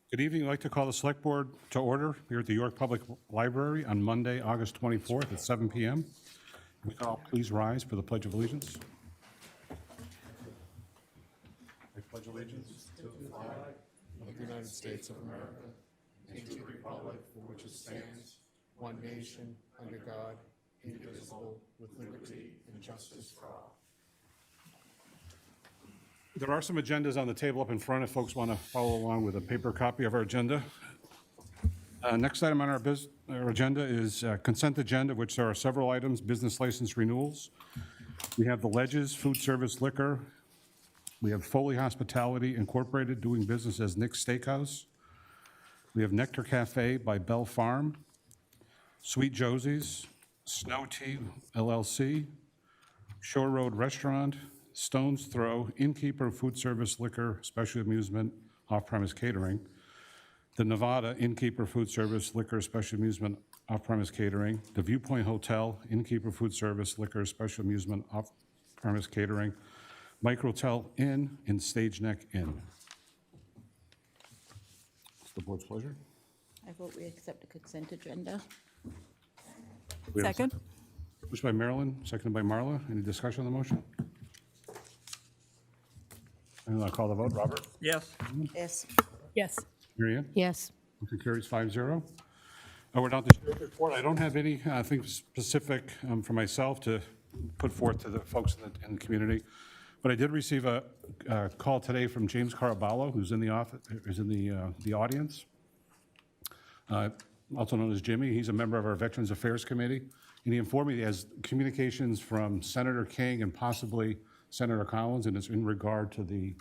Good evening. I'd like to call the Select Board to order here at the York Public Library on Monday, August 24th at 7 p.m. We can all please rise for the Pledge of Allegiance. I pledge allegiance to the flag of the United States of America and to the republic for which it stands, one nation, under God, indivisible, with liberty and justice for all. There are some agendas on the table up in front if folks want to follow along with a paper copy of our agenda. Next item on our agenda is consent agenda, which there are several items: business license renewals. We have the Ledges Food Service Liquor. We have Foley Hospitality Incorporated doing business as Nick's Steakhouse. We have Nectar Cafe by Bell Farm, Sweet Josie's, Snow Tea LLC, Shore Road Restaurant, Stone's Throw, Innkeeper Food Service Liquor, Special Amusement, Off-Premise Catering, the Nevada Innkeeper Food Service Liquor, Special Amusement, Off-Premise Catering, the Viewpoint Hotel, Innkeeper Food Service Liquor, Special Amusement, Off-Premise Catering, Microtel Inn, and Stage Neck Inn. It's the board's pleasure. I vote we accept the consent agenda. Second. Motion by Marilyn, seconded by Marla. Any discussion on the motion? And I'll call the vote. Robert? Yes. Yes. Yes. Mary Ann? Yes. Motion carries 5-0. We're down to sheriff's report. I don't have anything specific for myself to put forth to the folks in the community, but I did receive a call today from James Caraballo, who's in the office, who's in the audience, also known as Jimmy. He's a member of our Veterans Affairs Committee, and he informed me he has communications from Senator King and possibly Senator Collins, and it's in regard to the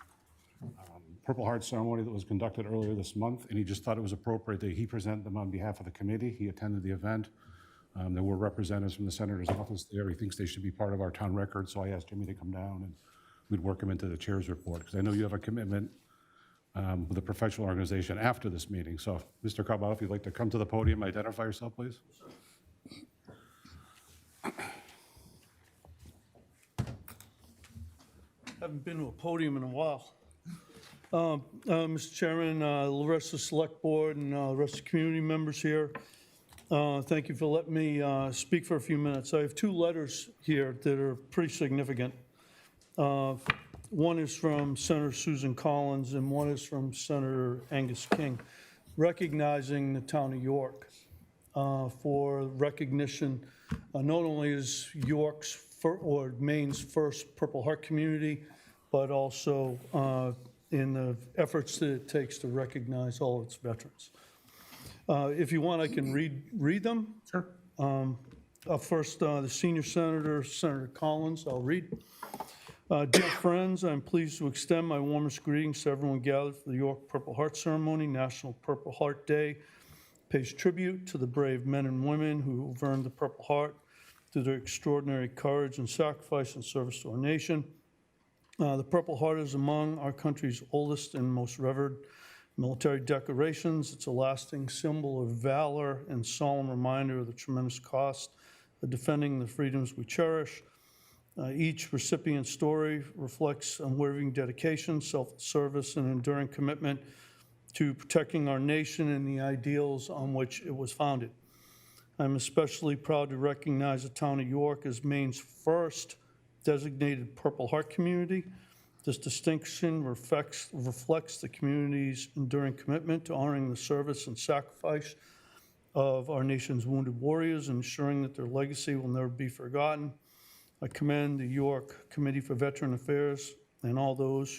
Purple Heart ceremony that was conducted earlier this month, and he just thought it was appropriate that he present them on behalf of the committee. He attended the event. There were representatives from the senator's office there. He thinks they should be part of our town record, so I asked Jimmy to come down and we'd work him into the chair's report, because I know you have a commitment with a professional organization after this meeting. So, Mr. Carball, if you'd like to come to the podium, identify yourself, please. Haven't been to a podium in a while. Mr. Chairman, the rest of the Select Board and the rest of the community members here, thank you for letting me speak for a few minutes. I have two letters here that are pretty significant. One is from Senator Susan Collins and one is from Senator Angus King, recognizing the town of York for recognition not only as York's or Maine's first Purple Heart community, but also in the efforts that it takes to recognize all its veterans. If you want, I can read them. Sure. First, the senior senator, Senator Collins, I'll read. Dear friends, I'm pleased to extend my warmest greetings to everyone gathered for the York Purple Heart Ceremony. National Purple Heart Day pays tribute to the brave men and women who have earned the Purple Heart through their extraordinary courage and sacrifice in service to our nation. The Purple Heart is among our country's oldest and most revered military decorations. It's a lasting symbol of valor and solemn reminder of the tremendous cost of defending the freedoms we cherish. Each recipient's story reflects unwavering dedication, self-service, and enduring commitment to protecting our nation and the ideals on which it was founded. I'm especially proud to recognize the town of York as Maine's first designated Purple Heart community. This distinction reflects the community's enduring commitment to honoring the service and sacrifice of our nation's wounded warriors and ensuring that their legacy will never be forgotten. I commend the York Committee for Veteran Affairs and all those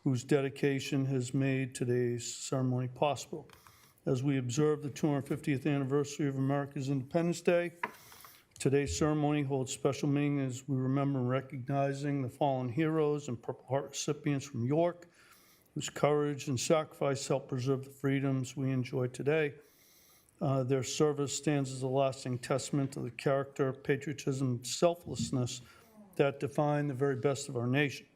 whose dedication has made today's ceremony possible. As we observe the 250th anniversary of America's Independence Day, today's ceremony holds special meaning as we remember and recognizing the fallen heroes and Purple Heart recipients from York, whose courage and sacrifice helped preserve the freedoms we enjoy today. Their service stands as a lasting testament to the character, patriotism, and selflessness that define the very best of our nation.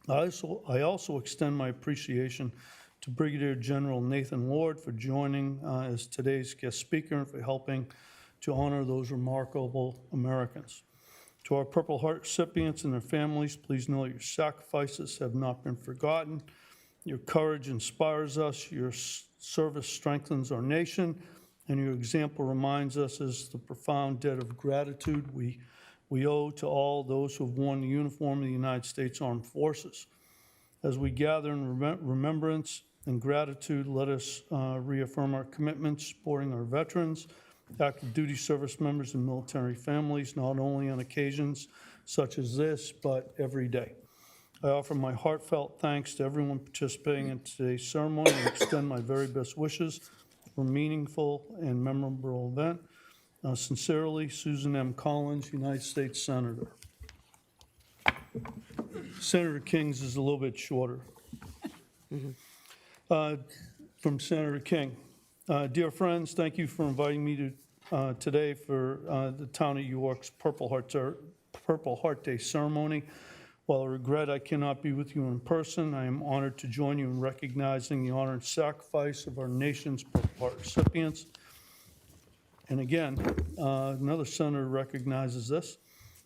I also extend my appreciation to Brigadier General Nathan Ward for joining as today's guest speaker and for helping to honor those remarkable Americans. To our Purple Heart recipients and their families, please know your sacrifices have not been forgotten. Your courage inspires us, your service strengthens our nation, and your example reminds us is the profound debt of gratitude we owe to all those who have worn the uniform of the United States Armed Forces. As we gather in remembrance and gratitude, let us reaffirm our commitment supporting our veterans, active duty service members, and military families, not only on occasions such as this, but every day. I offer my heartfelt thanks to everyone participating in today's ceremony and extend my very best wishes for a meaningful and memorable event. Sincerely, Susan M. Collins, United States Senator. Senator King's is a little bit shorter. From Senator King. Dear friends, thank you for inviting me to today for the Town of York's Purple Heart Day ceremony. While I regret I cannot be with you in person, I am honored to join you in recognizing the honor and sacrifice of our nation's Purple Heart recipients. And again, another senator recognizes this.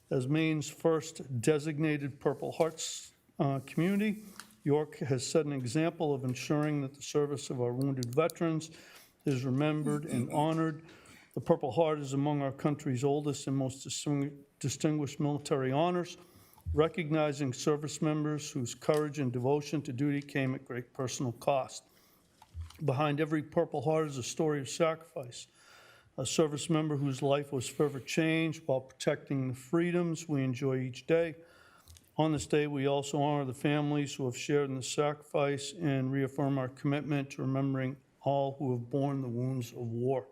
As Maine's first designated Purple Hearts community, York has set an example of ensuring that the service of our wounded veterans is remembered and honored. The Purple Heart is among our country's oldest and most distinguished military honors, recognizing service members whose courage and devotion to duty came at great personal cost. Behind every Purple Heart is a story of sacrifice, a service member whose life was forever changed while protecting the freedoms we enjoy each day. On this day, we also honor the families who have shared in the sacrifice and reaffirm our commitment to remembering all who have borne the wounds of war.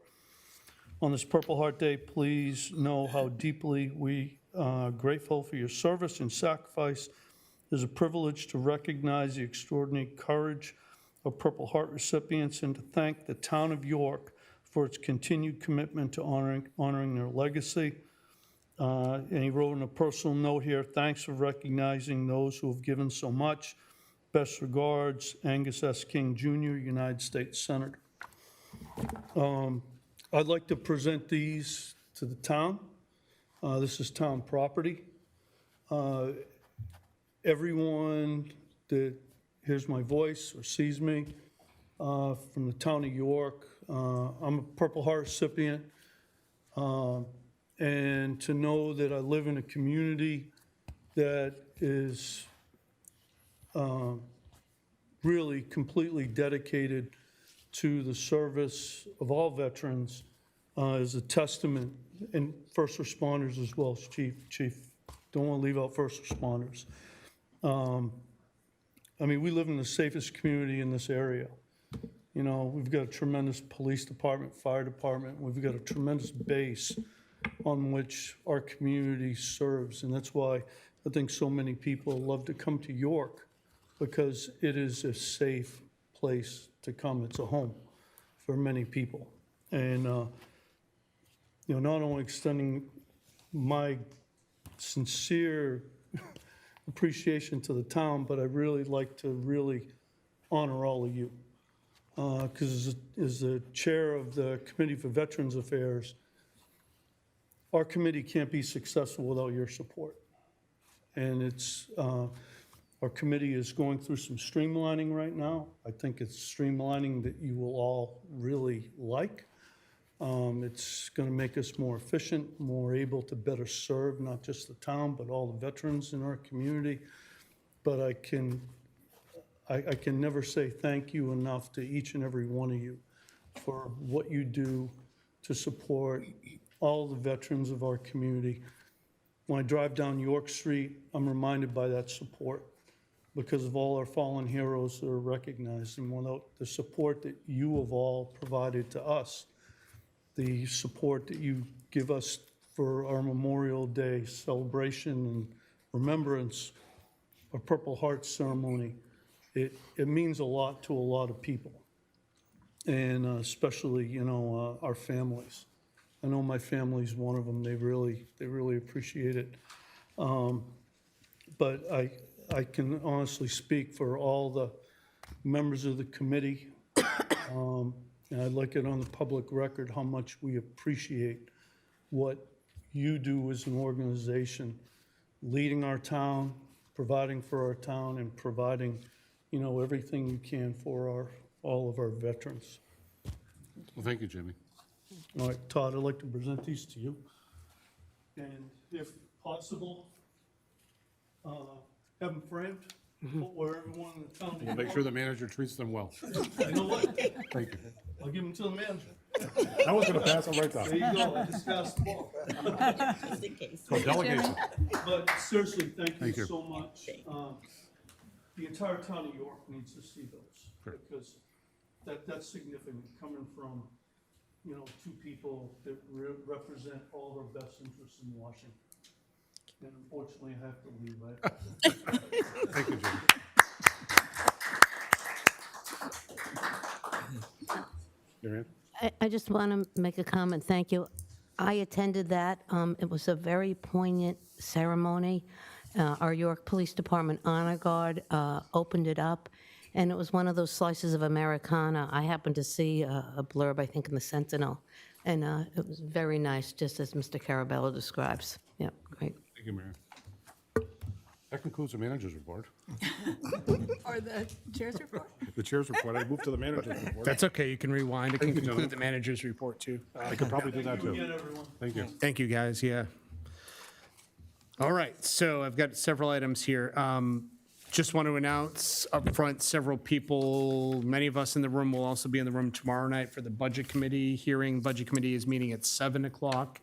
On this Purple Heart Day, please know how deeply we are grateful for your service and sacrifice. It is a privilege to recognize the extraordinary courage of Purple Heart recipients and to thank the town of York for its continued commitment to honoring their legacy. And he wrote in a personal note here, thanks for recognizing those who have given so much. Best regards, Angus S. King Jr., United States Senator. I'd like to present these to the town. This is town property. Everyone that hears my voice or sees me from the town of York, I'm a Purple Heart recipient. And to know that I live in a community that is really completely dedicated to the service of all veterans is a testament, and first responders as well, Chief. Don't want to leave out first responders. I mean, we live in the safest community in this area. You know, we've got a tremendous police department, fire department. We've got a tremendous base on which our community serves. And that's why I think so many people love to come to York, because it is a safe place to come. It's a home for many people. And, you know, not only extending my sincere appreciation to the town, but I'd really like to really honor all of you. Because as the chair of the Committee for Veterans Affairs, our committee can't be successful without your support. And it's, our committee is going through some streamlining right now. I think it's streamlining that you will all really like. It's going to make us more efficient, more able to better serve not just the town, but all the veterans in our community. But I can never say thank you enough to each and every one of you for what you do to support all the veterans of our community. When I drive down York Street, I'm reminded by that support because of all our fallen heroes that are recognized, and without the support that you have all provided to us, the support that you give us for our Memorial Day celebration and remembrance, our Purple Heart ceremony, it means a lot to a lot of people, and especially, you know, our families. I know my family's one of them. They really appreciate it. But I can honestly speak for all the members of the committee, and I'd like it on the public record how much we appreciate what you do as an organization, leading our town, providing for our town, and providing, everything you can for all of our veterans. Well, thank you, Jimmy. All right, Todd, I'd like to present these to you. And if possible, have them framed, put where everyone in the town. We'll make sure the manager treats them well. You know what? Thank you. I'll give them to the manager. I was going to pass it right There down. you go, I just passed the ball. Just in case. So delegation. But seriously, Thank thank you. you so much. The entire town of York needs to see those, Sure. because that's significant, coming from, two people that represent all of our best interests in Washington. And unfortunately, I have to leave. Thank you, Jimmy. Marianne? I just want to make a comment. Thank you. I attended that. It was a very poignant ceremony. Our York Police Department Honor Guard opened it up, and it was one of those slices of Americana. I happened to see a blurb, I think, in the Sentinel, and it was very nice, just as Mr. Carabello describes. Yeah, great. Thank you, Marianne. That concludes the manager's report. Or the chair's report? The chair's report, I move to the manager's report. That's okay, you can rewind. It can Thank you, conclude gentlemen. the manager's report, too. I could probably do that, too. Again, everyone. Thank you. Thank you, guys, yeah. All right, so I've got several items here. Just want to announce up front, several people, many of us in the room will also be in the room tomorrow night for the Budget Committee hearing. Budget Committee is meeting at 7 o'clock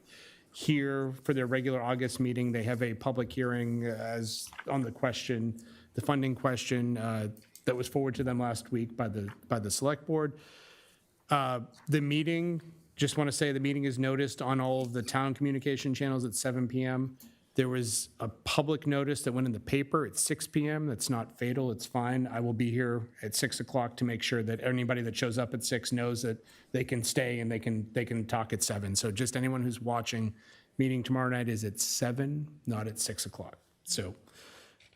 here for their regular August meeting. They have a public hearing as on the question, the funding question that was forwarded to them last week by the Select Board. The meeting, just want to say the meeting is noticed on all of the town communication channels at 7 PM. There was a public notice that went in the paper at 6 PM. That's not fatal, it's fine. I will be here at 6 o'clock to make sure that anybody that shows up at 6 knows that they can stay and they can talk at 7. So just anyone who's watching, meeting tomorrow night is at 7, not at 6 o'clock. So,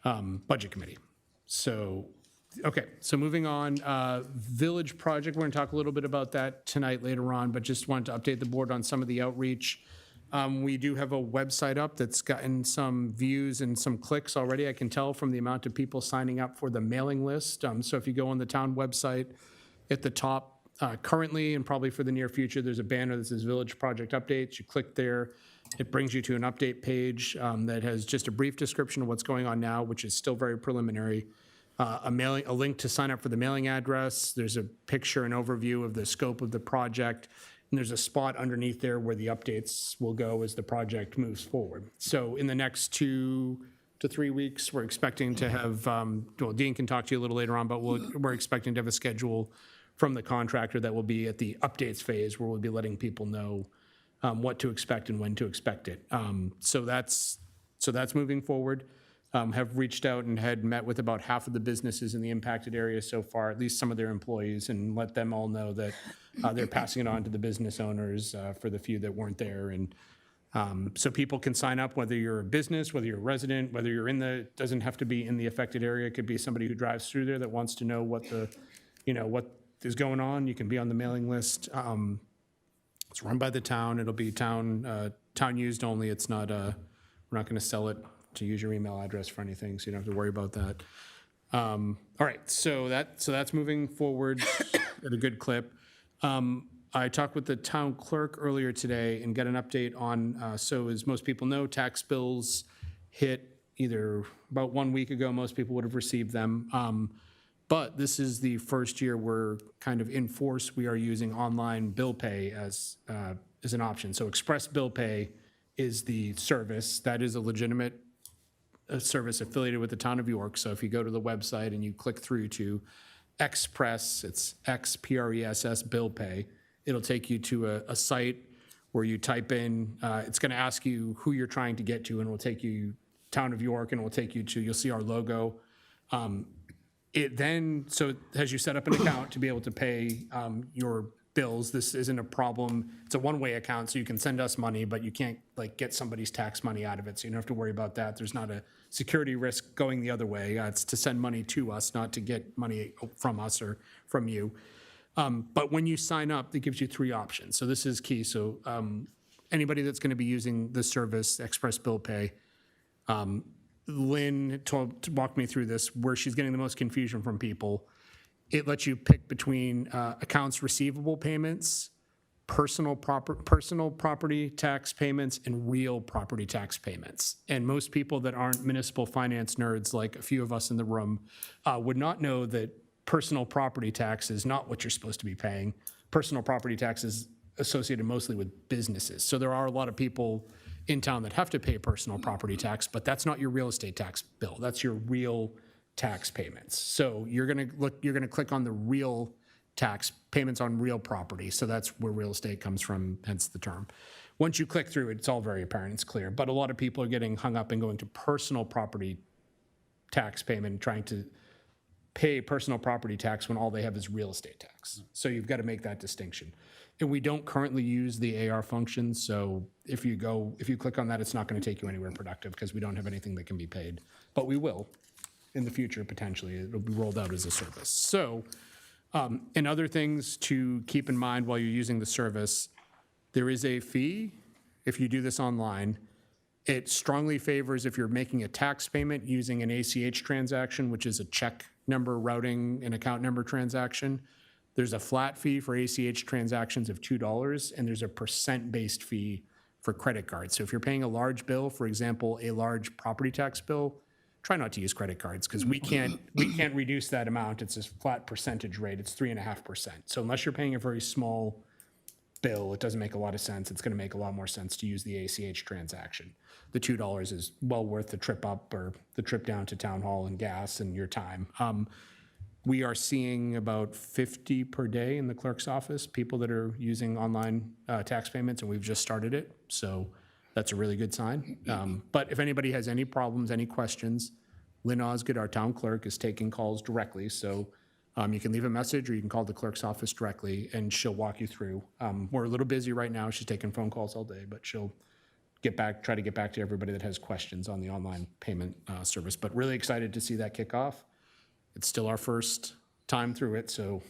Budget Committee. So, okay, so moving on, Village Project, we're gonna talk a little bit about that tonight later on, but just wanted to update the board on some of the outreach. We do have a website up that's gotten some views and some clicks already. I can tell from the amount of people signing up for the mailing list. So if you go on the town website, at the top, currently and probably for the near future, there's a banner that says Village Project Updates. You click there, it brings you to an update page that has just a brief description of what's going on now, which is still very preliminary. A link to sign up for the mailing address. There's a picture and overview of the scope of the project. And there's a spot underneath there where the updates will go as the project moves forward. So in the next 2 to 3 weeks, we're expecting to have, well, Dean can talk to you a little later on, but we're expecting to have a schedule from the contractor that will be at the updates phase, where we'll be letting people know what to expect and when to expect it. So that's moving forward. Have reached out and had met with about half of the businesses in the impacted area so far, at least some of their employees, and let them all know that they're passing it on to the business owners for the few that weren't there. And so people can sign up, whether you're a business, whether you're a resident, whether you're doesn't have to be in the affected area. It could be somebody who drives through there that wants to know what what is going on. You can be on the mailing list. It's run by the town. It'll be town used only. It's not, we're not going to sell it to use your email address for anything, so you don't have to worry about that. All right, so that's moving forward at a good clip. I talked with the town clerk earlier today and got an update on, so as most people know, tax bills hit either about 1 week ago. Most people would have received them. But this is the first year we're kind of in force. We are using online bill pay as an option. So Express Bill Pay is the service. That is a legitimate service affiliated with the town of York. So if you go to the website and you click through to Express, it's XPRESS Bill Pay, it'll take you to a site where you type in, it's going to ask you who you're trying to get to, and it will take you town of York, and it will take you to, you'll see our logo. So as you set up an account to be able to pay your bills, this isn't a problem. It's a one-way account, so you can send us money, but you can't get somebody's tax money out of it, so you don't have to worry about that. There's not a security risk going the other way. It's to send money to us, not to get money from us or from you. But when you sign up, it gives you 3 options. So this is key. So anybody that's going to be using the service, Express Bill Pay, Lynn walked me through this, where she's getting the most confusion from people. It lets you pick between accounts receivable payments, personal property tax payments, and real property tax payments. And most people that aren't municipal finance nerds, like a few of us in the room, would not know that personal property tax is not what you're supposed to be paying. Personal property tax is associated mostly with businesses. So there are a lot of people in town that have to pay personal property tax, but that's not your real estate tax bill. That's your real tax payments. So you're gonna click on the real tax payments on real property. So that's where real estate comes from, hence the term. Once you click through it, it's all very apparent, it's clear. But a lot of people are getting hung up and going to personal property tax payment, trying to pay personal property tax when all they have is real estate tax. So you've got to make that distinction. And we don't currently use the AR function, so if you click on that, it's not going to take you anywhere productive because we don't have anything that can be paid. But we will in the future, potentially. It'll be rolled out as a service. So, and other things to keep in mind while you're using the service, there is a fee if you do this online. It strongly favors if you're making a tax payment using an ACH transaction, which is a check number routing and account number transaction. There's a flat fee for ACH transactions of $2, and there's a percent-based fee for credit cards. So if you're paying a large bill, for example, a large property tax bill, try not to use credit cards because we can't reduce that amount. It's a flat percentage rate. It's 3.5%. So unless you're paying a very small bill, it doesn't make a lot of sense. It's going to make a lot more sense to use the ACH transaction. The $2 is well worth the trip up or the trip down to town hall and gas and your time. We are seeing about 50 per day in the clerk's office, people that are using online tax payments, and we've just started it. So that's a really good sign. But if anybody has any problems, any questions, Lynn Osgood, our town clerk, is taking calls directly. So you can leave a message or you can call the clerk's office directly and she'll walk you through. We're a little busy right now. She's taking phone calls all day, but she'll try to get back to everybody that has questions on the online payment service. But really excited to see that kick off. It's still our first time through it. So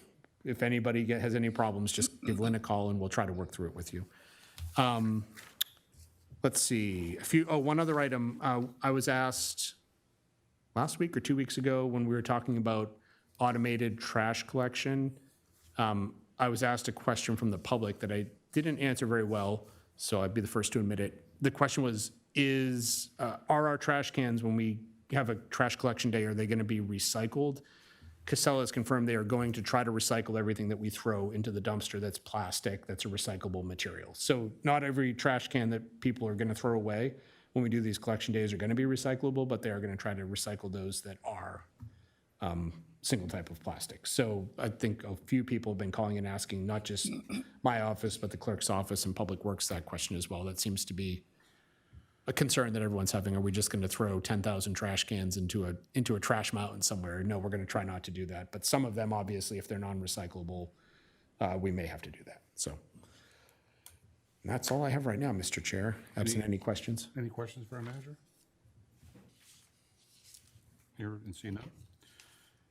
if anybody has any problems, just give Lynn a call and we'll try to work through it with you. Let's see, one other item. I was asked last week or 2 weeks ago when we were talking about automated trash collection. I was asked a question from the public that I didn't answer very well, so I'd be the first to admit it. The question was, are our trash cans, when we have a trash collection day, are they going to be recycled? Casella has confirmed they are going to try to recycle everything that we throw into the dumpster that's plastic, that's a recyclable material. So not every trash can that people are going to throw away when we do these collection days are going to be recyclable, but they are going to try to recycle those that are single type of plastic. So I think a few people have been calling and asking, not just my office, but the clerk's office and Public Works, that question as well. That seems to be a concern that everyone's having. Are we just going to throw 10,000 trash cans into a trash mountain somewhere? No, we're going to try not to do that. But some of them, obviously, if they're non-recyclable, we may have to do that. So and that's all I have right now, Mr. Chair. Absent any questions? Any questions for our manager? Here and see none.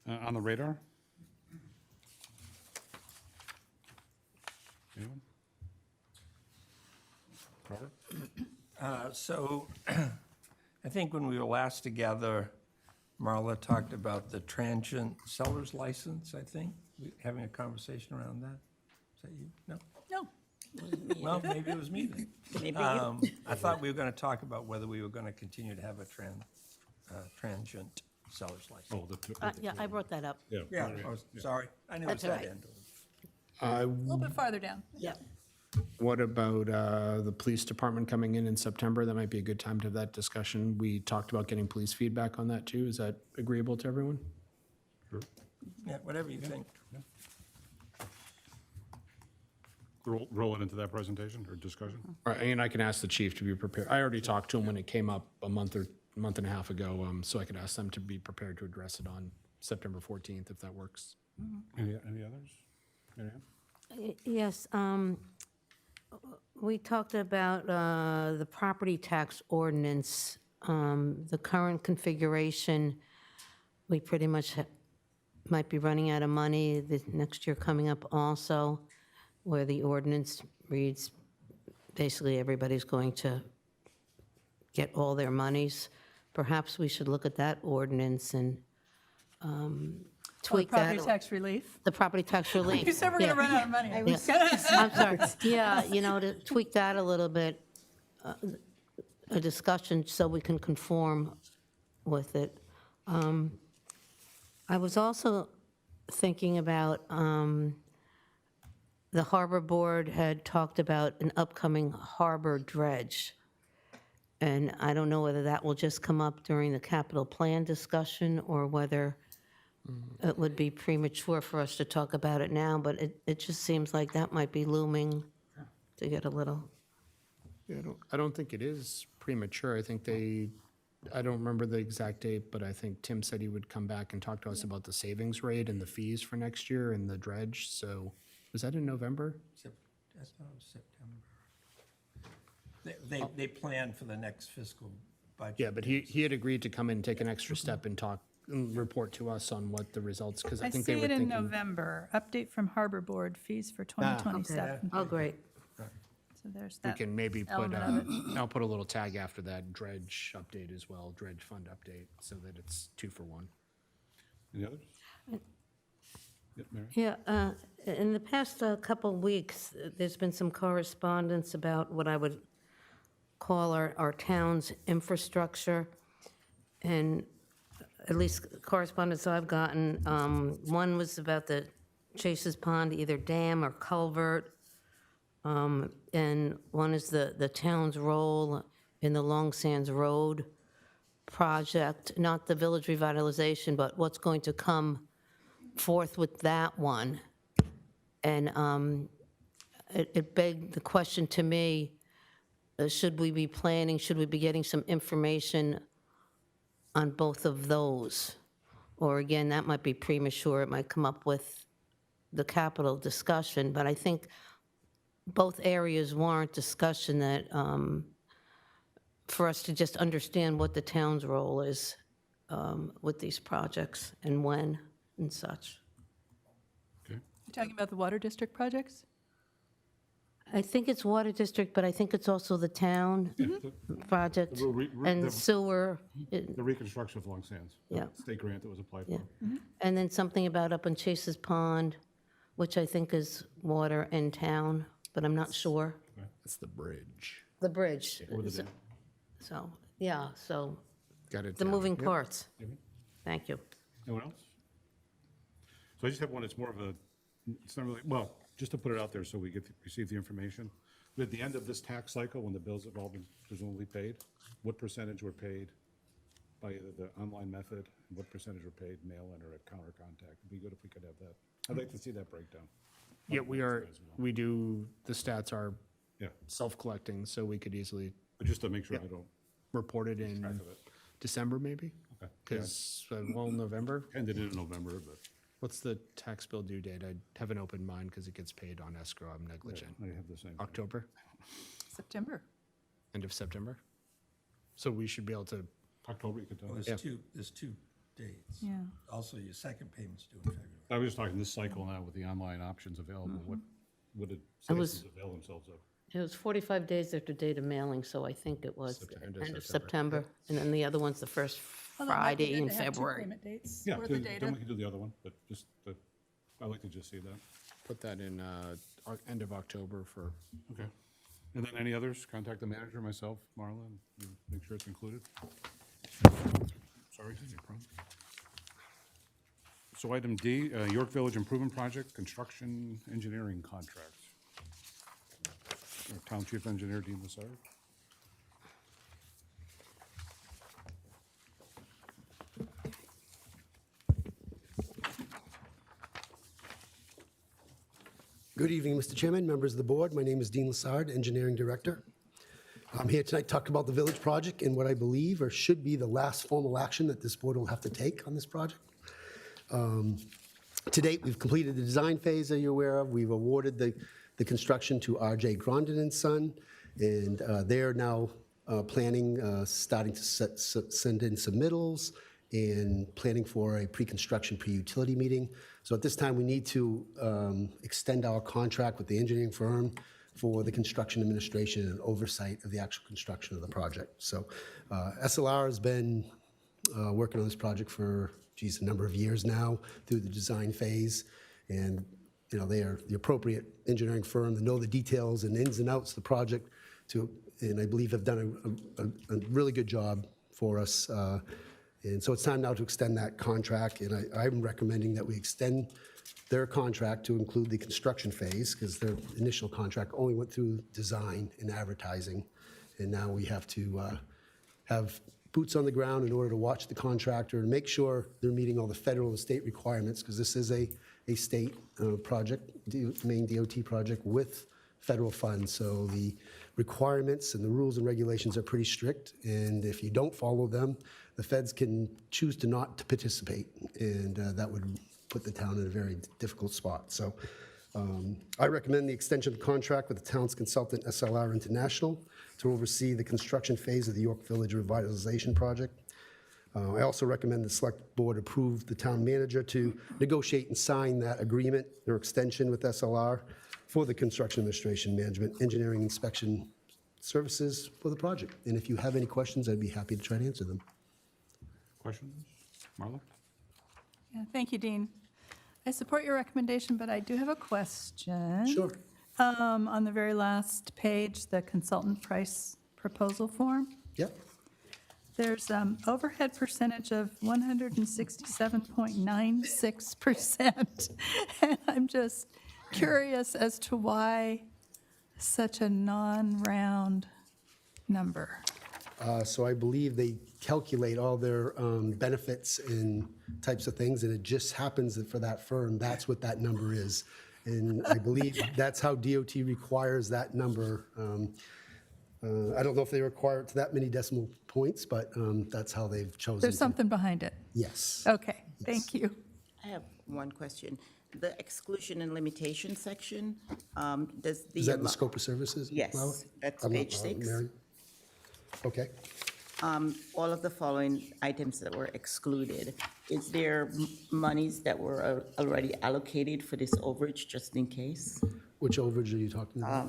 On the radar? Anyone? Robert? So I think when we were last together, Marla talked about the transient seller's license, I think, having a conversation around that. Is that you? No? No. Well, maybe it was me then. Maybe you. I thought we were going to talk about whether we were going to continue to have a transient seller's license. Oh, Yeah, I brought that up. Yeah, sorry. I knew it was That's all that right. end. A little bit farther down. Yeah. What about the police department coming in September? That might be a good time to have that discussion. We talked about getting police feedback on that too. Is that agreeable to everyone? Yeah, whatever you think. Roll it into that presentation or discussion? Right, and I can ask the chief to be prepared. I already talked to him when it came up a month and a half ago, so I could ask them to be prepared to address it on September 14th, if that works. Any others? Mary Ann? Yes, we talked about the property tax ordinance, the current configuration. We pretty much might be running out of money the next year coming up also, where the ordinance reads, basically everybody's going to get all their monies perhaps we should look at that ordinance and Oh, tweak that. property tax relief. The property tax relief. You said we're going to Yeah. run out of money. I'm sorry. Yeah, to tweak that a little bit, a discussion so we can conform with it. I was also thinking about, the Harbor Board had talked about an upcoming harbor dredge. And I don't know whether that will just come up during the capital plan discussion or whether it would be premature for us to talk about it now, but it just seems like that might be looming to get a little. Yeah, I don't think it is premature. I think I don't remember the exact date, but I think Tim said he would come back and talk to us about the savings rate and the fees for next year and the dredge. So was that in November? I thought it was September. They plan for the next fiscal budget. Yeah, but he had agreed to come in and take an extra step and talk and report to us on what the results, because I I think see they were it in thinking. November, update from Harbor Board, fees for 2027. Oh, great. So there's We that. can maybe put, element of I'll put a little tag after that dredge update as well, dredge fund update, so that it's 2 for 1. Any others? Yep, Mary? Yeah, in the past couple weeks, there's been some correspondence about what I would call our town's infrastructure. And at least correspondence I've gotten, one was about the Chase's Pond, either dam or culvert. And one is the town's role in the Long Sands Road project, not the village revitalization, but what's going to come forth with that one. And it begged the question to me, should we be planning, should we be getting some information on both of those? Or again, that might be premature, it might come up with the capital discussion, but I think both areas warrant discussion that, for us to just understand what the town's role is with these projects and when and such. Okay. You talking about the water district projects? I think it's water district, but I think it's also the town project The re- re- and the- sewer. The reconstruction of Long Sands. the Yeah. State grant that was applied Yeah. for. And then something about up on Chase's Pond, which I think is water and town, but I'm not sure. That's the bridge. The bridge. Or the dam. So, yeah, so Got it the down. moving Yep. parts. Thank you. Anyone else? So I just have one, it's more of a, it's not really, well, just to put it out there so we receive the information. But at the end of this tax cycle, when the bills have all been presumably paid, what percentage were paid by either the online method, and what percentage were paid mail-in or at counter contact? It'd be good if we could have that. I'd like to see that breakdown. Yeah, we do, the stats are Yeah, self-collecting, so we could easily but just to make sure I don't report it in track of it. December, maybe? Okay. Yeah, Because, well, November, ended in November, but what's the tax bill due date? I have an open mind because it gets paid on escrow, I'm negligent. I have the same. October, September. end of September? So we should be able to, October, you could tell. Well, us. there's two dates. Yeah. Also, your second payment's due in February. I was just talking this cycle now with the online options available. What did It was- citizens avail themselves of? It was 45 days after date of mailing, so I think it was End of end of September. September. And then the other one's the first Well, that might be Friday good in to have two February. payment dates Yeah, worth of then data. we can do the other one, but just, I'd like to just see that. put that in end of October for, Okay. And then any others? Contact the manager, myself, Marla, and make sure it's included. Sorry, no problem. So item D, York Village Improvement Project, construction engineering contract. Our Town Chief Engineer, Dean Lassard. Good evening, Mr. Chairman, members of the board. My name is Dean Lassard, Engineering Director. I'm here tonight to talk about the village project and what I believe or should be the last formal action that this board will have to take on this project. To date, we've completed the design phase that you're aware of. We've awarded the construction to R.J. Grondin and Son, and they're now planning, starting to send in submittals and planning for a pre-construction, pre-utility meeting. So at this time, we need to extend our contract with the engineering firm for the construction administration and oversight of the actual construction of the project. So SLR has been working on this project for, geez, a number of years now through the design phase. And, you know, they are the appropriate engineering firm to know the details and ins and outs of the project and I believe have done a really good job for us. And so it's time now to extend that contract. And I'm recommending that we extend their contract to include the construction phase, because their initial contract only went through design and advertising. And now we have to have boots on the ground in order to watch the contractor and make sure they're meeting all the federal and state requirements, because this is a state project, main DOT project with federal funds. So the requirements and the rules and regulations are pretty strict. And if you don't follow them, the feds can choose to not to participate. And that would put the town in a very difficult spot. So I recommend the extension of the contract with the town's consultant, SLR International, to oversee the construction phase of the York Village Revitalization Project. I also recommend the Select Board approve the town manager to negotiate and sign that agreement or extension with SLR for the construction administration, management, engineering, inspection services for the project. And if you have any questions, I'd be happy to try to answer them. Questions? Marla? Yeah, thank you, Dean. I support your recommendation, but I do have a question. Sure. On the very last page, the consultant price proposal form, Yep. there's overhead percentage of 167.96%. And I'm just curious as to why such a non-round number. So I believe they calculate all their benefits and types of things, and it just happens that for that firm, that's what that number is. And I believe that's how DOT requires that number. I don't know if they require it to that many decimal points, but that's how they've chosen. There's something behind it. Yes. Okay, thank you. I have one question. The exclusion and limitation section, does the... Is that the scope of services? Yes, Marla? that's I'm not- page 6. Mary? Okay. All of the following items that were excluded, is there monies that were already allocated for this overage, just in case? Which overage are you talking about?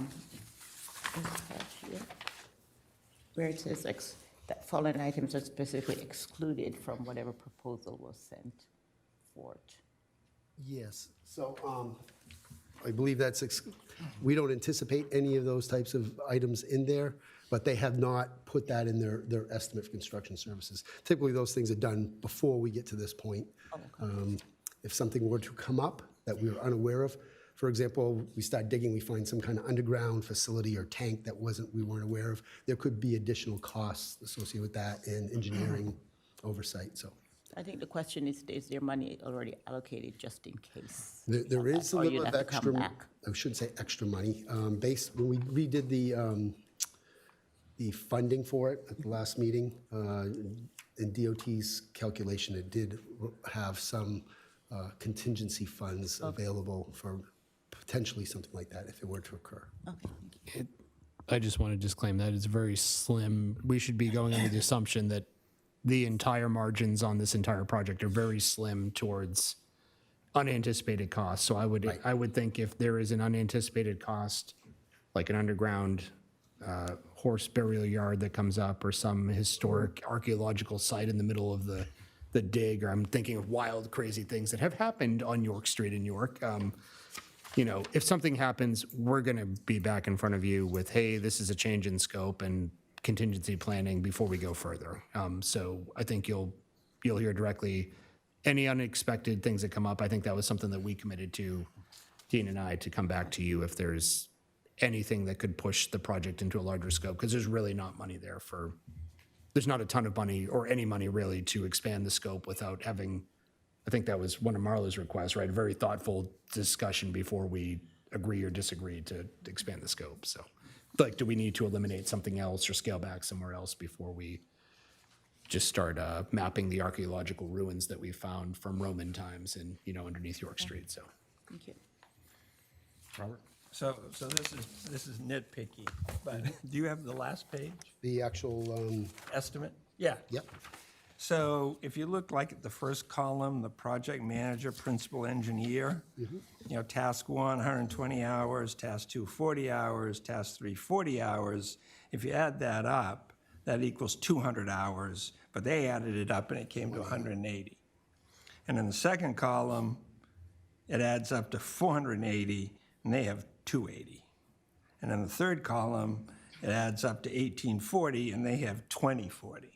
Where it says that following items are specifically excluded from whatever proposal was sent forth. Yes, so I believe we don't anticipate any of those types of items in there, but they have not put that in their estimate for construction services. Typically, those things are done before we get to this point. If something were to come up that we were unaware of, for example, we start digging, we find some kind of underground facility or tank that we weren't aware of, there could be additional costs associated with that and engineering oversight, so. I think the question is there money already allocated just in case? There is a Or little you'd of have to come extra, back. I shouldn't say extra money, when we redid the funding for it at the last meeting, in DOT's calculation, it did have some contingency funds available for potentially something like that if it were to occur. Okay, thank you. I just want to disclaim that it's very slim. We should be going under the assumption that the entire margins on this entire project are very slim towards unanticipated costs. So I would think if there is an unanticipated cost, like an underground horse burial yard that comes up, or some historic archaeological site in the middle of the dig, or I'm thinking of wild, crazy things that have happened on York Street in York. You know, if something happens, we're going to be back in front of you with, hey, this is a change in scope and contingency planning before we go further. So I think you'll hear directly any unexpected things that come up. I think that was something that we committed to, Dean and I, to come back to you if there's anything that could push the project into a larger scope, because there's really not money there there's not a ton of money or any money really to expand the scope without having, I think that was one of Marla's requests, right? A very thoughtful discussion before we agree or disagree to expand the scope. So like, do we need to eliminate something else or scale back somewhere else before we just start mapping the archaeological ruins that we found from Roman times and, underneath York Street, so. Thank you. Robert? So this is nitpicky, but do you have the last page The actual, estimate? Yeah. yep, So if you look like at the first column, the project manager, principal engineer, task 1, 120 hours, task 2, 40 hours, task 3, 40 hours. If you add that up, that equals 200 hours, but they added it up and it came to 180. And in the second column, it adds up to 480, and they have 280. And in the third column, it adds up to 1840, and they have 2040.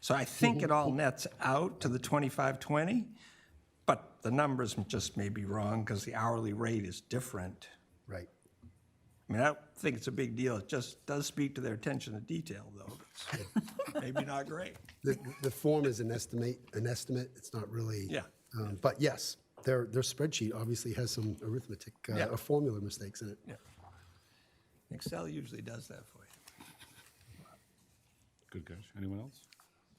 So I think it all nets out to the 2520, but the numbers just may be wrong because the hourly rate is different. Right. I mean, I don't think it's a big deal. It just does speak to their attention to detail, though. It's maybe not great. The form is an estimate. It's not really. Yeah. But yes, their spreadsheet obviously has some arithmetic, Yeah. or formula mistakes in it. Yeah. Excel usually does that for you. Good catch. Anyone else?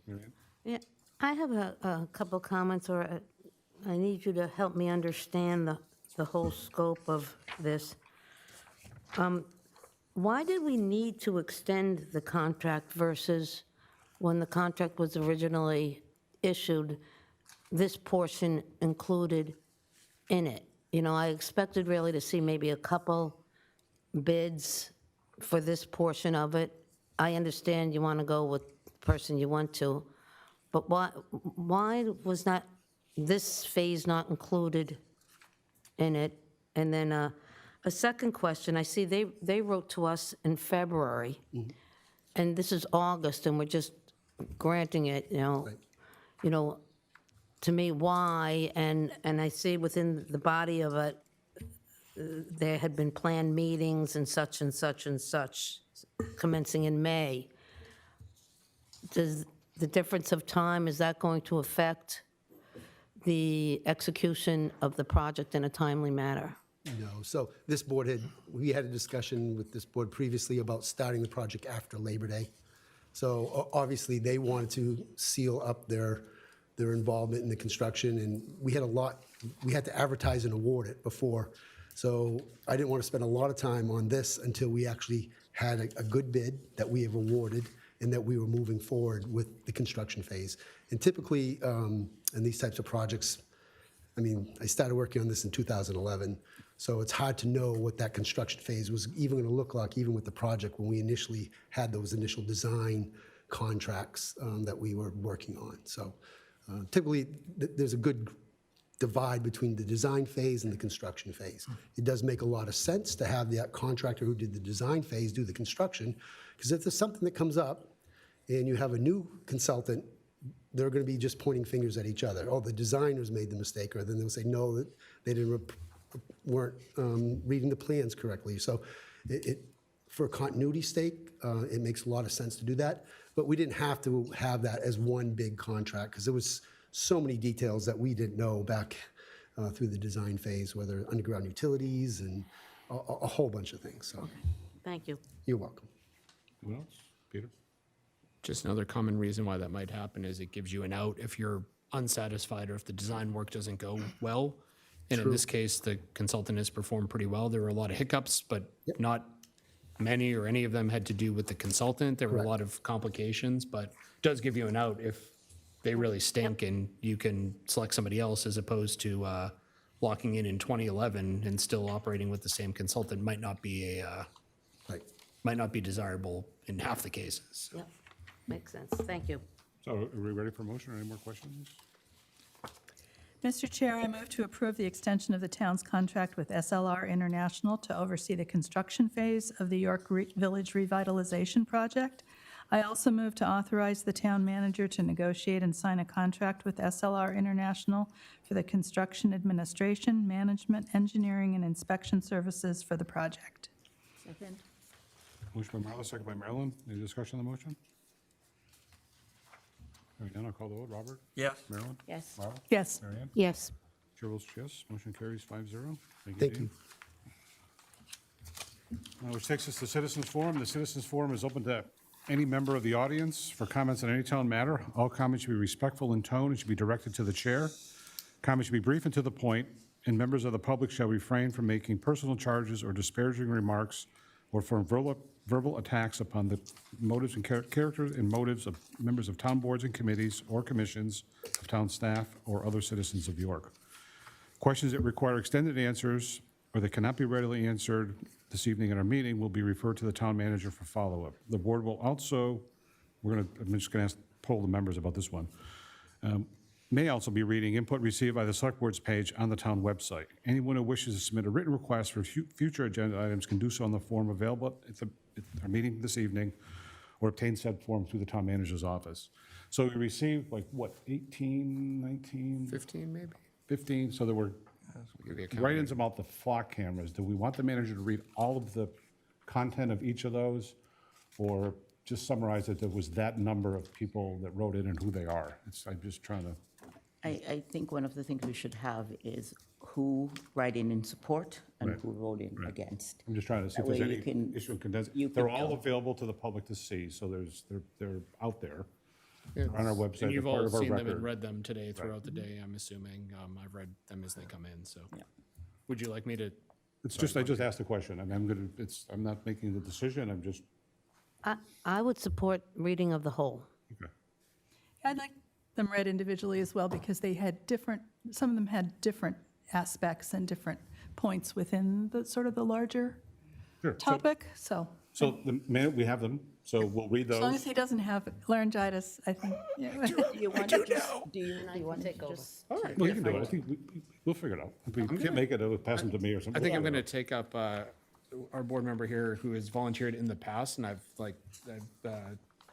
Mary Ann? Yeah, I have a couple comments, or I need you to help me understand the whole scope of this. Why did we need to extend the contract versus when the contract was originally issued, this portion included in it? I expected really to see maybe a couple bids for this portion of it. I understand you want to go with the person you want to, but why was not this phase not included in it? And then a second question, I see they wrote to us in February, and this is August, and we're just granting it, to me, why? And I see within the body of it, there had been planned meetings and such and such and such commencing in May. Does the difference of time, is that going to affect the execution of the project in a timely manner? No. So we had a discussion with this board previously about starting the project after Labor Day. So obviously, they wanted to seal up their involvement in the construction, and we had to advertise and award it before. So I didn't want to spend a lot of time on this until we actually had a good bid that we have awarded and that we were moving forward with the construction phase. And typically, in these types of projects, I started working on this in 2011, so it's hard to know what that construction phase was even going to look like, even with the project when we initially had those initial design contracts that we were working on. So typically, there's a good divide between the design phase and the construction phase. It does make a lot of sense to have that contractor who did the design phase do the construction, because if there's something that comes up and you have a new consultant, they're going to be just pointing fingers at each other. Oh, the designers made the mistake, or then they'll say, no, that they weren't reading the plans correctly. So for continuity's sake, it makes a lot of sense to do that. But we didn't have to have that as one big contract, because there was so many details that we didn't know back through the design phase, whether underground utilities and a whole bunch of things. So Thank you. you're welcome. Anyone else? Peter? Just another common reason why that might happen is it gives you an out if you're unsatisfied or if the design work doesn't go well. And in this case, the consultant has performed pretty well. There were a lot of hiccups, but not many or any of them had to do with the consultant. There were a lot of complications, but it does give you an out if they really stink and you can select somebody else, as opposed to locking in 2011 and still operating with the same consultant might not be might not be desirable in half the cases. Yep, makes sense. Thank you. So are we ready for motion or any more questions? Mr. Chair, I move to approve the extension of the town's contract with SLR International to oversee the construction phase of the York Village Revitalization Project. I also move to authorize the town manager to negotiate and sign a contract with SLR International for the construction administration, management, engineering, and inspection services for the project. Second. Motion by Marla, second by Marilyn. Any discussion on the motion? Hearing none, I'll call the vote. Robert? Yes. Marilyn? Yes. Marla? Yes. Mary Ann? Yes. Chair votes yes. Motion carries 5-0. Thank Dean. Which takes us to Citizens Forum. The Citizens Forum is open to any member of the audience for comments on any town matter. All comments should be respectful in tone and should be directed to the chair. Comments should be brief and to the point, and members of the public shall refrain from making personal charges or disparaging remarks or from verbal attacks upon the motives and character and motives of members of town boards and committees or commissions, of town staff, or other citizens of York. Questions that require extended answers or that cannot be readily answered this evening in our meeting will be referred to the town manager for follow-up. The board will also, I'm just going to poll the members about this one, may also be reading input received by the Select Board's page on the town website. Anyone who wishes to submit a written request for future agenda items can do so on the form available at our meeting this evening, or obtain said form through the town manager's office. So we received, like, what, 18, 19? 15 maybe? 15, so there were Give you a count. write-ins about the flock cameras. Do we want the manager to read all of the content of each of those? Or just summarize that there was that number of people that wrote in and who they are? I'm just trying to, I think one of the things we should have is who write in support and Right. who wrote in against. I'm just trying to see if That there's way you any can- issue of condensing. you They're can all know. available to the public to see, so they're out there. Yeah. They're on our website, And they're you've part all of our seen them and record. read them today throughout the day, I'm assuming. I've read them as they come in, so. Yeah. Would you like me to? It's just, I just asked the question. I mean, I'm not making the decision, I'm just, I would support reading of the whole. okay. I'd like them read individually as well, because they had different, some of them had different aspects and different points within the sort of the larger Sure. topic, so. So the minute we have them, so we'll read As long those. as he doesn't have laryngitis, I think. Yeah. Do you want to just, do you want to take over. just? Well, you can do it. I think we'll figure it out. If we can't make it, pass them to me or I something. think I'm going to take up our board member here who has volunteered in the past, and I've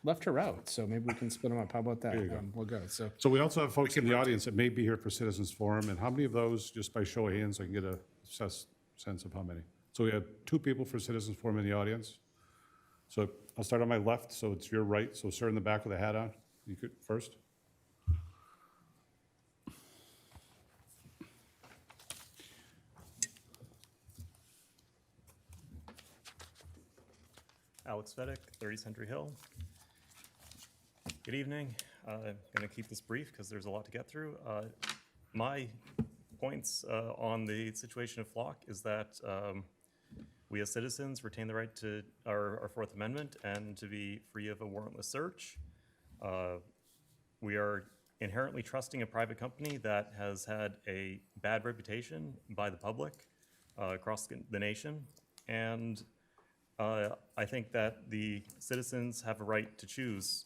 left her out, so maybe we can split them up. How about that? There you go. We'll go. So So we also have folks in the audience that may be here for Citizens Forum, and how many of those, just by show of hands, I can get a sense of how many? So we have 2 people for Citizens Forum in the audience. So I'll start on my left, so it's your right. So sir in the back with the hat on, you could first. Alex Fedek, 30 Century Hill. Good evening. I'm going to keep this brief because there's a lot to get through. My points on the situation of flock is that we as citizens retain the right to our Fourth Amendment and to be free of a warrantless search. We are inherently trusting a private company that has had a bad reputation by the public across the nation. And I think that the citizens have a right to choose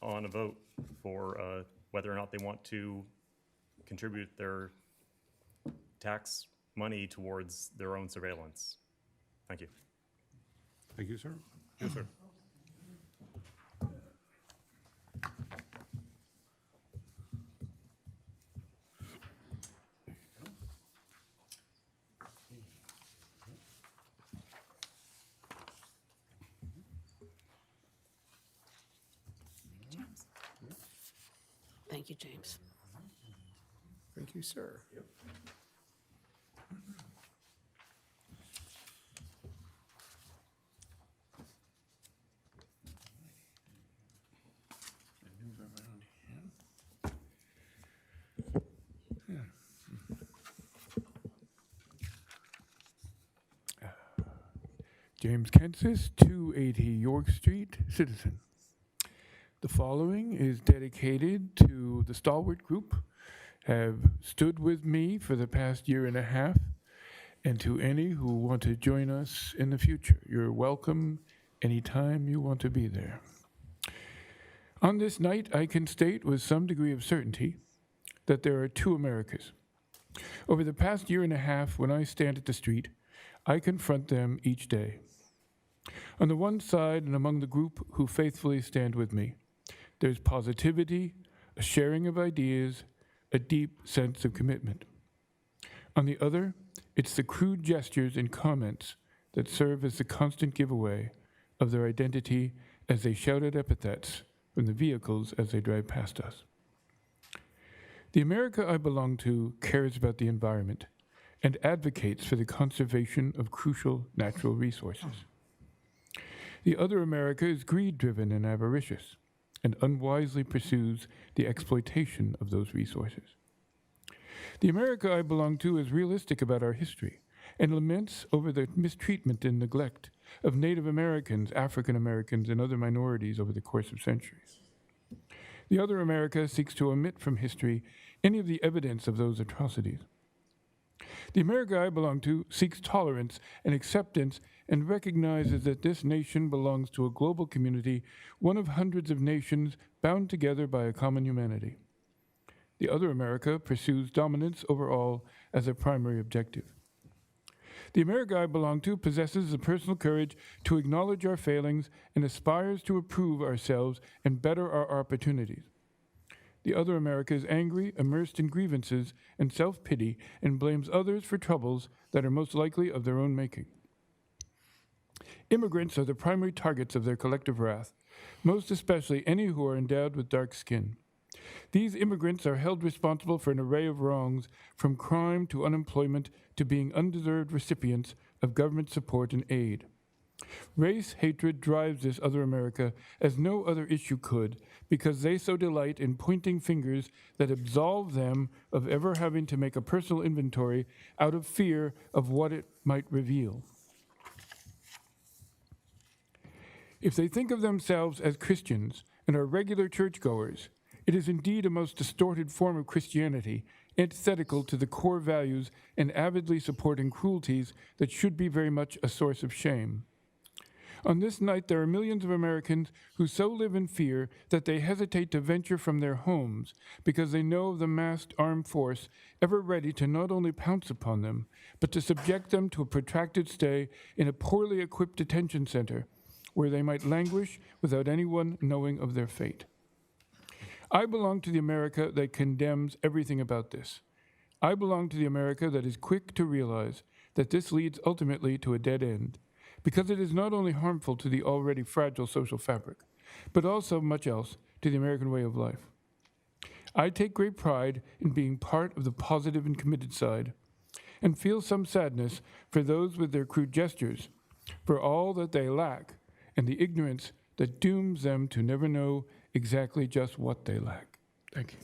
on a vote for whether or not they want to contribute their tax money towards their own surveillance. Thank you. Thank you, sir. Yes, sir. Thank you, James. thank you, sir. James Kensis, 280 York Street, citizen. The following is dedicated to the stalwart group have stood with me for the past year and a half, and to any who want to join us in the future. You're welcome anytime you want to be there. On this night, I can state with some degree of certainty that there are 2 Americas. Over the past year and a half, when I stand at the street, I confront them each day. On the one side, and among the group who faithfully stand with me, there's positivity, a sharing of ideas, a deep sense of commitment. On the other, it's the crude gestures and comments that serve as the constant giveaway of their identity as they shout out epithets from the vehicles as they drive past us. The America I belong to cares about the environment and advocates for the conservation of crucial natural resources. The other America is greed-driven and avaricious, and unwisely pursues the exploitation of those resources. The America I belong to is realistic about our history and laments over the mistreatment and neglect of Native Americans, African Americans, and other minorities over the course of centuries. The other America seeks to omit from history any of the evidence of those atrocities. The America I belong to seeks tolerance and acceptance and recognizes that this nation belongs to a global community, one of hundreds of nations bound together by a common humanity. The other America pursues dominance over all as a primary objective. The America I belong to possesses the personal courage to acknowledge our failings and aspires to improve ourselves and better our opportunities. The other America is angry, immersed in grievances and self-pity, and blames others for troubles that are most likely of their own making. Immigrants are the primary targets of their collective wrath, most especially any who are endowed with dark skin. These immigrants are held responsible for an array of wrongs, from crime to unemployment to being undeserved recipients of government support and aid. Race hatred drives this other America as no other issue could, because they so delight in pointing fingers that absolve them of ever having to make a personal inventory out of fear of what it might reveal. If they think of themselves as Christians and are regular churchgoers, it is indeed a most distorted form of Christianity, antithetical to the core values and avidly supporting cruelties that should be very much a source of shame. On this night, there are millions of Americans who so live in fear that they hesitate to venture from their homes because they know of the massed armed force ever ready to not only pounce upon them, but to subject them to a protracted stay in a poorly equipped detention center where they might languish without anyone knowing of their fate. I belong to the America that condemns everything about this. I belong to the America that is quick to realize that this leads ultimately to a dead end, because it is not only harmful to the already fragile social fabric, but also much else to the American way of life. I take great pride in being part of the positive and committed side, and feel some sadness for those with their crude gestures, for all that they lack, and the ignorance that dooms them to never know exactly just what they lack. Thank you.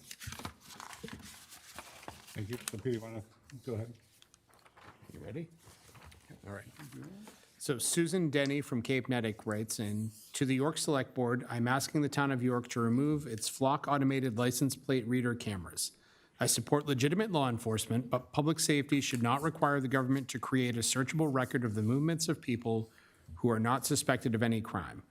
Thank you. So Peter, you want to go ahead? You ready? All right. So Susan Denny from Cape Netick writes in, to the York Select Board, I'm asking the town of York to remove its flock automated license plate reader cameras. I support legitimate law enforcement, but public safety should not require the government to create a searchable record of the movements of people who are not suspected of any crime.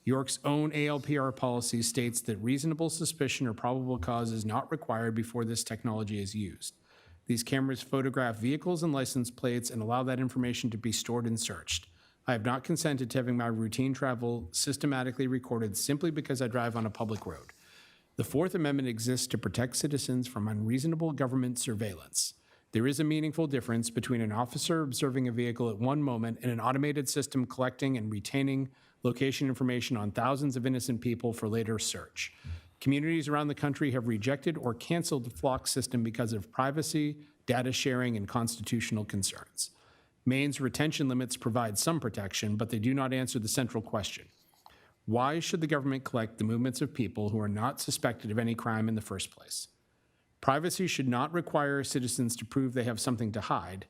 York's own ALPR policy states that reasonable suspicion or probable cause is not required before this technology is used. These cameras photograph vehicles and license plates and allow that information to be stored and searched. I have not consented to having my routine travel systematically recorded simply because I drive on a public road. The Fourth Amendment exists to protect citizens from unreasonable government surveillance. There is a meaningful difference between an officer observing a vehicle at one moment and an automated system collecting and retaining location information on thousands of innocent people for later search. Communities around the country have rejected or canceled the flock system because of privacy, data sharing, and constitutional concerns. Maine's retention limits provide some protection, but they do not answer the central question. Why should the government collect the movements of people who are not suspected of any crime in the first place? Privacy should not require citizens to prove they have something to hide.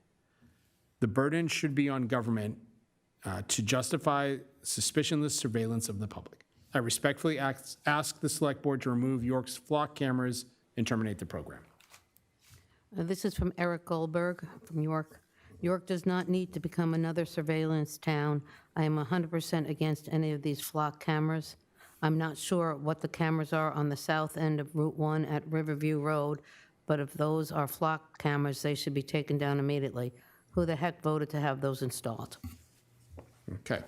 The burden should be on government to justify suspicionless surveillance of the public. I respectfully ask the Select Board to remove York's flock cameras and terminate the program. This is from Eric Goldberg from York. York does not need to become another surveillance town. I am 100% against any of these flock cameras. I'm not sure what the cameras are on the south end of Route 1 at Riverview Road, but if those are flock cameras, they should be taken down immediately. Who the heck voted to have those installed? Okay.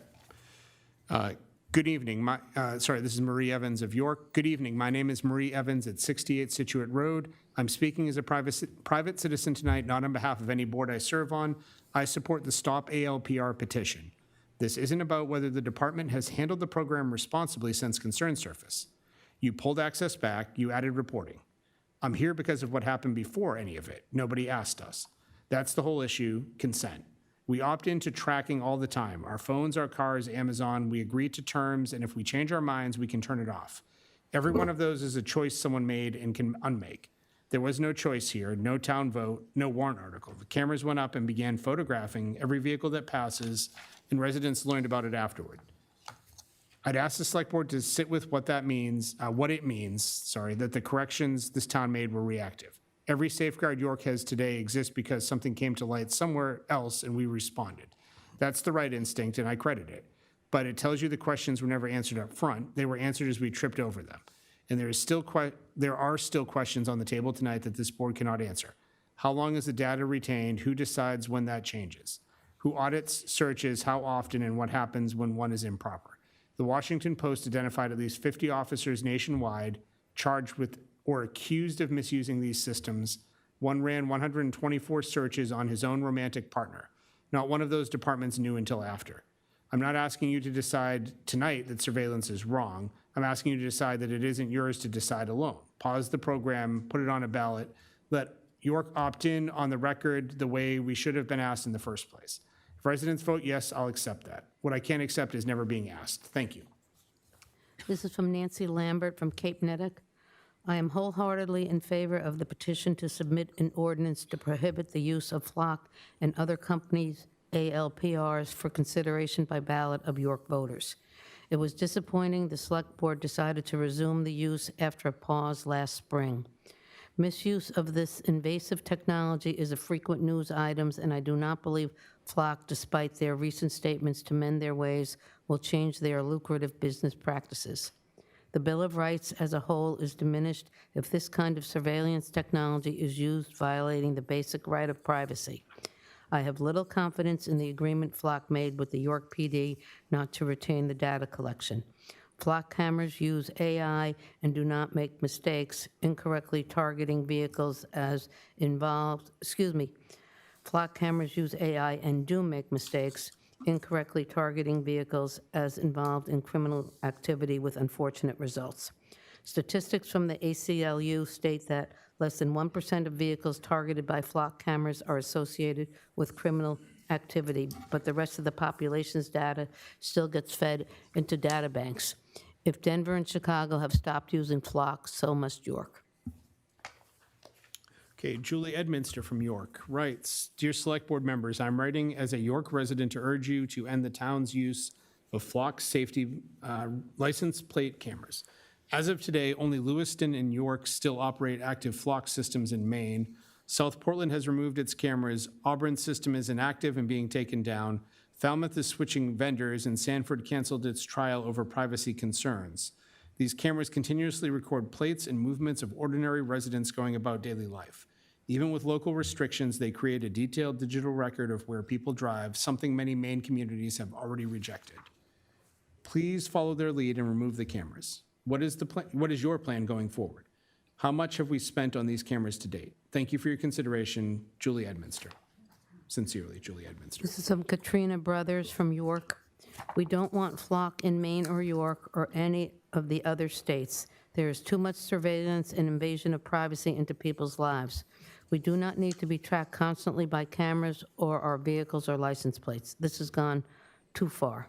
Good evening. This is Marie Evans of York. Good evening. My name is Marie Evans at 68 Situate Road. I'm speaking as a private citizen tonight, not on behalf of any board I serve on. I support the Stop ALPR petition. This isn't about whether the department has handled the program responsibly since concerns surfaced. You pulled access back, you added reporting. I'm here because of what happened before any of it. Nobody asked us. That's the whole issue, consent. We opt into tracking all the time. Our phones, our cars, Amazon, we agree to terms, and if we change our minds, we can turn it off. Every one of those is a choice someone made and can unmake. There was no choice here, no town vote, no warrant article. The cameras went up and began photographing every vehicle that passes, and residents learned about it afterward. I'd ask the select board to sit with what that means, that the corrections this town made were reactive. Every safeguard York has today exists because something came to light somewhere else and we responded. That's the right instinct, and I credit it. But it tells you the questions were never answered up front. They were answered as we tripped over them. And there are still questions on the table tonight that this board cannot answer. How long is the data retained? Who decides when that changes? Who audits, searches, how often, and what happens when one is improper? The Washington Post identified at least 50 officers nationwide charged with or accused of misusing these systems. One ran 124 searches on his own romantic partner. Not one of those departments knew until after. I'm not asking you to decide tonight that surveillance is wrong. I'm asking you to decide that it isn't yours to decide alone. Pause the program, put it on a ballot, let York opt in on the record the way we should have been asked in the first place. If residents vote yes, I'll accept that. What I can't accept is never being asked. Thank you. This is from Nancy Lambert from Cape Netick. I am wholeheartedly in favor of the petition to submit an ordinance to prohibit the use of Flock and other companies' ALPRs for consideration by ballot of York voters. It was disappointing the Select Board decided to resume the use after a pause last spring. Misuse of this invasive technology is a frequent news item, and I do not believe Flock, despite their recent statements to mend their ways, will change their lucrative business practices. The Bill of Rights as a whole is diminished if this kind of surveillance technology is used violating the basic right of privacy. I have little confidence in the agreement Flock made with the York PD not to retain the data collection. Flock cameras use AI and do not make mistakes, incorrectly targeting vehicles as involved, Flock cameras use AI and do make mistakes, incorrectly targeting vehicles as involved in criminal activity with unfortunate results. Statistics from the ACLU state that less than 1% of vehicles targeted by Flock cameras are associated with criminal activity, but the rest of the population's data still gets fed into data banks. If Denver and Chicago have stopped using Flock, so must York. Okay, Julie Edminster from York writes, Dear Select Board members, I'm writing as a York resident to urge you to end the town's use of Flock safety license plate cameras. As of today, only Lewiston and York still operate active Flock systems in Maine. South Portland has removed its cameras. Auburn's system is inactive and being taken down. Falmouth is switching vendors, and Sanford canceled its trial over privacy concerns. These cameras continuously record plates and movements of ordinary residents going about daily life. Even with local restrictions, they create a detailed digital record of where people drive, something many Maine communities have already rejected. Please follow their lead and remove the cameras. What is your plan going forward? How much have we spent on these cameras to date? Thank you for your consideration, Julie Edminster. Sincerely, Julie Edminster. This is from Katrina Brothers from York. We don't want Flock in Maine or York or any of the other states. There is too much surveillance and invasion of privacy into people's lives. We do not need to be tracked constantly by cameras or our vehicles or license plates. This has gone too far.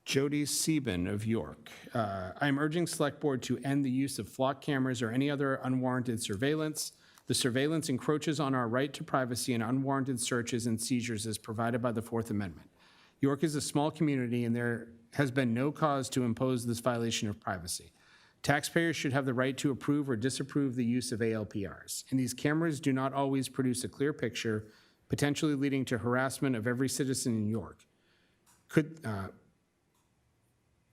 Jody Sieben of York. I'm urging Select Board to end the use of Flock cameras or any other unwarranted surveillance. The surveillance encroaches on our right to privacy and unwarranted searches and seizures as provided by the Fourth Amendment. York is a small community and there has been no cause to impose this violation of privacy. Taxpayers should have the right to approve or disapprove the use of ALPRs, and these cameras do not always produce a clear picture, potentially leading to harassment of every citizen in York.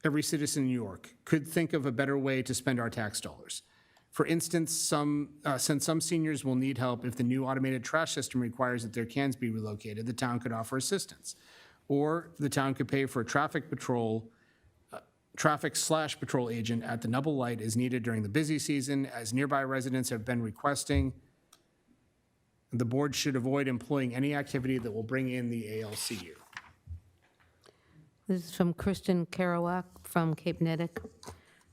Every citizen in New York could think of a better way to spend our tax dollars. For instance, since some seniors will need help if the new automated trash system requires that their cans be relocated, the town could offer assistance. Or the town could pay for a traffic/patrol agent at the Nubble Light as needed during the busy season, as nearby residents have been requesting. The board should avoid employing any activity that will bring in the ALCU. This is from Kristen Kerouac from Cape Netick.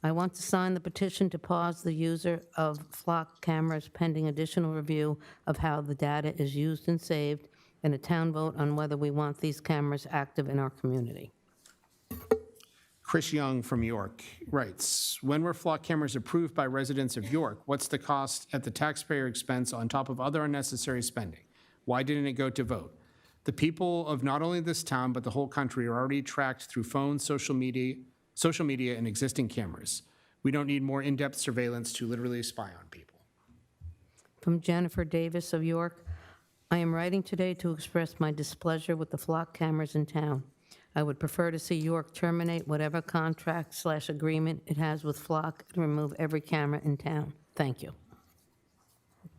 I want to sign the petition to pause the user of Flock cameras pending additional review of how the data is used and saved, and a town vote on whether we want these cameras active in our community. Chris Young from York writes, when were flock cameras approved by residents of York? What's the cost at the taxpayer expense on top of other unnecessary spending? Why didn't it go to vote? The people of not only this town, but the whole country are already tracked through phones, social media, and existing cameras. We don't need more in-depth surveillance to literally spy on people. From Jennifer Davis of York, I am writing today to express my displeasure with the flock cameras in town. I would prefer to see York terminate whatever contract/agreement it has with Flock and remove every camera in town. Thank you.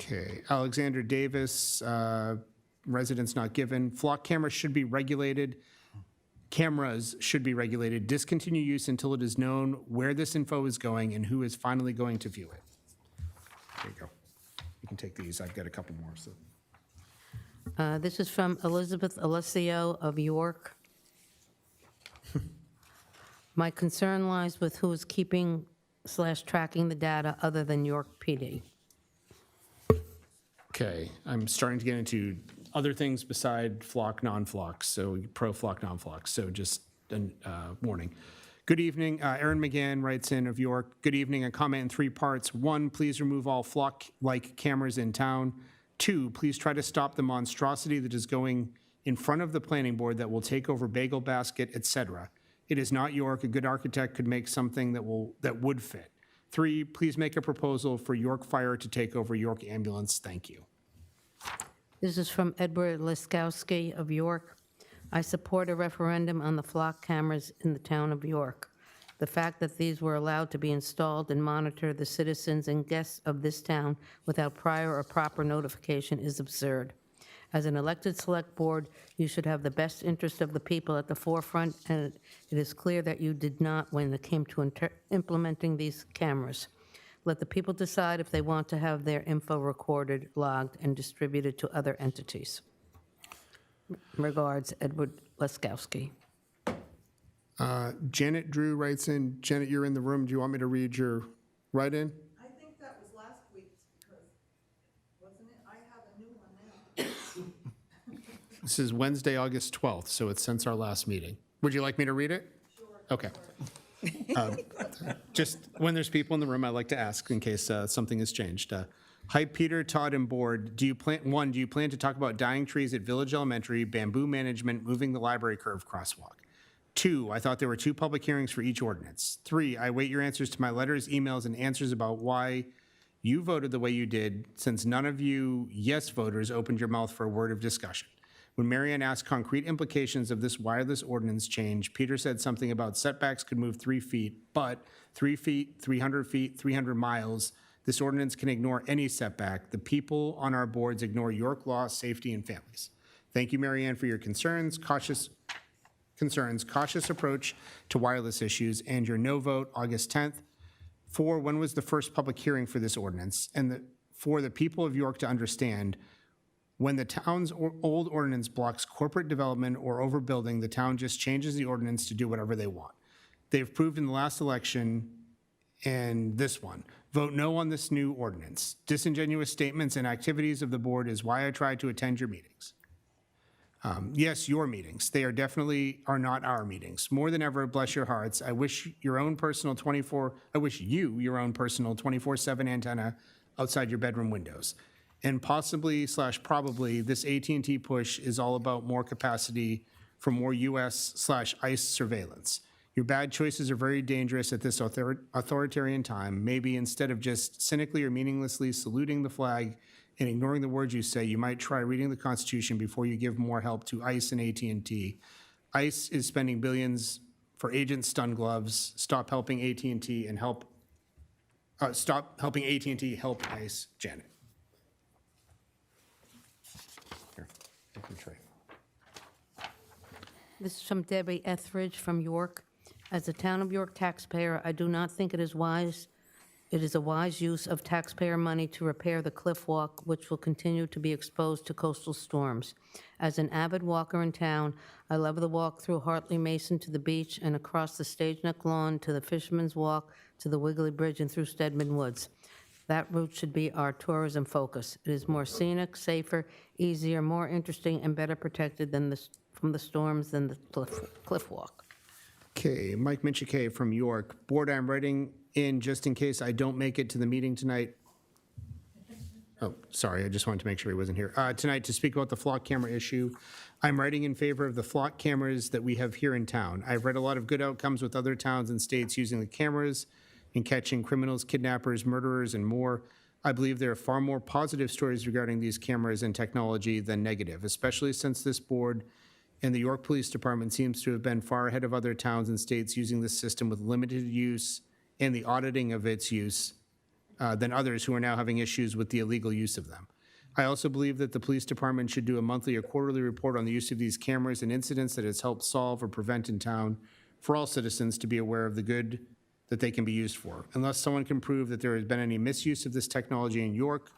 Okay, Alexander Davis, residence not given. Flock cameras should be regulated. Cameras should be regulated. Discontinue use until it is known where this info is going and who is finally going to view it. There you go. You can take these. I've got a couple more. So. This is from Elizabeth Alessio of York. My concern lies with who is keeping/tracking the data other than York PD. Okay, I'm starting to get into other things beside flock, non-flock, so pro-flock, non-flock, so just a warning. Good evening, Aaron McGann writes in of York. Good evening, a comment in 3 parts. 1, please remove all flock-like cameras in town. 2, please try to stop the monstrosity that is going in front of the planning board that will take over Bagel Basket, etc. It is not York. A good architect could make something that would fit. 3, please make a proposal for York Fire to take over York Ambulance. Thank you. This is from Edward Liskowski of York. I support a referendum on the flock cameras in the town of York. The fact that these were allowed to be installed and monitor the citizens and guests of this town without prior or proper notification is absurd. As an elected select board, you should have the best interest of the people at the forefront, and it is clear that you did not when it came to implementing these cameras. Let the people decide if they want to have their info recorded, logged, and distributed to other entities. Regards, Edward Leskowski. Janet Drew writes in. Janet, you're in the room. Do you want me to read your write-in? I think that was last week's, because, wasn't it? I have a new one now. This is Wednesday, August 12th, so it's since our last meeting. Would you like me to read it? Sure. Okay. Just when there's people in the room, I like to ask in case something has changed. Hi, Peter, Todd, and board. Do you plan to talk about dying trees at Village Elementary, bamboo management, moving the library curve crosswalk? 2, I thought there were 2 public hearings for each ordinance. 3, I wait your answers to my letters, emails, and answers about why you voted the way you did, since none of you yes voters opened your mouth for a word of discussion. When Marianne asked concrete implications of this wireless ordinance change, Peter said something about setbacks could move 3 feet, but 3 feet, 300 miles, this ordinance can ignore any setback. The people on our boards ignore York law, safety, and families. Thank you, Marianne, for your cautious approach to wireless issues, and your no vote August 10th. 4, when was the first public hearing for this ordinance? And for the people of York to understand, when the town's old ordinance blocks corporate development or overbuilding, the town just changes the ordinance to do whatever they want. They've proved in the last election and this one. Vote no on this new ordinance. Disingenuous statements and activities of the board is why I try to attend your meetings. Yes, your meetings. They are not our meetings. More than ever, bless your hearts. I wish you your own personal 24/7 antenna outside your bedroom windows. And possibly/probably this AT&T push is all about more capacity for more US/ICE surveillance. Your bad choices are very dangerous at this authoritarian time. Maybe instead of just cynically or meaninglessly saluting the flag and ignoring the words you say, you might try reading the Constitution before you give more help to ICE and AT&T. ICE is spending billions for agent stun gloves. Stop helping AT&T and help ICE. Janet. Here, take the tray. This is from Debbie Etheridge from York. As a Town of York taxpayer, I do not think it is a wise use of taxpayer money to repair the cliff walk, which will continue to be exposed to coastal storms. As an avid walker in town, I love the walk through Hartley Mason to the beach and across the Stage Neck Lawn to the Fisherman's Walk to the Wiggly Bridge and through Stedman Woods. That route should be our tourism focus. It is more scenic, safer, easier, more interesting, and better protected from the storms than the cliff walk. Okay, Mike Minchike from York. Board, I'm writing in just in case I don't make it to the meeting tonight. Oh, sorry, I just wanted to make sure he wasn't here. Tonight to speak about the flock camera issue. I'm writing in favor of the flock cameras that we have here in town. I've read a lot of good outcomes with other towns and states using the cameras in catching criminals, kidnappers, murderers, and more. I believe there are far more positive stories regarding these cameras and technology than negative, especially since this board and the York Police Department seems to have been far ahead of other towns and states using this system with limited use and the auditing of its use than others who are now having issues with the illegal use of them. I also believe that the police department should do a monthly or quarterly report on the use of these cameras and incidents that it's helped solve or prevent in town for all citizens to be aware of the good that they can be used for. Unless someone can prove that there has been any misuse of this technology in York,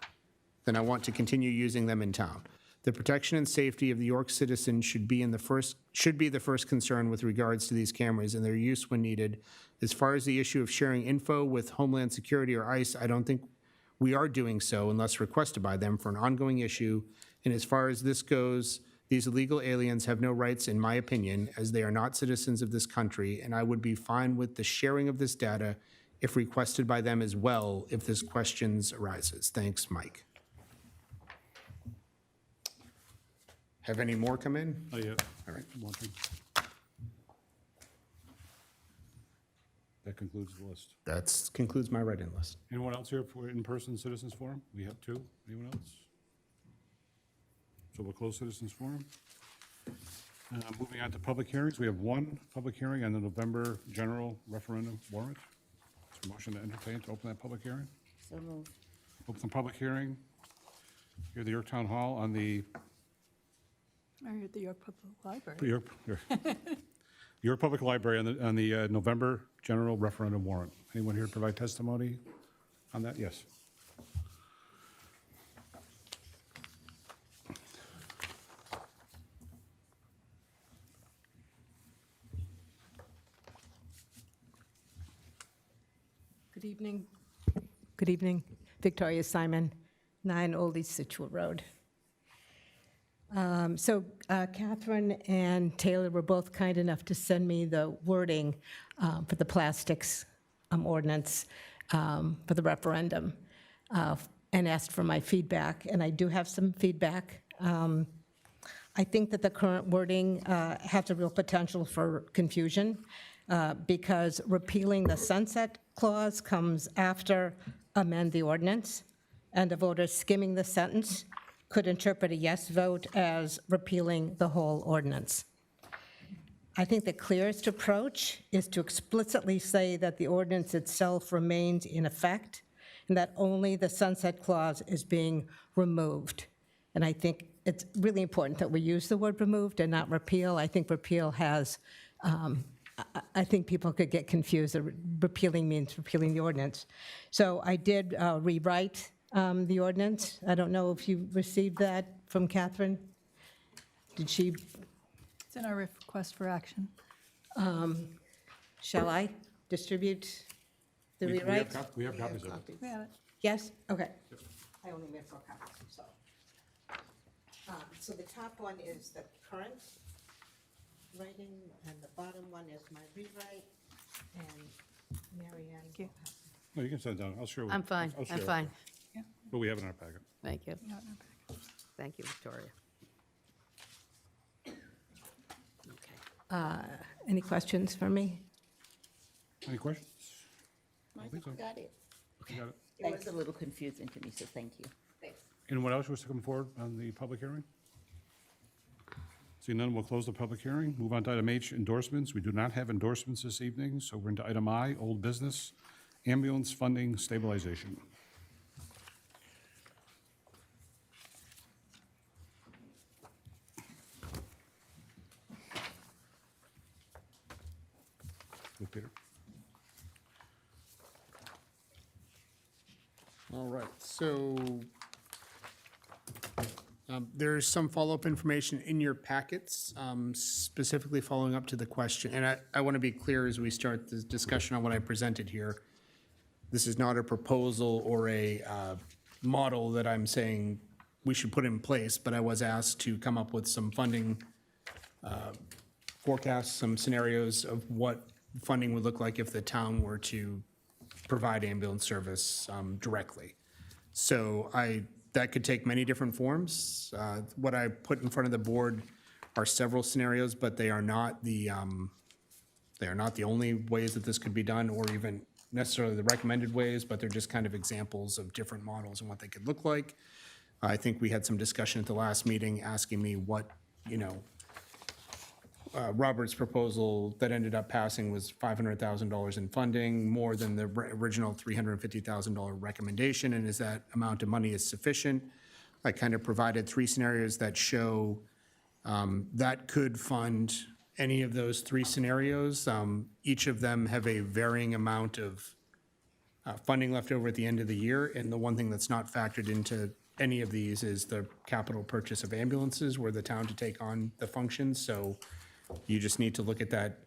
then I want to continue using them in town. The protection and safety of the York citizens should be the first concern with regards to these cameras and their use when needed. As far as the issue of sharing info with Homeland Security or ICE, I don't think we are doing so unless requested by them for an ongoing issue. And as far as this goes, these illegal aliens have no rights, in my opinion, as they are not citizens of this country, and I would be fine with the sharing of this data if requested by them as well if this questions arises. Thanks, Mike. Have any more come in? Oh, yeah. All right. One thing. That concludes the list. That concludes my write-in list. Anyone else here for in-person citizens forum? We have two. Anyone else? So we'll close citizens forum. Moving on to public hearings, we have one public hearing on the November general referendum warrant. Is there a motion to entertain to open that public hearing? So moved. Open the public hearing here at the Yorktown Hall on the Or at the York Public Library. York Public Library on the November general referendum warrant. Anyone here provide testimony on that? Yes. Good evening. Good evening. Victoria Simon, 9 Old East Situate Road. Catherine and Taylor were both kind enough to send me the wording for the plastics ordinance for the referendum and asked for my feedback, and I do have some feedback. I think that the current wording has a real potential for confusion because repealing the sunset clause comes after amend the ordinance, and the voters skimming the sentence could interpret a yes vote as repealing the whole ordinance. I think the clearest approach is to explicitly say that the ordinance itself remains in effect and that only the sunset clause is being removed. And I think it's really important that we use the word removed and not repeal. I think repeal has, I think people could get confused that repealing means repealing the ordinance. So I did rewrite the ordinance. I don't know if you received that from Catherine. Did she? It's in our request for action. Shall I distribute the rewrite? We have copies of it. We have it. Yes? Okay. I only made 4 copies, so. So the top one is the current writing, and the bottom one is my rewrite, and Mary Ann. Thank you. No, you can send it down. I'll share. I'm fine, I'll share I'm it. fine. But we have it in our packet. Thank you. Yeah, no packet. Thank you, Victoria. Okay. Any questions for me? Any questions? I think so. got it. You got it? It was a little confusing to me, so thank you. Anyone else wish to come forward on the public hearing? Seeing none, we'll close the public hearing. Move on to item H, endorsements. We do not have endorsements this evening, so we're into item I, old business, ambulance funding stabilization. With Peter. All right, so there's some follow-up information in your packets, specifically following up to the question. And I want to be clear as we start the discussion on what I presented here. This is not a proposal or a model that I'm saying we should put in place, but I was asked to come up with some funding forecast some scenarios of what funding would look like if the town were to provide ambulance service directly. So that could take many different forms. What I put in front of the board are several scenarios, but they are not the only ways that this could be done, or even necessarily the recommended ways, but they're just kind of examples of different models and what they could look like. I think we had some discussion at the last meeting asking me what, Robert's proposal that ended up passing was $500,000 in funding, more than the original $350,000 recommendation, and is that amount of money is sufficient? I kind of provided 3 scenarios that show that could fund any of those 3 scenarios. Each of them have a varying amount of funding left over at the end of the year, and the one thing that's not factored into any of these is the capital purchase of ambulances, where the town to take on the functions. So you just need to look at that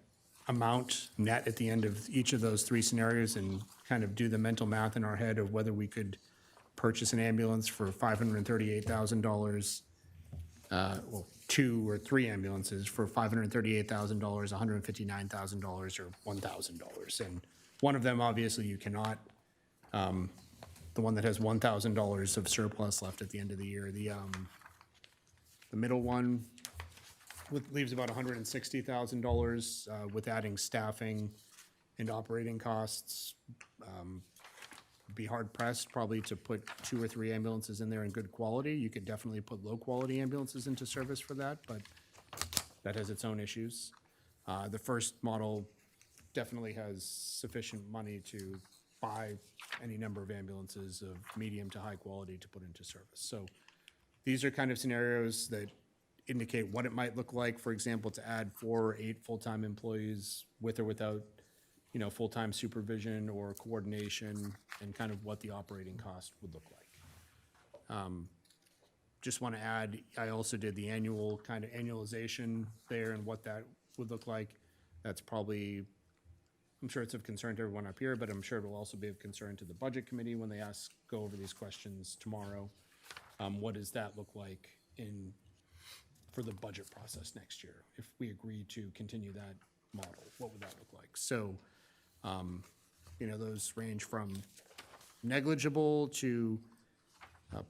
amount net at the end of each of those 3 scenarios and kind of do the mental math in our head of whether we could purchase an ambulance for $538,000, well, 2 or 3 ambulances for $538,000, $159,000, or $1,000. And one of them, obviously, you cannot, the one that has $1,000 of surplus left at the end of the year. The middle one leaves about $160,000 with adding staffing and operating costs. Be hard pressed probably to put 2 or 3 ambulances in there in good quality. You could definitely put low quality ambulances into service for that, but that has its own issues. The first model definitely has sufficient money to buy any number of ambulances of medium to high quality to put into service. So these are kind of scenarios that indicate what it might look like, for example, to add 4 or 8 full-time employees with or without, full-time supervision or coordination, and kind of what the operating cost would look like. Just want to add, I also did the annual kind of annualization there and what that would look like. That's probably, I'm sure it's of concern to everyone up here, but I'm sure it will also be of concern to the budget committee when they go over these questions tomorrow. What does that look like for the budget process next year? If we agree to continue that model, what would that look like? So, those range from negligible to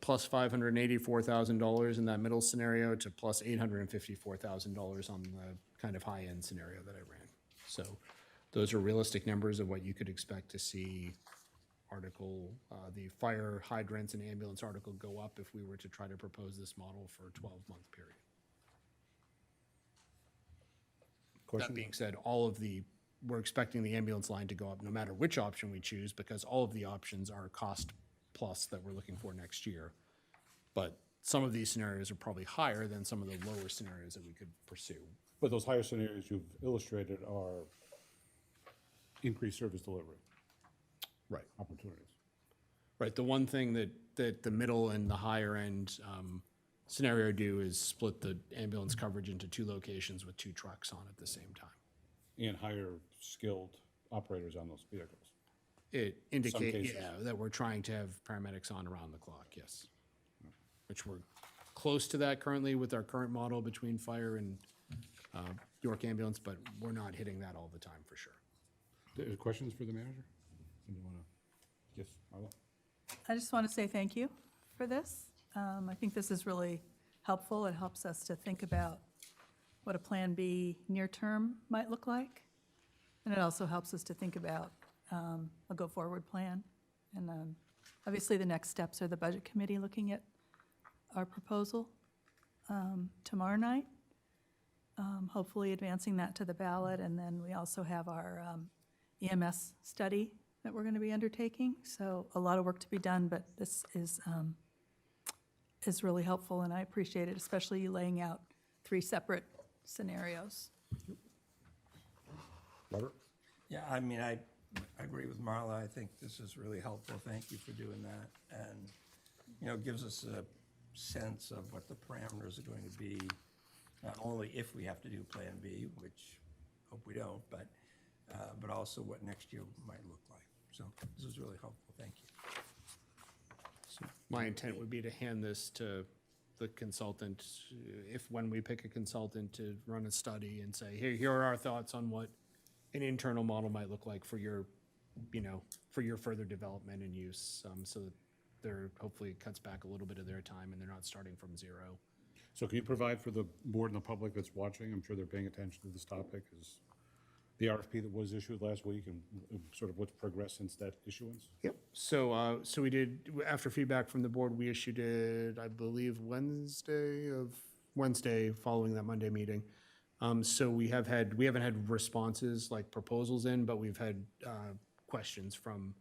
plus $584,000 in that middle scenario to plus $854,000 on the kind of high-end scenario that I ran. So those are realistic numbers of what you could expect to see the fire hydrants and ambulance article go up if we were to try to propose this model for a 12-month period. That being said, we're expecting the ambulance line to go up no matter which option we choose, because all of the options are cost plus that we're looking for next year. But some of these scenarios are probably higher than some of the lower scenarios that we could pursue. But those higher scenarios you've illustrated are increased service delivery Right. opportunities. Right. The one thing that the middle and the higher end scenario do is split the ambulance coverage into 2 locations with 2 trucks on at the same time. And higher skilled operators on those vehicles. It indicates, cases. that we're trying to have paramedics on around the clock, yes. Which we're close to that currently with our current model between fire and York Ambulance, but we're not hitting that all the time for sure. Questions for the manager? Yes, Marla? I just want to say thank you for this. I think this is really helpful. It helps us to think about what a Plan B near-term might look like. And it also helps us to think about a go-forward plan. And obviously, the next steps are the Budget Committee looking at our proposal tomorrow night, hopefully advancing that to the ballot. And then we also have our EMS study that we're going to be undertaking. So a lot of work to be done, but this is really helpful, and I appreciate it, especially you laying out 3 separate scenarios. Robert? Yeah, I mean, I agree with Marla. I think this is really helpful. Thank you for doing that. And, it gives us a sense of what the parameters are going to be, not only if we have to do Plan B, which hope we don't, but also what next year might look like. So this is really helpful. Thank you. My intent would be to hand this to the consultant, if when we pick a consultant to run a study and say, hey, here are our thoughts on what an internal model might look like for your, for your further development and use, so that they're, hopefully it cuts back a little bit of their time and they're not starting from zero. So can you provide for the board and the public that's watching, I'm sure they're paying attention to this topic, is the RFP that was issued last week and sort of what's progressed since that issuance? Yep. So, so we did, after feedback from the board, we issued it, I believe, Wednesday following that Monday meeting. So we haven't had responses like proposals in, but we've had questions from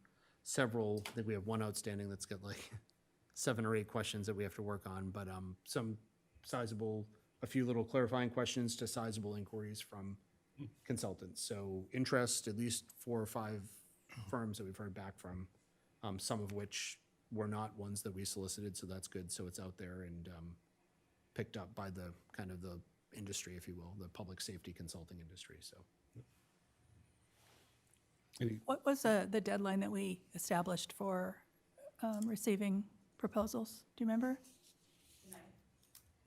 several. I think we have one outstanding that's got like 7 or 8 questions that we have to work on, but some sizable, a few little clarifying questions to sizable inquiries from consultants. So interest, at least 4 or 5 firms that we've heard back from, some of which were not ones that we solicited, so that's good. So it's out there and picked up by the kind of the industry, if you will, the public safety consulting industry, so. What was the deadline that we established for receiving proposals? Do you remember?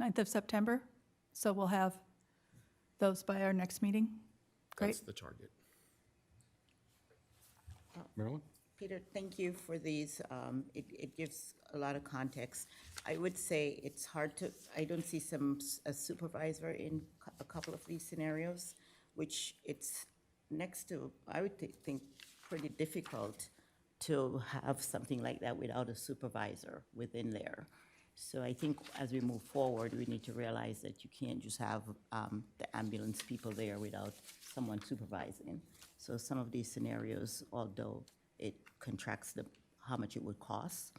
9th of September? So we'll have those by our next meeting? Great. That's the target. Marilyn? Peter, thank you for these. It gives a lot of context. I would say it's hard to, I don't see a supervisor in a couple of these scenarios, which it's next to, I would think, pretty difficult to have something like that without a supervisor within there. So I think as we move forward, we need to realize that you can't just have the ambulance people there without someone supervising. So some of these scenarios, although it contracts how much it would cost,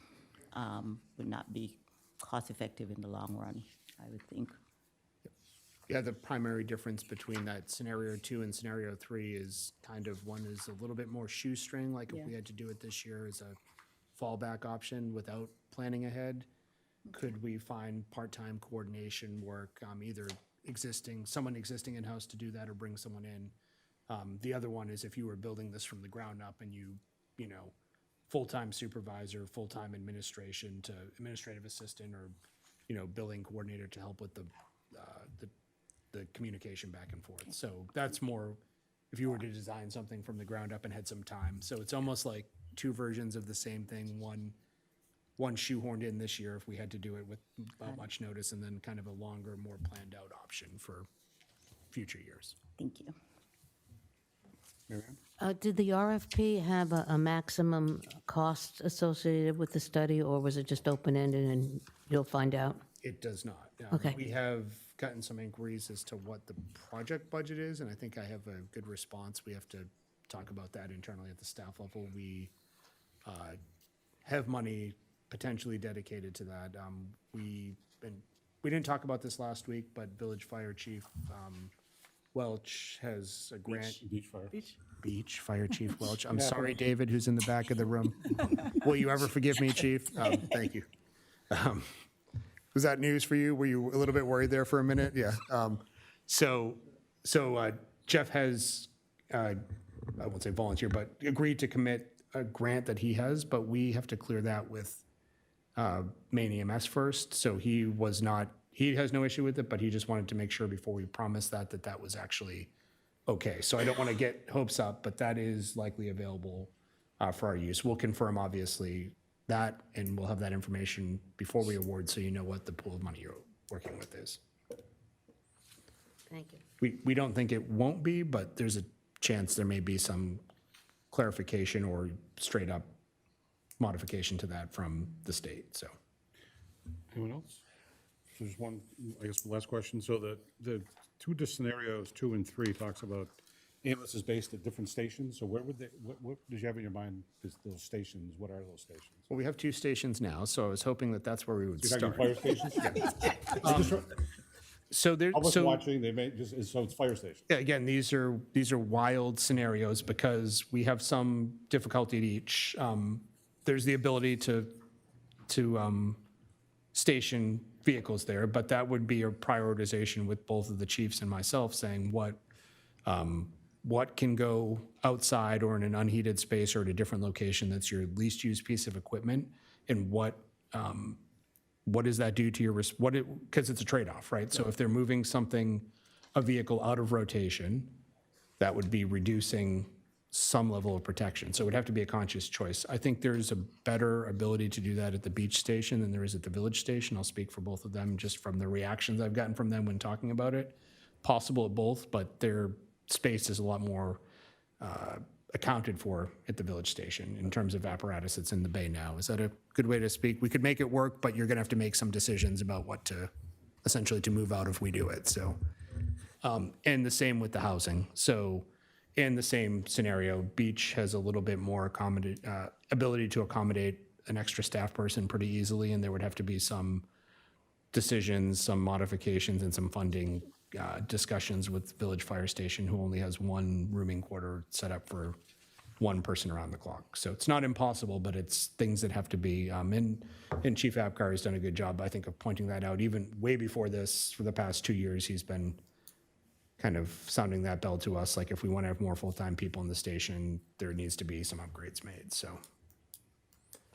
would not be cost-effective in the long run, I would think. Yeah, the primary difference between that scenario 2 and scenario 3 is kind of, one is a little bit more shoestring, like if we had to do it this year as a fallback option without planning ahead. Could we find part-time coordination work, either someone existing in-house to do that or bring someone in? The other one is if you were building this from the ground up and you know, full-time supervisor, full-time administration to administrative assistant or, billing coordinator to help with the communication back and forth. So that's more, if you were to design something from the ground up and had some time. So it's almost like 2 versions of the same thing, one shoehorned in this year if we had to do it with not much notice, and then kind of a longer, more planned out option for future years. Thank you. Mary Ann? Did the RFP have a maximum cost associated with the study, or was it just open-ended and you'll find out? It does not. Okay. We have gotten some inquiries as to what the project budget is, and I think I have a good response. We have to talk about that internally at the staff level. We have money potentially dedicated to that. We didn't talk about this last week, but Village Fire Chief Welch has a grant. Beach fire. Beach Fire Chief Welch. I'm sorry, David, who's in the back of the room. Will you ever forgive me, Chief? Thank you. Was that news for you? Were you a little bit worried there for a minute? Yeah. So Jeff has, I won't say volunteer, but agreed to commit a grant that he has, but we have to clear that with Maine EMS first. So he has no issue with it, but he just wanted to make sure before we promised that was actually okay. So I don't want to get hopes up, but that is likely available for our use. We'll confirm, obviously, that, and we'll have that information before we award, so you know what the pool of money you're working with is. Thank you. We don't think it won't be, but there's a chance there may be some clarification or straight up modification to that from the state, so. Anyone else? So just one, I guess, last question. So the 2 scenarios, 2 and 3, talks about ambulances based at different stations. So where would they, what did you have in your mind, those stations? What are those stations? Well, we have 2 stations now, so I was hoping that that's where we would You're talking start. fire stations? So there, Public so. watching, they may, so it's fire stations. Yeah, again, these are wild scenarios because we have some difficulty at each. There's the ability to station vehicles there, but that would be a prioritization with both of the chiefs and myself saying what can go outside or in an unheated space or at a different location that's your least used piece of equipment, and what what does that do to your, because it's a trade-off, right? So if they're moving a vehicle out of rotation, that would be reducing some level of protection. So it would have to be a conscious choice. I think there's a better ability to do that at the beach station than there is at the village station. I'll speak for both of them just from the reactions I've gotten from them when talking about it. Possible at both, but their space is a lot more accounted for at the village station in terms of apparatus that's in the bay now. Is that a good way to speak? We could make it work, but you're gonna have to make some decisions about what to, essentially to move out if we do it, so. And the same with the housing. So in the same scenario, beach has a little bit more ability to accommodate an extra staff person pretty easily, and there would have to be some decisions, some modifications, and some funding discussions with Village Fire Station, who only has one rooming quarter set up for one person around the clock. So it's not impossible, but it's things that have to be, and Chief Apgar has done a good job, I think, of pointing that out. Even way before this, for the past 2 years, he's been kind of sounding that bell to us, like if we want to have more full-time people in the station, there needs to be some upgrades made, so.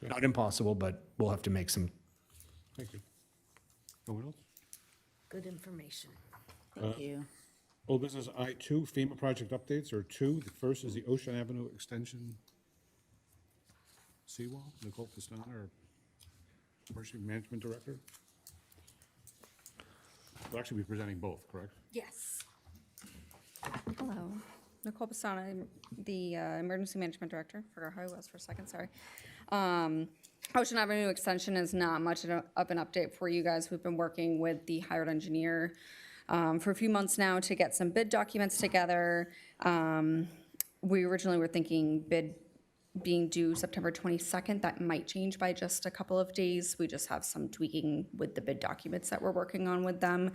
Not impossible, but we'll have to make some. Thank you. No one else? Good information. Thank you. Old business I2, FEMA project updates are two. The first is the Ocean Avenue Extension seawall. Nicole Pistana, our Emergency Management Director. We'll actually be presenting both, correct? Yes. Hello, Nicole Pistana, I'm the Emergency Management Director. Forgot how I was for a second, sorry. Ocean Avenue Extension is not much of an update for you guys. We've been working with the hired engineer for a few months now to get some bid documents together. We originally were thinking bid being due September 22nd. That might change by just a couple of days. We just have some tweaking with the bid documents that we're working on with them.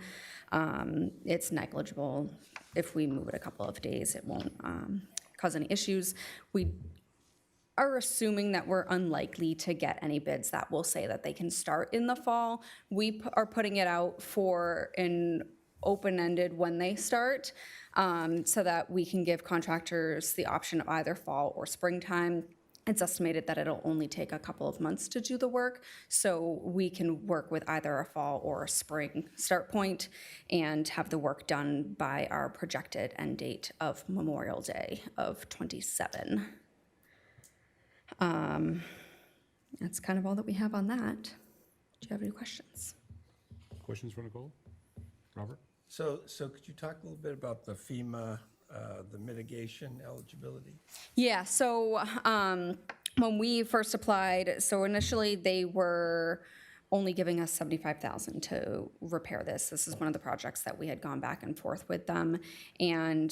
It's negligible. If we move it a couple of days, it won't cause any issues. We are assuming that we're unlikely to get any bids that will say that they can start in the fall. We are putting it out for an open-ended when they start, so that we can give contractors the option of either fall or springtime. It's estimated that it'll only take a couple of months to do the work, so we can work with either a fall or a spring start point and have the work done by our projected end date of Memorial Day of '27. That's kind of all that we have on that. Do you have any questions? Questions for Nicole? Robert? So could you talk a little bit about the FEMA, the mitigation eligibility? Yeah, so when we first applied, so initially they were only giving us $75,000 to repair this. This is one of the projects that we had gone back and forth with them. And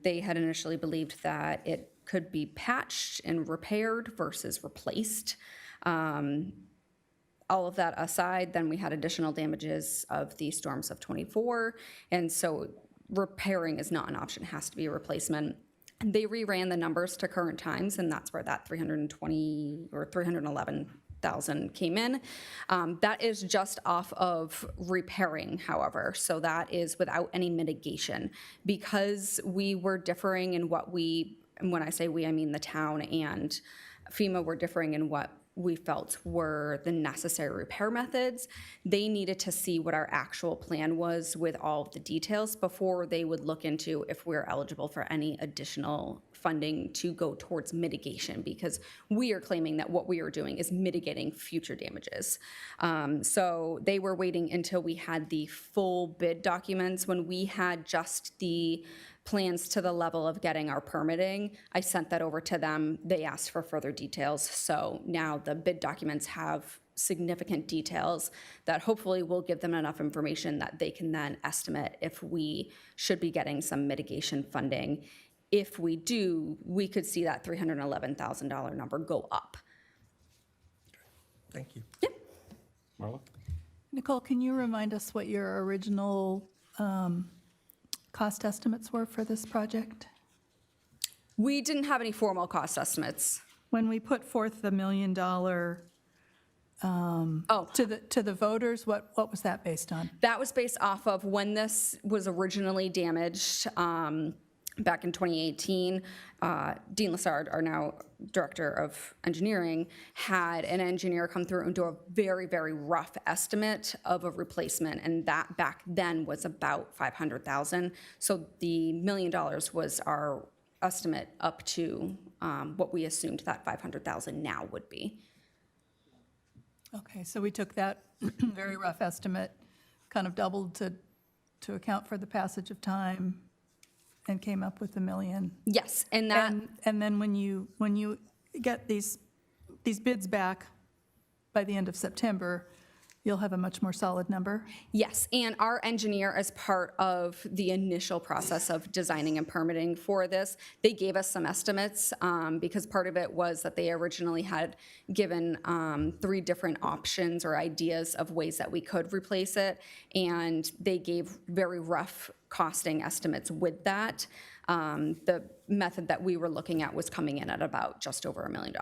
they had initially believed that it could be patched and repaired versus replaced. All of that aside, then we had additional damages of the storms of '24. And so repairing is not an option, it has to be a replacement. They reran the numbers to current times, and that's where that 320 or 311,000 came in. That is just off of repairing, however, so that is without any mitigation. Because we were differing in what we, and when I say we, I mean the town and FEMA were differing in what we felt were the necessary repair methods. They needed to see what our actual plan was with all of the details before they would look into if we're eligible for any additional funding to go towards mitigation, because we are claiming that what we are doing is mitigating future damages. So they were waiting until we had the full bid documents. When we had just the plans to the level of getting our permitting, I sent that over to them. They asked for further details. So now the bid documents have significant details that hopefully will give them enough information that they can then estimate if we should be getting some mitigation funding. If we do, we could see that $311,000 number go up. Thank you. Marla? Nicole, can you remind us what your original cost estimates were for this project? We didn't have any formal cost estimates. When we put forth the $1 million to the voters, what was that based on? That was based off of when this was originally damaged. back in 2018, Dean Lassard, our now Director of Engineering, had an engineer come through and do a very, very rough estimate of a replacement, and that back then was about 500,000. So the $1 million was our estimate up to what we assumed that 500,000 now would be. Okay, so we took that very rough estimate, kind of doubled to account for the passage of time, and came up with $1 million. Yes, and that. And then when you get these bids back by the end of September, you'll have a much more solid number? Yes, and our engineer, as part of the initial process of designing and permitting for this, they gave us some estimates, because part of it was that they originally had given 3 different options or ideas of ways that we could replace it, and they gave very rough costing estimates with that. The method that we were looking at was coming in at about just over $1 million.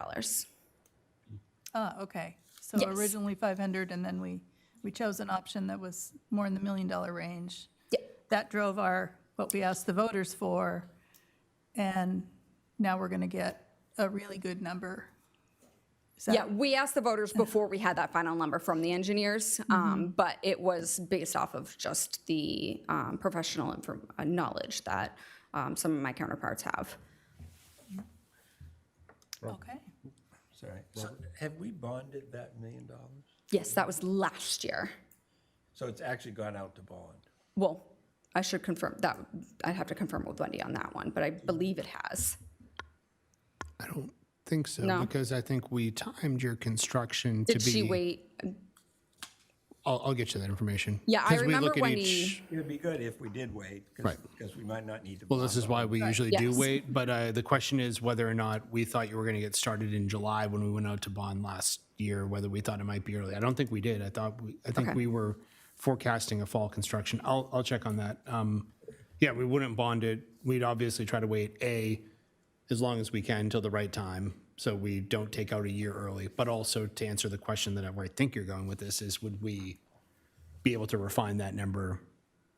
Ah, okay. So Yes. originally 500, and then we chose an option that was more in the $1 million range. Yeah. That drove what we asked the voters for, and now we're going to get a really good number. Is that- Yeah, we asked the voters before we had that final number from the engineers, but it was based off of just the professional knowledge that some of my counterparts have. Okay. Sorry. So have we bonded that $1 million? Yes, that was last year. So it's actually gone out to bond? Well, I should confirm that. I'd have to confirm with Wendy on that one, but I believe it has. I don't think so, No. because I think we timed your construction to be. Did she wait? I'll get you that information. Yeah, I 'Cause we remember look at Wendy- each- It would be good if we did wait, Right. because we might not need to. Well, this is why we usually do Yes. wait, but the question is whether or not we thought you were going to get started in July when we went out to bond last year, whether we thought it might be early. I don't think we did. I think Okay. we were forecasting a fall construction. I'll check on that. Yeah, we wouldn't bond it. We'd obviously try to wait, as long as we can until the right time, so we don't take out a year early. But also to answer the question where I think you're going with this is, would we be able to refine that number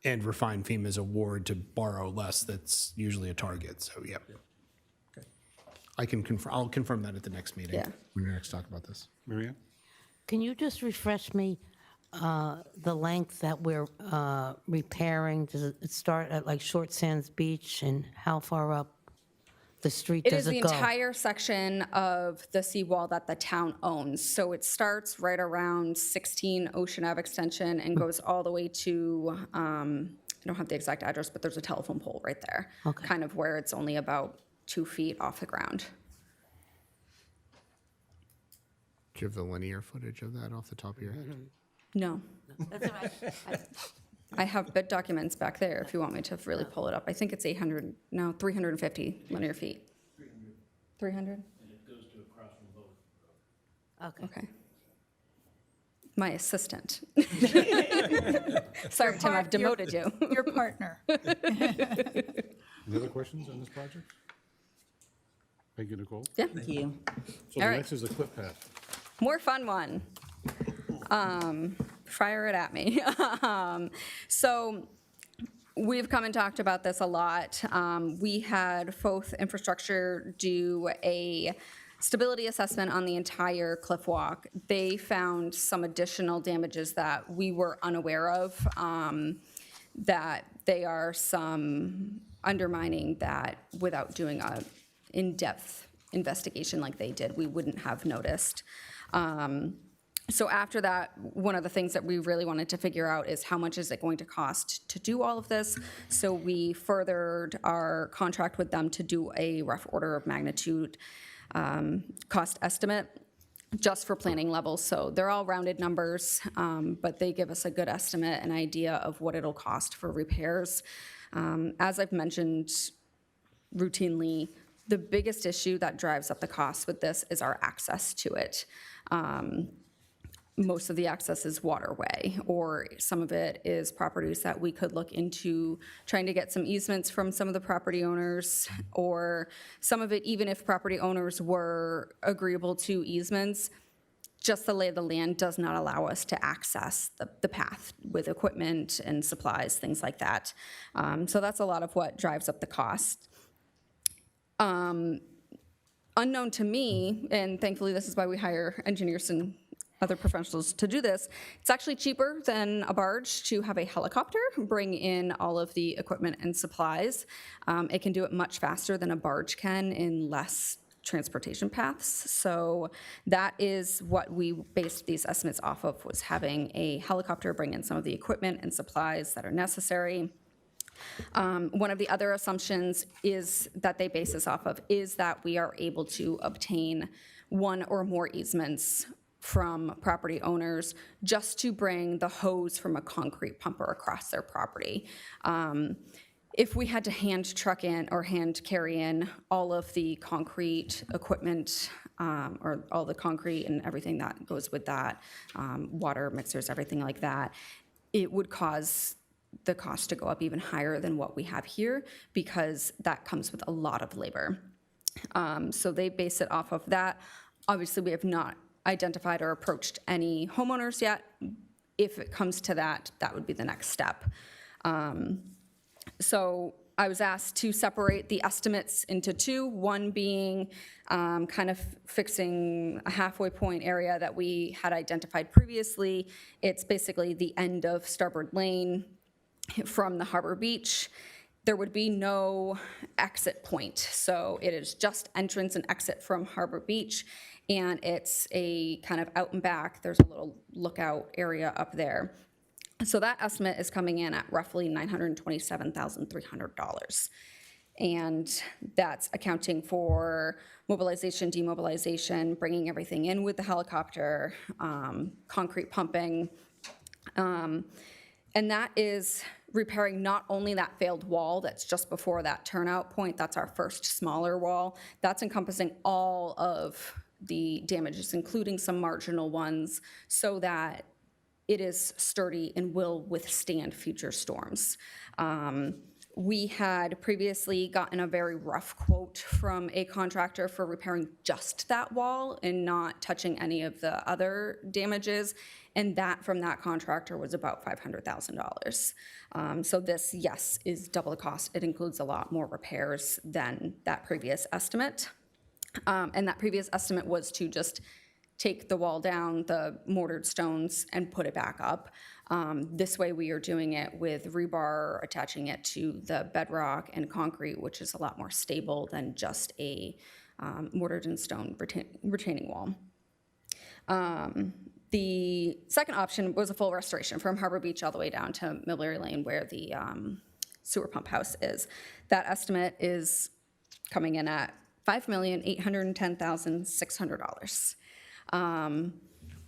and refine FEMA's award to borrow less? That's usually a target, so yeah. I'll confirm that at the next meeting. Yeah. When we next talk about this. Mary Ann? Can you just refresh me the length that we're repairing? Does it start at like Short Sands Beach, and how far up the street It is does the it go? entire section of the seawall that the town owns. So it starts right around 16 Ocean Ave Extension and goes all the way to, I don't have the exact address, but there's a telephone pole right there. Okay. Kind of where it's only about 2 feet off the ground. Do you have the linear footage of that off the top of your head? No. That's all right. I have bid documents back there if you want me to really pull it up. I think it's 350 linear feet. 300? Okay. Okay. My assistant. Sorry, Tim, I've demoted you. Your partner. Any other questions on this project? Thank you, Nicole. Yeah, Thank you. So All the right. next is the cliff path. more fun one. Fire it at me. So we've come and talked about this a lot. We had Foth Infrastructure do a stability assessment on the entire cliff walk. They found some additional damages that we were unaware of, that they are some undermining that without doing a in-depth investigation like they did, we wouldn't have noticed. So after that, one of the things that we really wanted to figure out is how much is it going to cost to do all of this? So we furthered our contract with them to do a rough order of magnitude cost estimate just for planning levels. So they're all rounded numbers, but they give us a good estimate, an idea of what it'll cost for repairs. As I've mentioned routinely, the biggest issue that drives up the cost with this is our access to it. Most of the access is waterway, or some of it is properties that we could look into trying to get some easements from some of the property owners, or some of it, even if property owners were agreeable to easements, just the lay of the land does not allow us to access the path with equipment and supplies, things like that. So that's a lot of what drives up the cost. Unknown to me, and thankfully this is why we hire engineers and other professionals to do this, it's actually cheaper than a barge to have a helicopter bring in all of the equipment and supplies. It can do it much faster than a barge can in less transportation paths. So that is what we based these estimates off of, was having a helicopter bring in some of the equipment and supplies that are necessary. One of the other assumptions is that they base this off of is that we are able to obtain one or more easements from property owners just to bring the hose from a concrete pumper across their property. If we had to hand truck in or hand carry in all of the concrete equipment, or all the concrete and everything that goes with that, water mixers, everything like that, it would cause the cost to go up even higher than what we have here, because that comes with a lot of labor. So they base it off of that. Obviously, we have not identified or approached any homeowners yet. If it comes to that, that would be the next step. So I was asked to separate the estimates into two, one being kind of fixing a halfway point area that we had identified previously. It's basically the end of Starboard Lane from the Harbor Beach. There would be no exit point. So it is just entrance and exit from Harbor Beach, and it's a kind of out and back. There's a little lookout area up there. So that estimate is coming in at roughly $927,300. And that's accounting for mobilization, demobilization, bringing everything in with the helicopter, concrete pumping. And that is repairing not only that failed wall that's just before that turnout point, that's our first smaller wall, that's encompassing all of the damages, including some marginal ones, so that it is sturdy and will withstand future storms. We had previously gotten a very rough quote from a contractor for repairing just that wall and not touching any of the other damages, and that from that contractor was about $500,000. So this, yes, is double the cost. It includes a lot more repairs than that previous estimate. And that previous estimate was to just take the wall down, the mortared stones, and put it back up. This way we are doing it with rebar, attaching it to the bedrock and concrete, which is a lot more stable than just a mortared and stone retaining wall. The second option was a full restoration from Harbor Beach all the way down to Millbury Lane, where the sewer pump house is. That estimate is coming in at $5,810,600.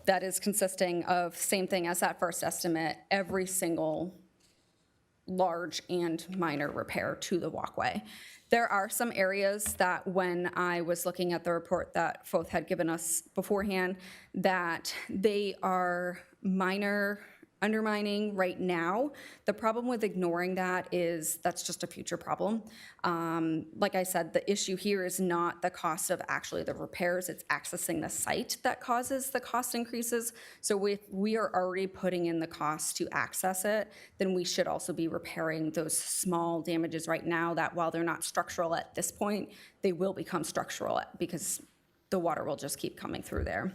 That is consisting of, same thing as that first estimate, every single large and minor repair to the walkway. There are some areas that when I was looking at the report that FOTH had given us beforehand, that they are minor undermining right now. The problem with ignoring that is that's just a future problem. Like I said, the issue here is not the cost of actually the repairs, it's accessing the site that causes the cost increases. So if we are already putting in the cost to access it, then we should also be repairing those small damages right now that, while they're not structural at this point, they will become structural because the water will just keep coming through there.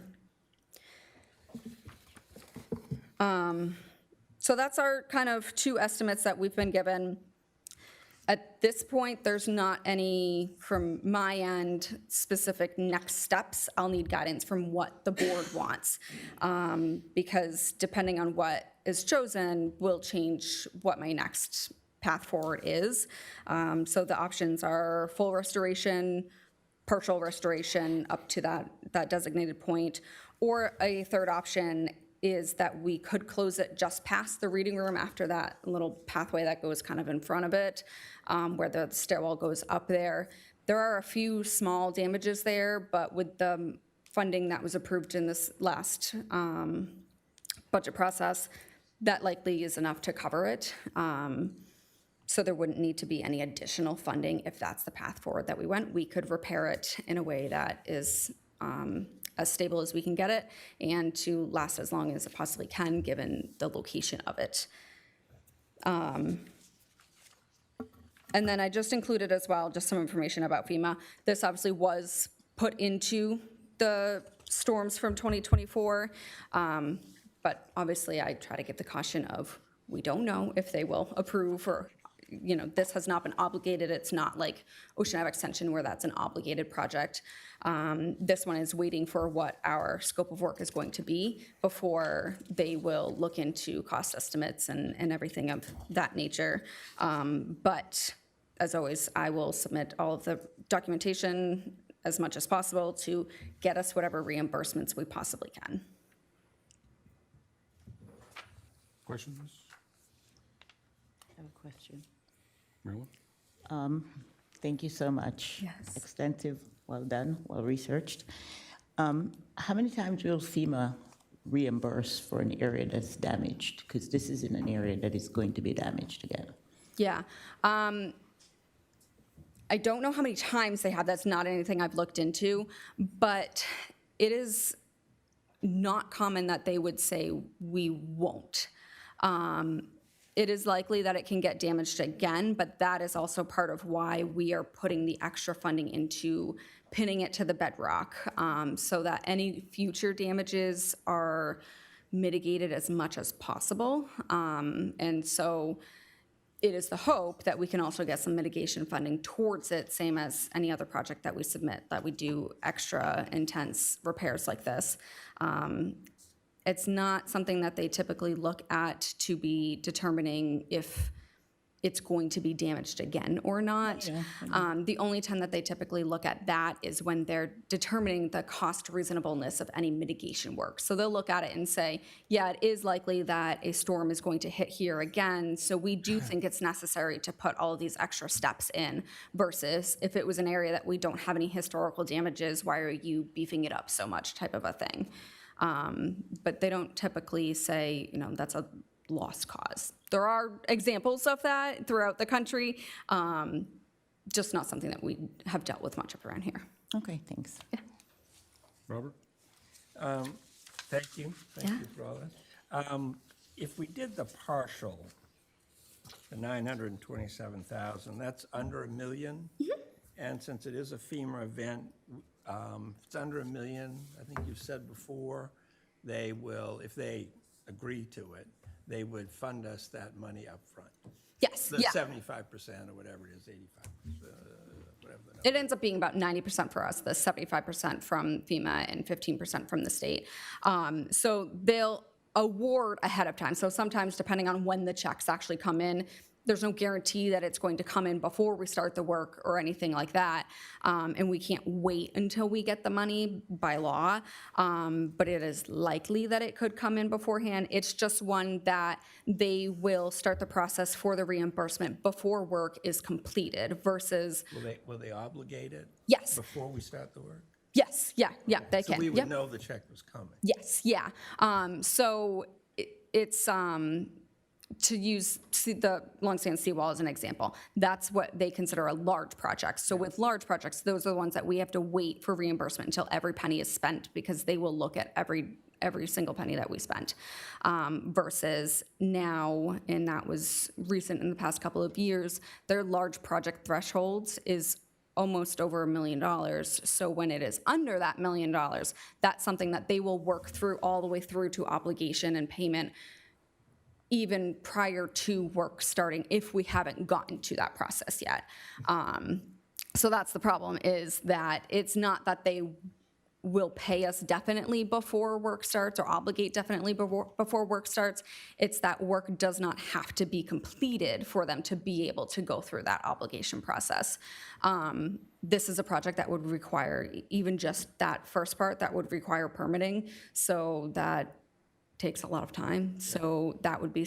So that's our kind of two estimates that we've been given. At this point, there's not any, from my end, specific next steps. I'll need guidance from what the board wants, because depending on what is chosen will change what my next path forward is. So the options are full restoration, partial restoration up to that designated point, or a third option is that we could close it just past the reading room after that little pathway that goes kind of in front of it, where the stairwell goes up there. There are a few small damages there, but with the funding that was approved in this last budget process, that likely is enough to cover it. So there wouldn't need to be any additional funding if that's the path forward that we went. We could repair it in a way that is as stable as we can get it and to last as long as it possibly can, given the location of it. And then I just included as well, just some information about FEMA. This obviously was put into the storms from 2024, but obviously I try to give the caution of, we don't know if they will approve or, this has not been obligated. It's not like Ocean Ave Extension where that's an obligated project. This one is waiting for what our scope of work is going to be before they will look into cost estimates and everything of that nature. But as always, I will submit all of the documentation as much as possible to get us whatever reimbursements we possibly can. Questions? I have a question. Marilyn? Thank you so much. Yes. Extensive, well done, well researched. How many times will FEMA reimburse for an area that's damaged? Because this is in an area that is going to be damaged again. Yeah. I don't know how many times they have. That's not anything I've looked into, but it is not common that they would say we won't. It is likely that it can get damaged again, but that is also part of why we are putting the extra funding into pinning it to the bedrock, so that any future damages are mitigated as much as possible. And so it is the hope that we can also get some mitigation funding towards it, same as any other project that we submit, that we do extra intense repairs like this. It's not something that they typically look at to be determining if it's going to be damaged again or not. The only time that they typically look at that is when they're determining the cost reasonableness of any mitigation work. So they'll look at it and say, yeah, it is likely that a storm is going to hit here again, so we do think it's necessary to put all of these extra steps in, versus if it was an area that we don't have any historical damages, why are you beefing it up so much type of a thing. But they don't typically say, that's a lost cause. There are examples of that throughout the country, just not something that we have dealt with much of around here. Okay, thanks. Robert? Thank you for all that. If we did the partial, the 927,000, that's under $1 million. And since it is a FEMA event, if it's under $1 million, I think you said before, they will, if they agree to it, they would fund us that money up front. Yes, The yeah. 75% or whatever it is, 85%, whatever the number. It ends up being about 90% for us, the 75% from FEMA and 15% from the state. So they'll award ahead of time. So sometimes, depending on when the checks actually come in, there's no guarantee that it's going to come in before we start the work or anything like that. And we can't wait until we get the money by law. But it is likely that it could come in beforehand. It's just one that they will start the process for the reimbursement before work is completed versus. Will they obligate it? Yes. Before we start the work? Yes, yeah, they So can. we would Yep. know the check was coming. Yes, yeah. So it's to use the longstanding seawall as an example. That's what they consider a large project. So with large projects, those are the ones that we have to wait for reimbursement until every penny is spent, because they will look at every single penny that we spent. Versus now, and that was recent in the past couple of years, their large project thresholds is almost over $1 million. So when it is under that $1 million, that's something that they will work through all the way through to obligation and payment, even prior to work starting, if we haven't gotten to that process yet. So that's the problem, is that it's not that they will pay us definitely before work starts or obligate definitely before work starts. It's that work does not have to be completed for them to be able to go through that obligation process. This is a project that would require, even just that first part, that would require permitting. So that takes a lot of time. So that would be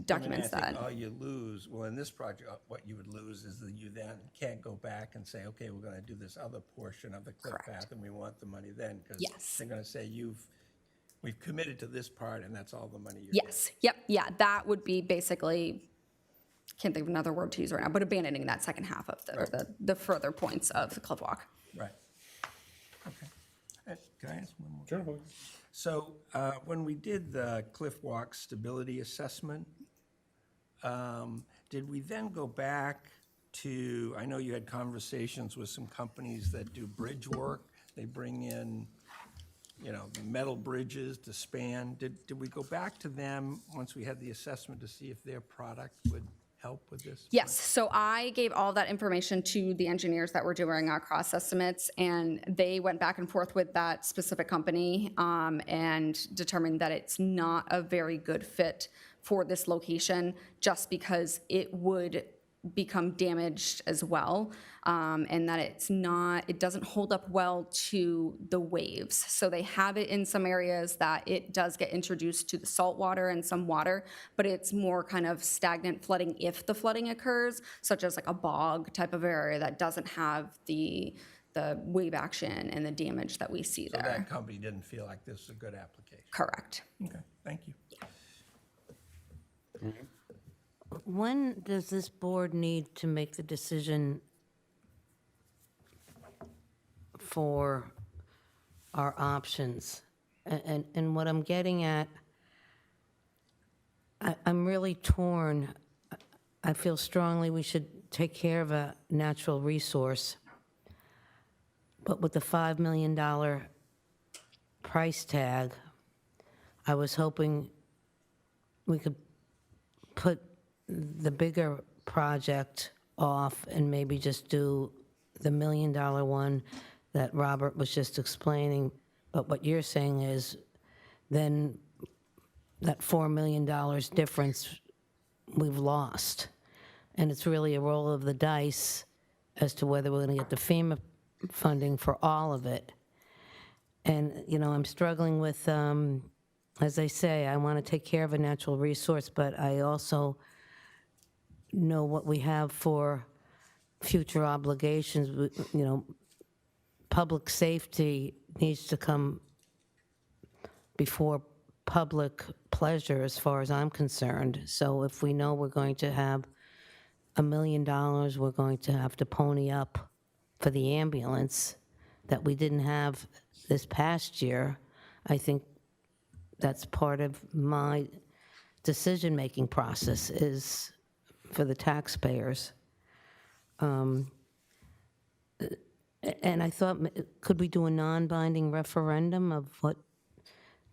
documents I that. think all you lose, well, in this project, what you would lose is that you then can't go back and say, okay, we're going to do this other portion of the cliff path and we want the money then. Because Yes. they're going to say, we've committed to this part and that's all the money you're Yes, yep, yeah, that would be basically, can't think of another word to use right now, but abandoning that second half of or the further points of the cliff walk. getting. Right. Okay. Can I ask one more? Sure. So when we did the Cliff Walk stability assessment, did we then go back to, I know you had conversations with some companies that do bridge work. They bring in, metal bridges to span. Did we go back to them once we had the assessment to see if their product would help with this? Yes, so I gave all that information to the engineers that were doing our cross estimates, and they went back and forth with that specific company and determined that it's not a very good fit for this location, just because it would become damaged as well, and that it doesn't hold up well to the waves. So they have it in some areas that it does get introduced to the salt water and some water, but it's more kind of stagnant flooding if the flooding occurs, such as like a bog type of area that doesn't have the wave action and the damage that we see So there. that company didn't feel like this was a good application? Correct. Okay, thank you. When does this board need to make the decision for our options? And what I'm getting at, I'm really torn. I feel strongly we should take care of a natural resource, but with the $5 million price tag, I was hoping we could put the bigger project off and maybe just do the $1 million one that Robert was just explaining. But what you're saying is then that $4 million difference we've lost. And it's really a roll of the dice as to whether we're going to get the FEMA funding for all of it. And, I'm struggling with, as I say, I want to take care of a natural resource, but I also know what we have for future obligations. Public safety needs to come before public pleasure as far as I'm concerned. So if we know we're going to have $1 million, we're going to have to pony up for the ambulance that we didn't have this past year. I think that's part of my decision-making process is for the taxpayers. And I thought, could we do a non-binding referendum of what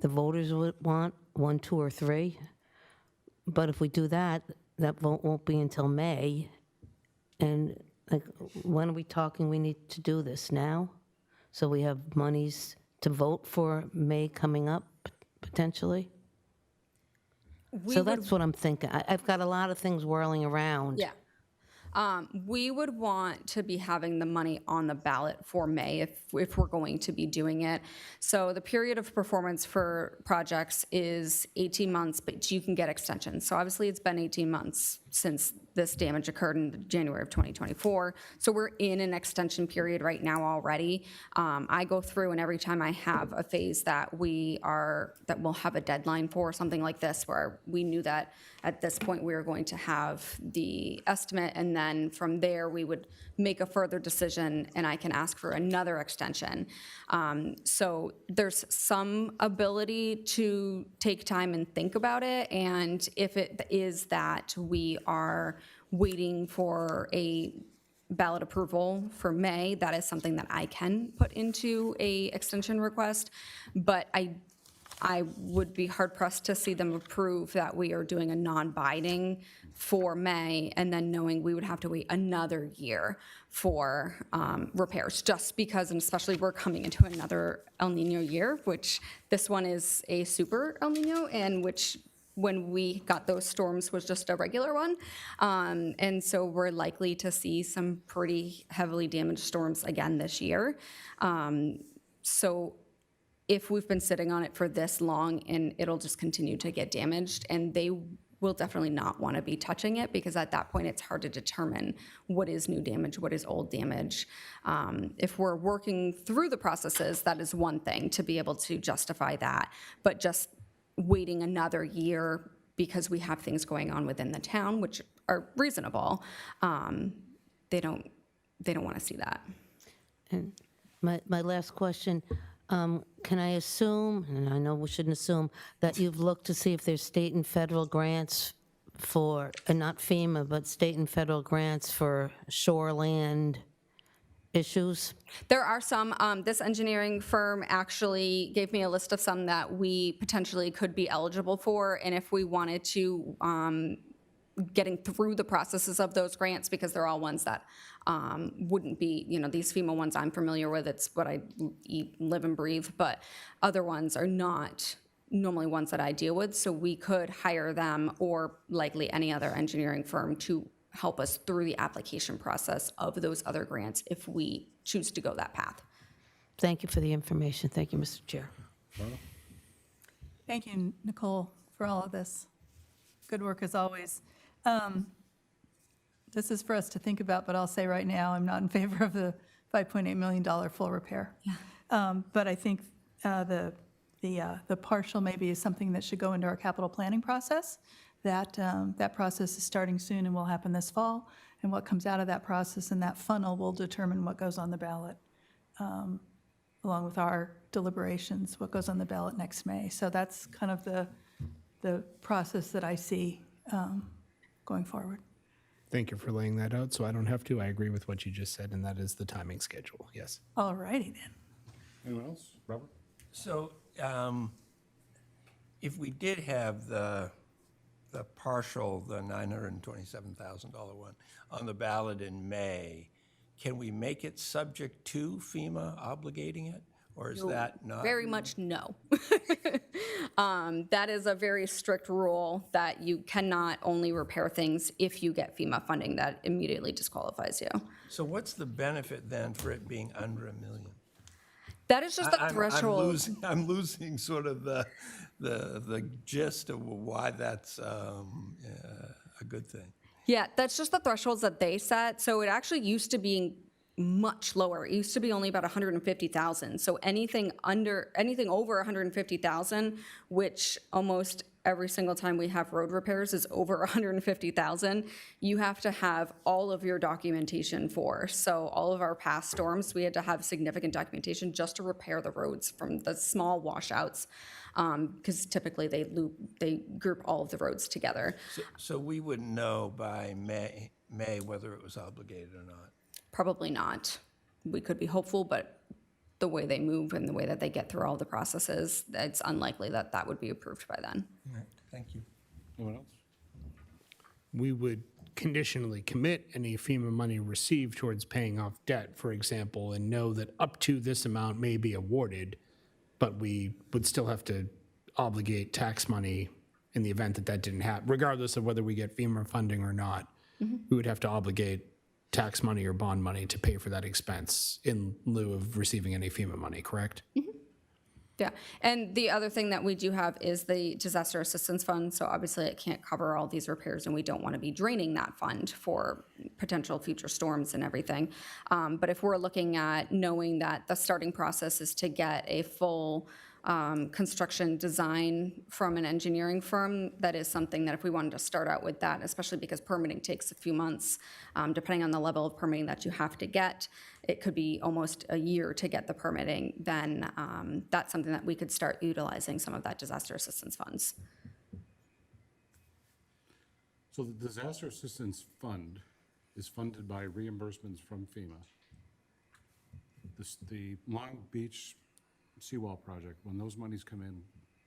the voters would want, 1, 2, or 3? But if we do that, that vote won't be until May. And when are we talking we need to do this now? So we have monies to vote for May coming up, potentially? So that's what I'm thinking. I've got a lot of things whirling around. Yeah. We would want to be having the money on the ballot for May if we're going to be doing it. So the period of performance for projects is 18 months, but you can get extensions. So obviously it's been 18 months since this damage occurred in January of 2024. So we're in an extension period right now already. I go through and every time I have a phase that we'll have a deadline for something like this where we knew that at this point we were going to have the estimate, and then from there we would make a further decision and I can ask for another extension. So there's some ability to take time and think about it, and if it is that we are waiting for a ballot approval for May, that is something that I can put into a extension request, but I would be hard-pressed to see them approve that we are doing a non-binding for May, and then knowing we would have to wait another year for repairs, just because, and especially we're coming into another El Nino year, which this one is a super El Nino, and which when we got those storms was just a regular one. And so we're likely to see some pretty heavily damaged storms again this year. So if we've been sitting on it for this long and it'll just continue to get damaged, and they will definitely not want to be touching it, because at that point it's hard to determine what is new damage, what is old damage. If we're working through the processes, that is one thing to be able to justify that, but just waiting another year because we have things going on within the town, which are reasonable, they don't want to see that. And my last question, Can I assume, and I know we shouldn't assume, that you've looked to see if there's state and federal grants for, not FEMA, but state and federal grants for shoreland issues? There are some. This engineering firm actually gave me a list of some that we potentially could be eligible for, and if we wanted to, getting through the processes of those grants, because they're all ones that wouldn't be, these FEMA ones I'm familiar with, it's what I eat, live and breathe, but other ones are not normally ones that I deal with, so we could hire them or likely any other engineering firm to help us through the application process of those other grants if we choose to go that path. Thank you for the information. Thank you, Mr. Chair. Thank you, Nicole, for all of this. Good work as always. This is for us to think about, but I'll say right now, I'm not in favor of the $5.8 million full repair. But I think the partial maybe is something that should go into our capital planning process. That process is starting soon and will happen this fall. And what comes out of that process and that funnel will determine what goes on the ballot, along with our deliberations, what goes on the ballot next May. So that's kind of the process that I see going forward. Thank you for laying that out, so I don't have to. I agree with what you just said, and that is the timing schedule, yes. All righty then. Anyone else? Robert? So if we did have the partial, the $927,000 one on the ballot in May, can we make it subject to FEMA obligating it? Or is that not? Very much no. That is a very strict rule that you cannot only repair things if you get FEMA funding. That immediately disqualifies you. So what's the benefit then for it being under $1 million? That is just the threshold. I'm losing sort of the gist of why that's a good thing. Yeah, that's just the thresholds that they set. So it actually used to be much lower. It used to be only about 150,000. So anything over 150,000, which almost every single time we have road repairs is over 150,000, you have to have all of your documentation for. So all of our past storms, we had to have significant documentation just to repair the roads from the small washouts, because typically they group all of the roads together. So we wouldn't know by May whether it was obligated or not. Probably not. We could be hopeful, but the way they move and the way that they get through all the processes, it's unlikely that that would be approved by then. All right, thank you. Anyone else? We would conditionally commit any FEMA money received towards paying off debt, for example, and know that up to this amount may be awarded, but we would still have to obligate tax money in the event that that didn't happen, regardless of whether we get FEMA funding or not. We would have to obligate tax money or bond money to pay for that expense in lieu of receiving any FEMA money, correct? Yeah, and the other thing that we do have is the disaster assistance fund. So obviously it can't cover all these repairs and we don't want to be draining that fund for potential future storms and everything. But if we're looking at knowing that the starting process is to get a full construction design from an engineering firm, that is something that if we wanted to start out with that, especially because permitting takes a few months, depending on the level of permitting that you have to get, it could be almost a year to get the permitting, then that's something that we could start utilizing some of that disaster assistance funds. So the Disaster Assistance Fund is funded by reimbursements from FEMA. The Long Beach seawall project, when those monies come in,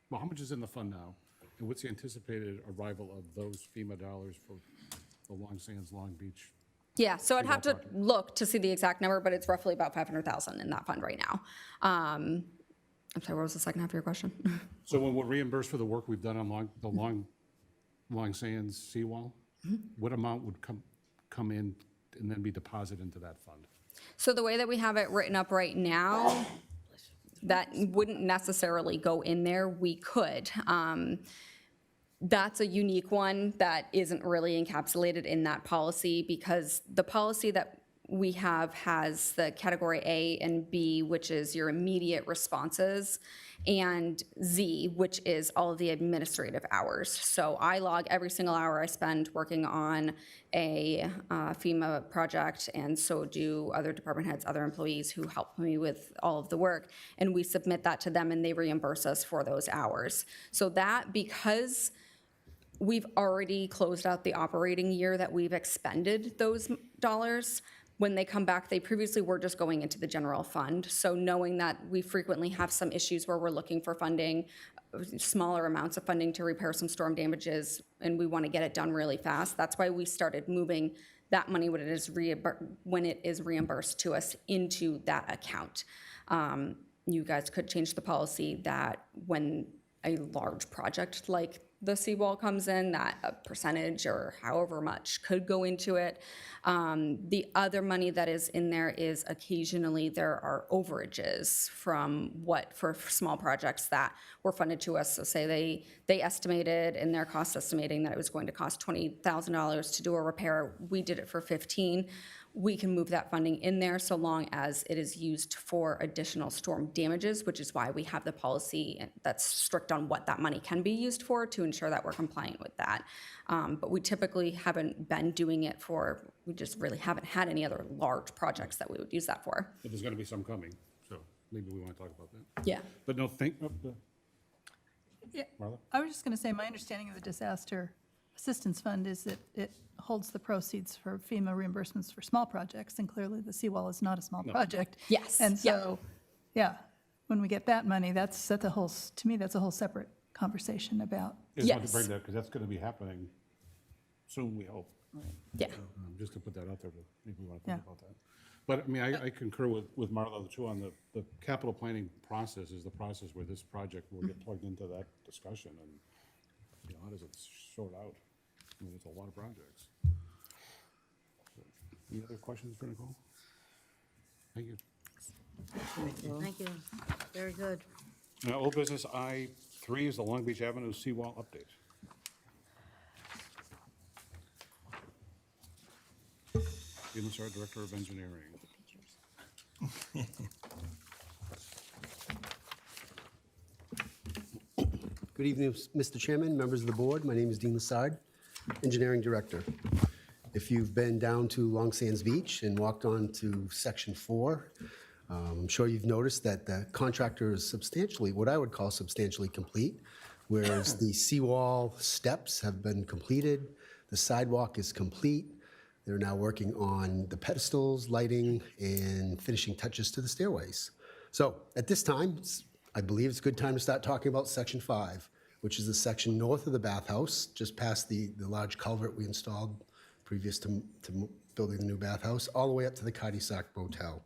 well, how much is in the fund now? And what's the anticipated arrival of those FEMA dollars for the Long Sands, Long Beach? Yeah, so I'd have to look to see the exact number, but it's roughly about 500,000 in that fund right now. I'm sorry, what was the second half of your question? So when we're reimbursed for the work we've done on the Long Sands seawall, what amount would come in and then be deposited into that fund? So the way that we have it written up right now, that wouldn't necessarily go in there. We could. That's a unique one that isn't really encapsulated in that policy, because the policy that we have has the category A and B, which is your immediate responses, and Z, which is all of the administrative hours. So I log every single hour I spend working on a FEMA project, and so do other department heads, other employees who help me with all of the work, and we submit that to them and they reimburse us for those hours. So that, because we've already closed out the operating year that we've expended those dollars, when they come back, they previously were just going into the general fund. So knowing that we frequently have some issues where we're looking for funding, smaller amounts of funding to repair some storm damages, and we want to get it done really fast, that's why we started moving that money when it is reimbursed to us into that account. You guys could change the policy that when a large project like the seawall comes in, that a percentage or however much could go into it. The other money that is in there is occasionally there are overages from for small projects that were funded to us. So say they estimated in their cost estimating that it was going to cost $20,000 to do a repair. We did it for 15. We can move that funding in there so long as it is used for additional storm damages, which is why we have the policy that's strict on what that money can be used for to ensure that we're compliant with that. But we typically haven't been doing it we just really haven't had any other large projects that we would use that for. But there's going to be some coming, so maybe we want to talk about that. Yeah. But no, Yeah, Marla? I was just going to say, my understanding of the Disaster Assistance Fund is that it holds the proceeds for FEMA reimbursements for small projects, and clearly the seawall is not a small project. Yes, And yeah. so, yeah, when we get that money, that's a whole, to me, that's a whole separate conversation about. I just wanted Yes. to bring that, because that's going to be happening soon, we hope. Yeah. Just to put that out there, but maybe we want to Yeah. think about that. But, I mean, I concur with Marla, too, on the capital planning process is the process where this project will get plugged into that discussion, and, to be honest, it's short out. I mean, it's a lot of projects. Any other questions for Nicole? Thank you. Thank you. Very good. Now, old business I-3 is the Long Beach Avenue seawall update. Stephen Sarr, Director of Engineering. Good evening, Mr. Chairman, members of the board. My name is Dean Lassard, Engineering Director. If you've been down to Long Sands Beach and walked on to Section 4, I'm sure you've noticed that the contractor is substantially, what I would call substantially complete, whereas the seawall steps have been completed, the sidewalk is complete. They're now working on the pedestals, lighting, and finishing touches to the stairways. So at this time, I believe it's a good time to start talking about Section 5, which is the section north of the bathhouse, just past the large culvert we installed previous to building the new bathhouse, all the way up to the Cardisac Motel.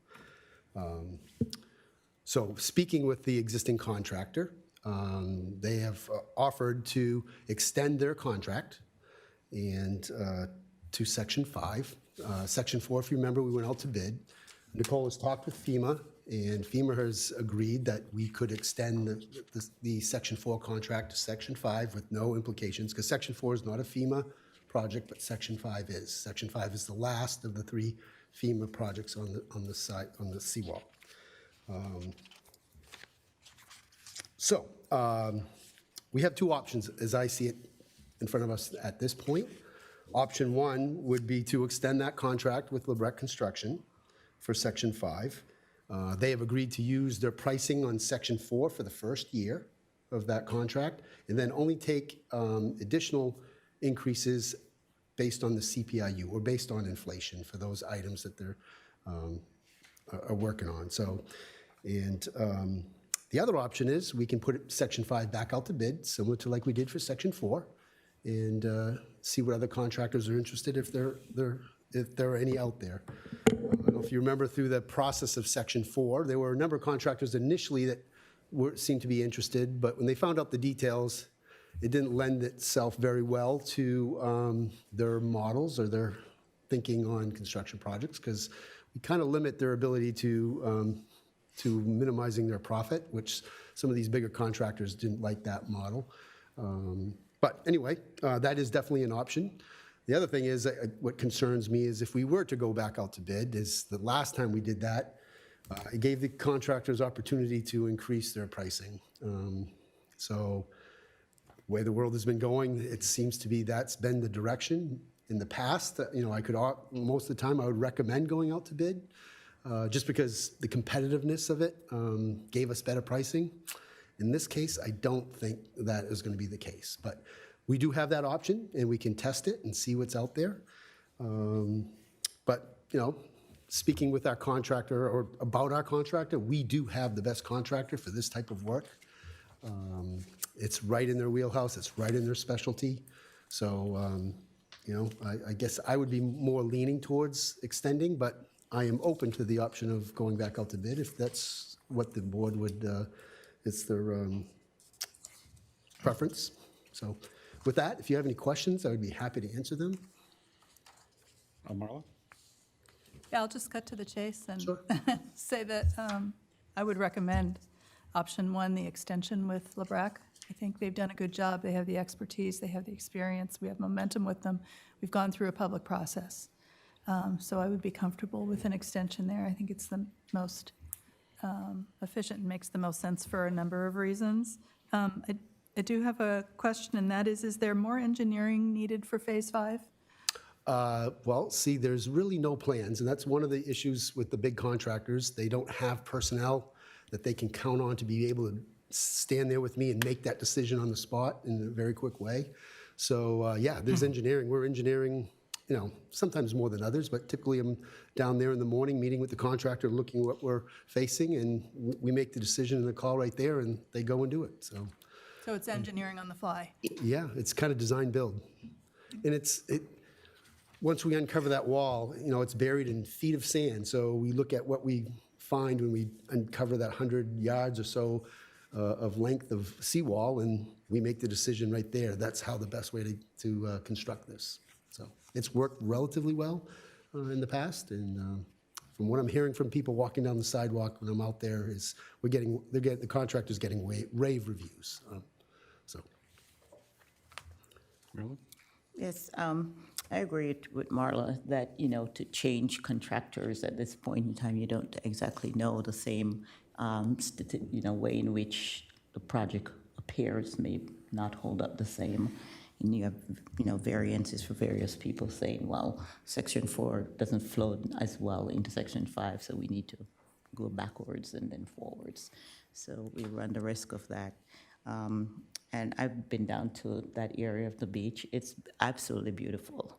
So speaking with the existing contractor, they have offered to extend their contract and to Section 5. Section 4, if you remember, we went out to bid. Nicole has talked with FEMA, and FEMA has agreed that we could extend the Section 4 contract to Section 5 with no implications, because Section 4 is not a FEMA project, but Section 5 is. Section 5 is the last of the 3 FEMA projects on the site, on the seawall. We have 2 options, as I see it in front of us at this point. Option 1 would be to extend that contract with LeBrec Construction for Section 5. They have agreed to use their pricing on Section 4 for the first year of that contract, and then only take additional increases based on the CPIU or based on inflation for those items that they're are working on. So, and the other option is we can put Section 5 back out to bid, similar to like we did for Section 4, and see what other contractors are interested if there are any out there. I don't know if you remember through the process of Section 4, there were a number of contractors initially that seemed to be interested, but when they found out the details, it didn't lend itself very well to their models or their thinking on construction projects, because we kind of limit their ability to minimizing their profit, which some of these bigger contractors didn't like that model. But anyway, that is definitely an option. The other thing is, what concerns me is if we were to go back out to bid, is the last time we did that, it gave the contractors opportunity to increase their pricing. So the way the world has been going, it seems to be that's been the direction. In the past, most of the time, I would recommend going out to bid, just because the competitiveness of it gave us better pricing. In this case, I don't think that is going to be the case. But we do have that option, and we can test it and see what's out there. But, speaking with our contractor or about our contractor, we do have the best contractor for this type of work. It's right in their wheelhouse. It's right in their specialty. So, I guess I would be more leaning towards extending, but I am open to the option of going back out to bid if that's what the board would, it's their preference. So with that, if you have any questions, I would be happy to answer them. Marla? Yeah, I'll just cut to the chase and Sure. say that I would recommend option one, the extension with LeBrac. I think they've done a good job. They have the expertise, they have the experience, we have momentum with them. We've gone through a public process. So I would be comfortable with an extension there. I think it's the most efficient and makes the most sense for a number of reasons. I do have a question, and that is there more engineering needed for Phase 5? Well, see, there's really no plans, and that's one of the issues with the big contractors. They don't have personnel that they can count on to be able to stand there with me and make that decision on the spot in a very quick way. So, yeah, there's engineering. We're engineering, sometimes more than others, but typically I'm down there in the morning meeting with the contractor, looking at what we're facing, and we make the decision and the call right there, and they go and do it. So it's engineering on the fly. Yeah, it's kind of design build. And once we uncover that wall, it's buried in feet of sand. So we look at what we find when we uncover that 100 yards or so of length of seawall, and we make the decision right there. That's how the best way to construct this. So it's worked relatively well in the past, and from what I'm hearing from people walking down the sidewalk when I'm out there, is the contractor's getting rave reviews. So. Marilyn? Yes, I agree with Marla that, to change contractors at this point in time, you don't exactly know the same, way in which the project appears may not hold up the same. And you have, variances for various people saying, well, Section 4 doesn't flow as well into Section 5, so we need to go backwards and then forwards. So we run the risk of that. And I've been down to that area of the beach. It's absolutely beautiful,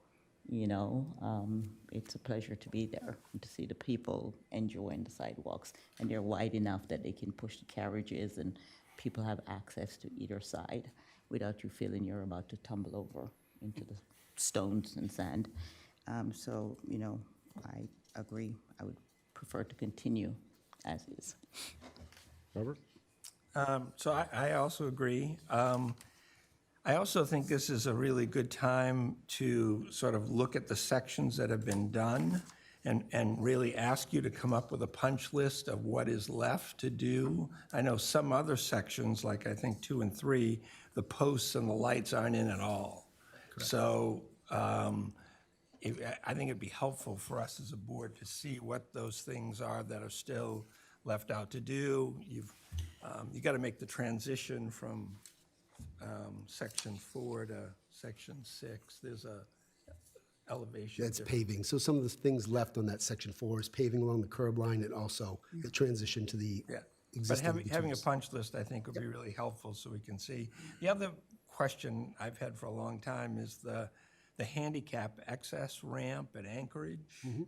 It's a pleasure to be there and to see the people enjoying the sidewalks. And they're wide enough that they can push the carriages and people have access to either side without you feeling you're about to tumble over into the stones and sand. So, I agree. I would prefer to continue as is. Robert? So I also agree. I also think this is a really good time to sort of look at the sections that have been done and really ask you to come up with a punch list of what is left to do. I know some other sections, like I think 2 and 3, the posts and the lights aren't in at all. Correct. So I think it'd be helpful for us as a board to see what those things are that are still left out to do. You got to make the transition from Section 4 to Section 6. There's a elevation. That's paving. So some of the things left on that Section 4 is paving along the curb line and also the transition to the existing. But having a punch list, I think, would be really helpful so we can see. The other question I've had for a long time is the handicap access ramp at Anchorage. Mm-hmm.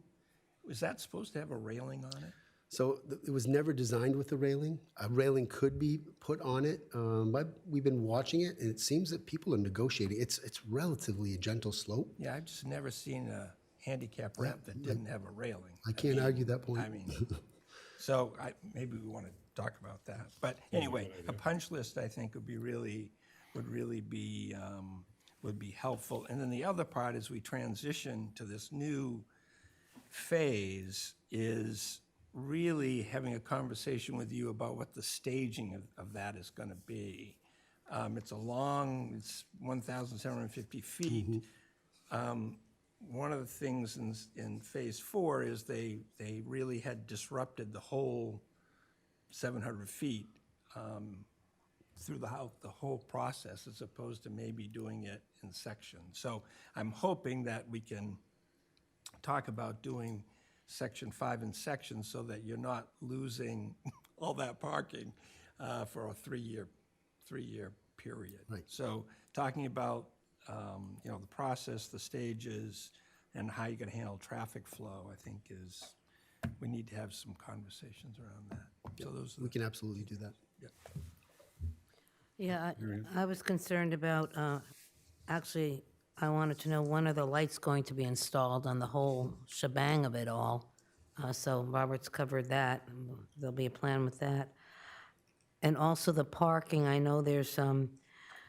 Was that supposed to have a railing on it? So it was never designed with a railing. A railing could be put on it, but we've been watching it, and it seems that people are negotiating. It's relatively a gentle slope. Yeah, I've just never seen a handicap ramp that didn't have a railing. I can't argue that point. So maybe we want to talk about that. But anyway, a punch list I think would really be helpful. And then the other part as we transition to this new phase is really having a conversation with you about what the staging of that is going to be. It's 1,750 feet. one of the things in Phase 4 is they really had disrupted the whole 700 feet through the whole process, as opposed to maybe doing it in sections. So I'm hoping that we can talk about doing Section 5 in sections so that you're not losing all that parking for a three-year period. Right. So talking about, the process, the stages, and how you're going to handle traffic flow, I think we need to have some conversations around that. So those are We can absolutely do that. Yeah, I was concerned about, actually, I wanted to know when are the lights going to be installed on the whole shebang of it all? So Robert's covered that. There'll be a plan with that. And also the parking, I know there's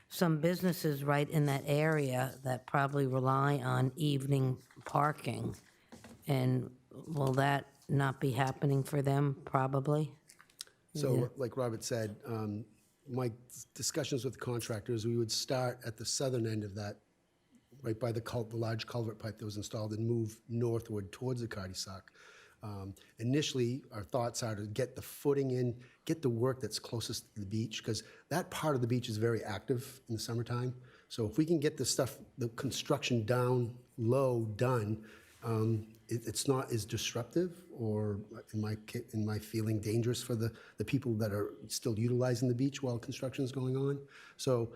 some businesses right in that area that probably rely on evening parking. And will that not be happening for them, probably? So like Robert said, my discussions with contractors, we would start at the southern end of that, right by the large culvert pipe that was installed, and move northward towards the cul-de-sac. Initially, our thoughts are to get the footing in, get the work that's closest to the beach, because that part of the beach is very active in the summertime. So if we can get the construction down low done, it's not as disruptive or, in my feeling, dangerous for the people that are still utilizing the beach while construction is going on. So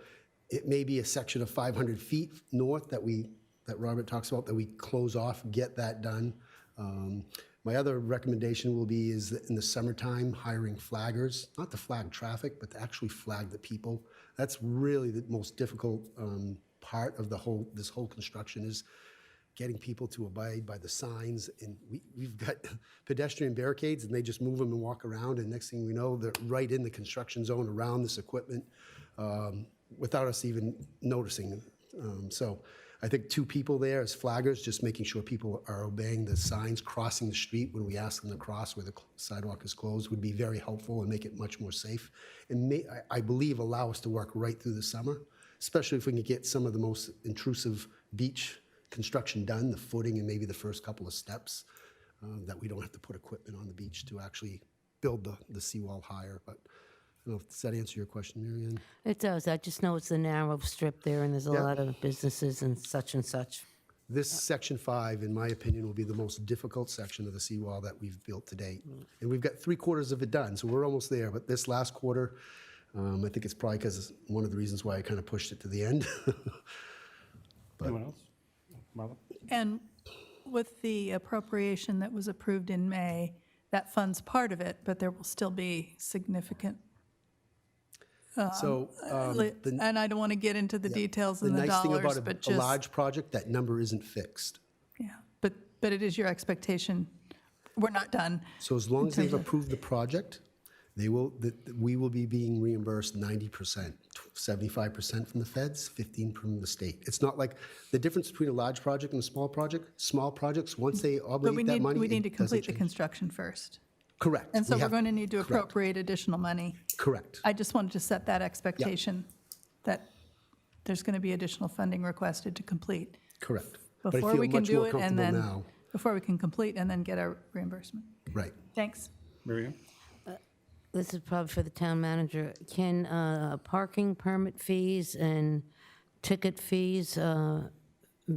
it may be a section of 500 feet north that Robert talks about, that we close off, get that done. My other recommendation will be is that in the summertime, hiring flaggers, not to flag traffic, but to actually flag the people. That's really the most difficult part of this whole construction, is getting people to abide by the signs. And we've got pedestrian barricades, and they just move them and walk around, and next thing we know, they're right in the construction zone around this equipment without us even noticing. So I think 2 people there as flaggers, just making sure people are obeying the signs, crossing the street when we ask them to cross where the sidewalk is closed, would be very helpful and make it much more safe. And I believe allow us to work right through the summer, especially if we can get some of the most intrusive beach construction done, the footing and maybe the first couple of steps, that we don't have to put equipment on the beach to actually build the seawall higher. But I don't know, does that answer your question, Mary Ann? It does. I just know it's a narrow strip there, and there's a Yeah. lot of businesses and such. This section 5, in my opinion, will be the most difficult section of the seawall that we've built to date. And we've got 3/4 of it done, so we're almost there. But this last quarter, I think it's probably because one of the reasons why I kind of pushed it to the end. Anyone else? Marla? And with the appropriation that was approved in May, that funds part of it, but there will still be significant, So and I don't want to get into the details the and the nice thing dollars, about but a just, large project, that number isn't fixed. yeah, but it is your expectation, we're not done. So as long as they've approved the project, we will be being reimbursed 90%, 75% from the feds, 15% from the state. It's not like the difference between a large project and a small project. Small projects, once they But obligate that money, we need to it doesn't complete the change. construction first. Correct. And so We we're have- going to need to correct. appropriate additional money. Correct. I just wanted to set that expectation, that there's going to be additional funding requested to complete Correct. But I before feel we can much do more it, and comfortable then, now. before we can complete and then get our reimbursement. Right. Thanks. Mary Ann? This is probably for the town manager. Can parking permit fees and ticket fees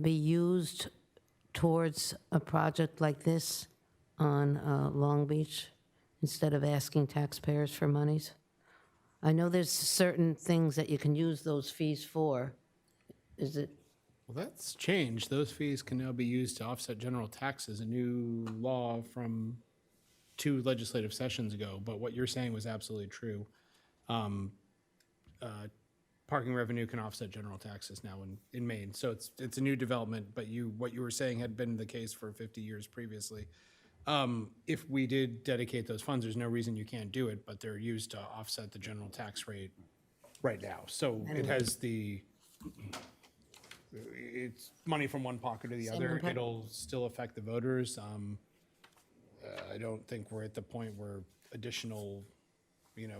be used towards a project like this on Long Beach instead of asking taxpayers for monies? I know there's certain things that you can use those fees for. Is it? Well, that's changed. Those fees can now be used to offset general taxes, a new law from 2 legislative sessions ago. But what you're saying was absolutely true. Parking revenue can offset general taxes now in Maine. So it's a new development, but what you were saying had been the case for 50 years previously. If we did dedicate those funds, there's no reason you can't do it, but they're used to offset the general tax rate right now. So it has it's money from one pocket to the other. impact. It'll still affect the voters. I don't think we're at the point where additional,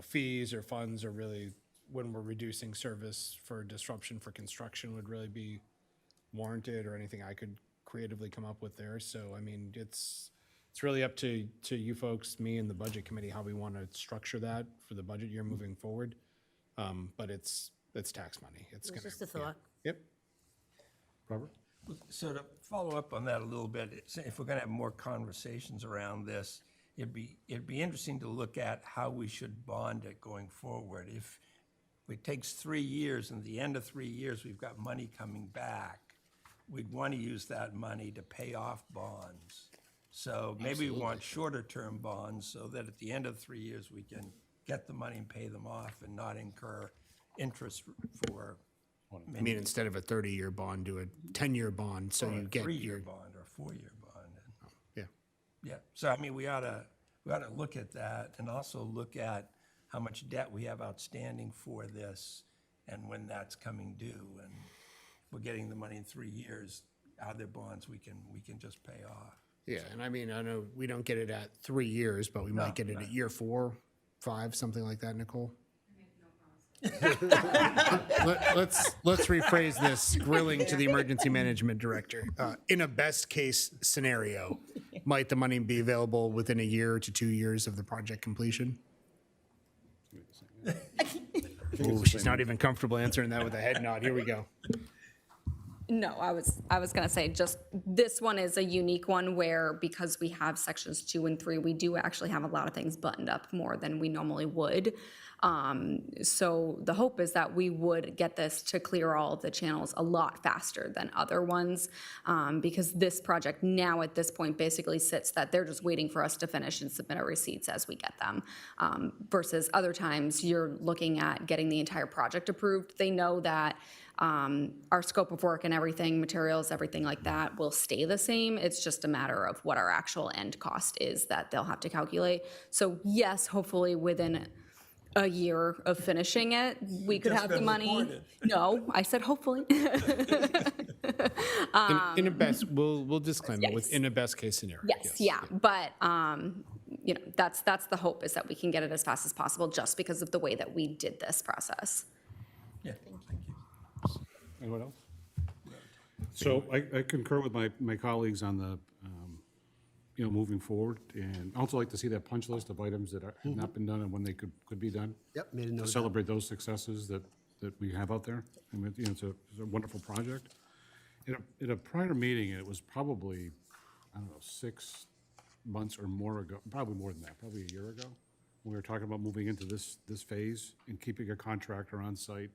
fees or funds are really, when we're reducing service for disruption for construction, would really be warranted or anything I could creatively come up with there. So, I mean, it's really up to you folks, me and the budget committee, how we want to structure that for the budget year moving forward. But it's tax money. It's It was gonna. just a thought. Yep. Robert? So to follow up on that a little bit, if we're gonna have more conversations around this, it'd be interesting to look at how we should bond it going forward. If it takes 3 years, and at the end of 3 years, we've got money coming back, we'd want to use that money to pay off bonds. So maybe we want shorter-term bonds so that at the end of 3 years, we can get the money and pay them off and not incur interest for I mean, instead of a 30-year bond, do a 10-year bond, so you a get 3-year your, bond or a 4-year bond. yeah. Yeah, so I mean, we ought to look at that and also look at how much debt we have outstanding for this and when that's coming due. And if we're getting the money in 3 years, are there bonds we can just pay off? Yeah, and I mean, I know we don't get it at 3 years, but we might get it at year 4, 5, something like that, Nicole? Let's rephrase this, grilling to the emergency management director. In a best case scenario, might the money be available within a year to 2 years of the project completion? Oh, she's not even comfortable answering that with a head nod. Here we go. No, I was gonna say, just, this one is a unique one where, because we have sections 2 and 3, we do actually have a lot of things buttoned up more than we normally would. So the hope is that we would get this to clear all of the channels a lot faster than other ones, because this project now at this point basically sits that they're just waiting for us to finish and submit our receipts as we get them. Versus other times, you're looking at getting the entire project approved. They know that our scope of work and everything, materials, everything like that will stay the same. It's just a matter of what our actual end cost is that they'll have to calculate. So yes, hopefully within a year of finishing it, we could have the money. No, I said hopefully. In a best, we'll disclaim it, Yes. within a best case scenario. Yes, yeah, but, you know, that's the hope, is that we can get it as fast as possible just because of the way that we did this process. Yeah, thank you. Anyone else? So I concur with my colleagues on the, moving forward, and I also like to see that punch list of items that have not been done and when they could be done. Yep, made a note To of that. celebrate those successes that we have out there. I mean, it's a wonderful project. In a prior meeting, it was probably, I don't know, 6 months or more ago, probably more than that, probably a year ago, when we were talking about moving into this phase and keeping a contractor on site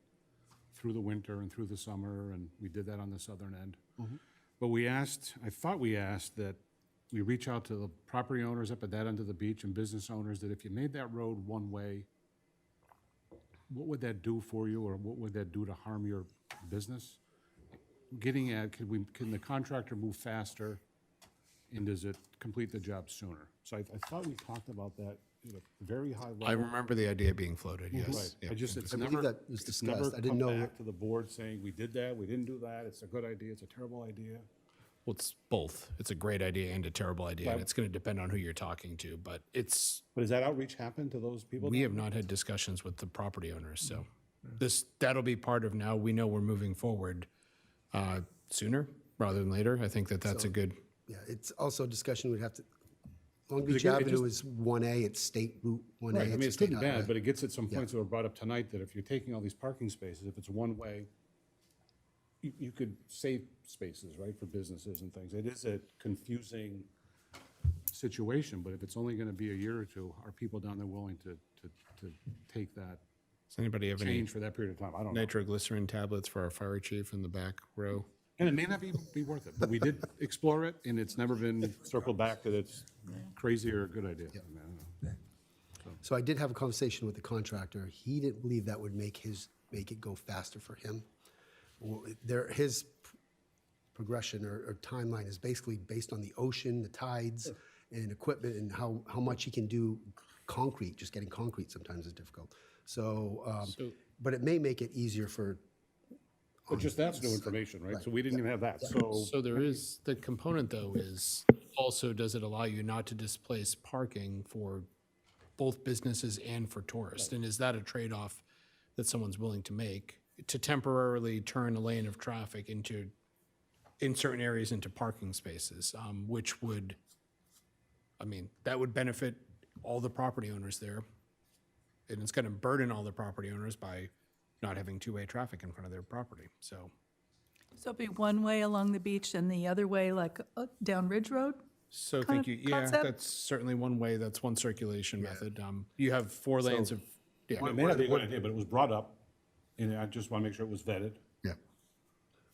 through the winter and through the summer, and we did that on the southern end. But I thought we asked that we reach out to the property owners up at that end of the beach and business owners, that if you made that road one way, what would that do for you, or what would that do to harm your business? Getting at, can the contractor move faster, and does it complete the job sooner? So I thought we talked about that at a very high level. I remember the idea being floated, yes. Right, Yeah. it's I believe never, that was it's never discussed. I didn't come know- back to the board saying, we did that, we didn't do that, it's a good idea, it's a terrible idea. Well, it's both. It's a great idea and a terrible idea, and Right. it's going to depend on who you're talking to, but it's, But does that outreach happen to those people? we have not had discussions with the property owners, so that'll be part of, now we know we're moving forward sooner rather than later. I think that's a good, Yeah, it's also a discussion we'd have to, Long Beach it Avenue just- is 1A, it's State Route 1A. Right, I mean, a it's good state and bad, highway. but it gets at some points that were brought up tonight, that if you're taking all these parking spaces, if it's one way, you could save spaces, right, for businesses and things. It is a confusing situation, but if it's only gonna be a year or two, are people down there willing to take that does anybody have any change for that period of time? I don't know. nitroglycerin tablets for our fire chief in the back row? And it may not be worth it, but we did explore it, and it's never been circled back that it's crazy or a good idea. I mean, I don't know. So I did have a conversation with the contractor. He didn't believe that would make it go faster for him. His progression or timeline is basically based on the ocean, the tides, and equipment, and how much he can do concrete. Just getting concrete sometimes is difficult. So, but it may make it easier for. But just that's new information, right? So we didn't even have that, So there is, the component though is, also does it allow you not to displace parking for both businesses and for tourists? And is that a trade-off that someone's willing to make to temporarily turn a lane of traffic into in certain areas into parking spaces, which would, I mean, that would benefit all the property owners there. And it's going to burden all the property owners by not having two-way traffic in front of their property, so. So it'd be one way along the beach and the other way like down Ridge Road? So kind thank of you, yeah, concept? that's certainly one way, that's one circulation method. You have 4 lanes of, yeah. It may not be a good idea, but it was brought up, and I just want to make sure it was vetted. Yeah.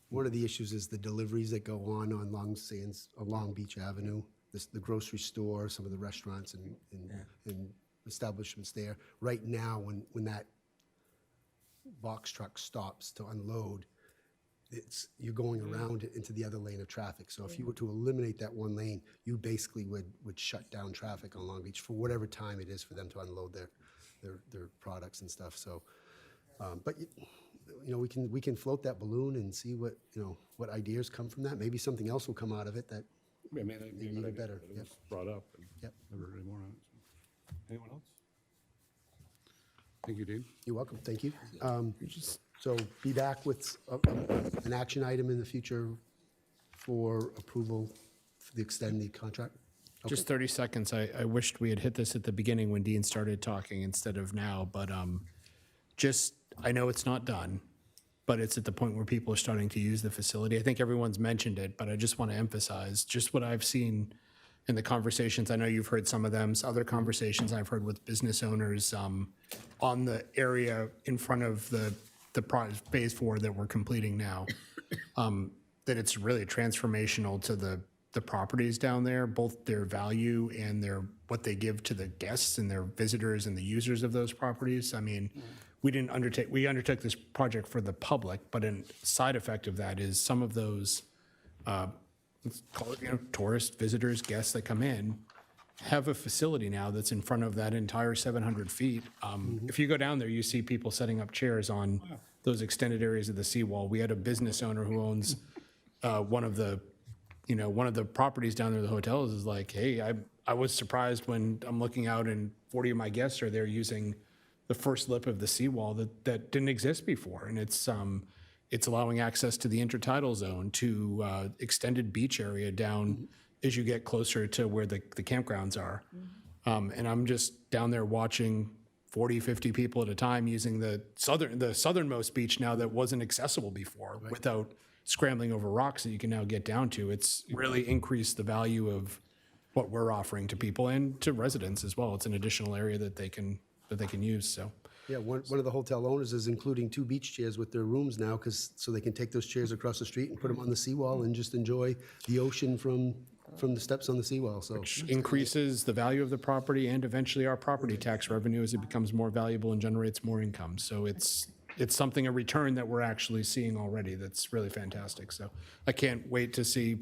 One of the issues is the deliveries that go on along Beach Avenue, the grocery store, some of the restaurants and establishments there. Right now, when that box truck stops to unload, you're going around it into the other lane of traffic. So if you were to eliminate that one lane, you basically would shut down traffic on Long Beach for whatever time it is for them to unload their products and stuff. So, but we can float that balloon and see what ideas come from that. Maybe something else will come out of it that Yeah, maybe that'd be a even good idea, better. but it Yep. was brought up. And Yep. Never heard any more on it. So. Anyone else? Thank you, Dean. You're welcome. Thank you. So be back with an action item in the future for approval for the extend the contract. Just 30 seconds. I wished we had hit this at the beginning when Dean started talking instead of now, but I know it's not done, but it's at the point where people are starting to use the facility. I think everyone's mentioned it, but I just want to emphasize just what I've seen in the conversations. I know you've heard some of them, other conversations I've heard with business owners on the area in front of the phase 4 that we're completing now, that it's really transformational to the properties down there, both their value and what they give to the guests and their visitors and the users of those properties. I mean, we undertook this project for the public, but a side effect of that is some of those, let's call it, tourist visitors, guests that come in, have a facility now that's in front of that entire 700 feet. If you go down there, you see people setting up chairs on those extended areas of the seawall. We had a business owner who owns one of the properties down there, the hotels, is like, hey, I was surprised when I'm looking out and 40 of my guests are there using the first lip of the seawall that didn't exist before. And it's allowing access to the intertidal zone, to extended beach area down as you get closer to where the campgrounds are. And I'm just down there watching 40, 50 people at a time using the southernmost beach now that wasn't accessible before, without scrambling over rocks that you can now get down to. It's really increased the value of what we're offering to people and to residents as well. It's an additional area that they can use, so. Yeah, one of the hotel owners is including 2 beach chairs with their rooms now, so they can take those chairs across the street and put them on the seawall and just enjoy the ocean from the steps on the seawall, so. Which increases the value of the property and eventually our property tax revenue as it becomes more valuable and generates more income. So it's something, a return that we're actually seeing already that's really fantastic. So I can't wait to see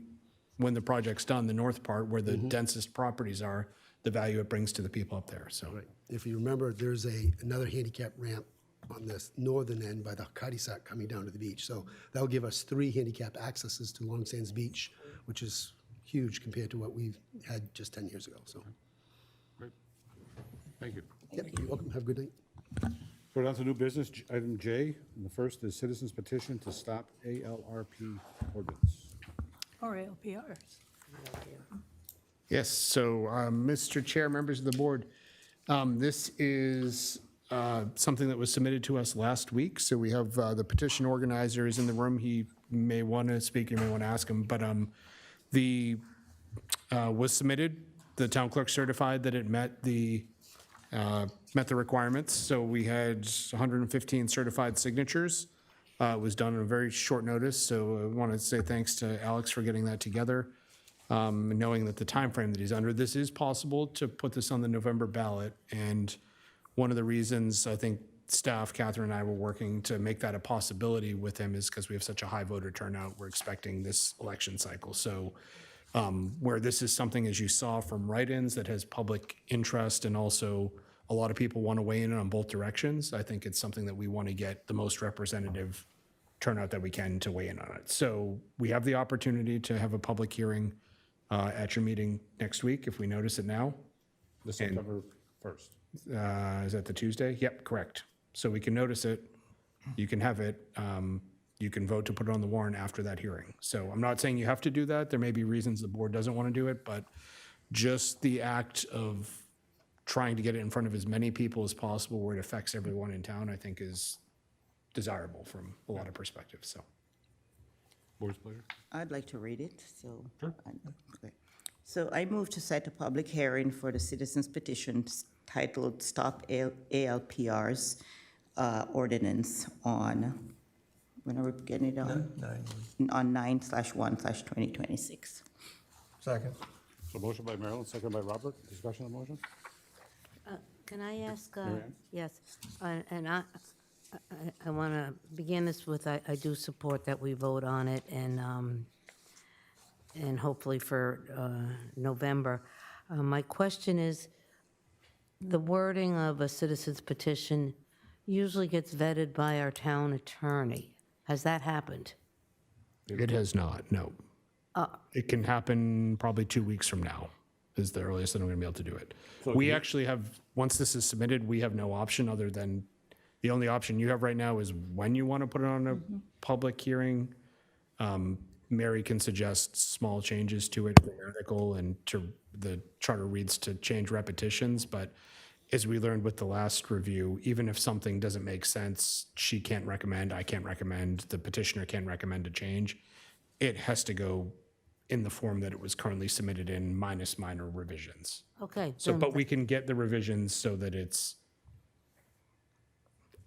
when the project's done, the north part where the densest properties are, the value it brings to the people up there, so. Right. If you remember, there's another handicap ramp on this northern end by the cul-de-sac coming down to the beach. So that'll give us 3 handicap accesses to Long Sands Beach, which is huge compared to what we've had just 10 years ago, so. Great. Thank you. Yep, you're welcome. Have a good night. So down to new business, item J. And the first is citizens petition to stop ALRP ordinance. Or ALPRs. Yes, so, Mr. Chair, members of the board, this is something that was submitted to us last week. So we have the petition organizer is in the room. He may want to speak, you may want to ask him, but was submitted. The town clerk certified that it met the requirements. So we had 115 certified signatures. It was done on a very short notice. So I want to say thanks to Alex for getting that together. Knowing that the time frame that he's under, this is possible to put this on the November ballot. And one of the reasons I think staff, Catherine and I were working to make that a possibility with him is because we have such a high voter turnout we're expecting this election cycle. So where this is something, as you saw from write-ins, that has public interest and also a lot of people want to weigh in on both directions, I think it's something that we want to get the most representative turnout that we can to weigh in on it. So we have the opportunity to have a public hearing at your meeting next week, if we notice it now. The September 1st. Is that the Tuesday? Yep, correct. So we can notice it, you can have it. you can vote to put it on the warrant after that hearing. So I'm not saying you have to do that. There may be reasons the board doesn't want to do it, but just the act of trying to get it in front of as many people as possible where it affects everyone in town, I think is desirable from a lot of perspectives, so. Board's pleasure. I'd like to read it, so. Okay. So I move to set a public hearing for the citizens petition titled Stop ALPR's Ordinance on, when are we getting it on? On 9/1/2026. Second. So motion by Marilyn, second by Robert. Discussion on the motion? Can I ask, Ann? yes, and I want to begin this with, I do support that we vote on it and hopefully for November. My question is, the wording of a citizen's petition usually gets vetted by our town attorney. Has that happened? It has not, no. It can happen probably 2 weeks from now is the earliest that I'm going to be able to do it. We actually have, once this is submitted, we have no option other than, the only option you have right now is when you want to put it on a public hearing. Mary can suggest small changes to it, grammatical, and to the charter reads to change repetitions, but as we learned with the last review, even if something doesn't make sense, she can't recommend, I can't recommend, the petitioner can't recommend a change. It has to go in the form that it was currently submitted in minus minor revisions. Okay. So, then- but we can get the revisions so that it's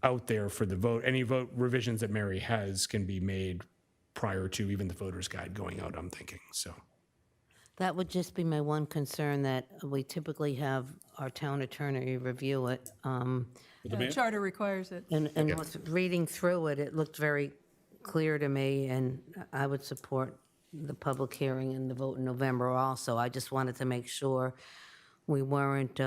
out there for the vote. Any vote revisions that Mary has can be made prior to even the voter's guide going out, I'm thinking, so. That would just be my one concern, that we typically have our town attorney review it. The charter requires it. And with reading through it, it looked very clear to me, and I would support the public hearing and the vote in November also. I just wanted to make sure we weren't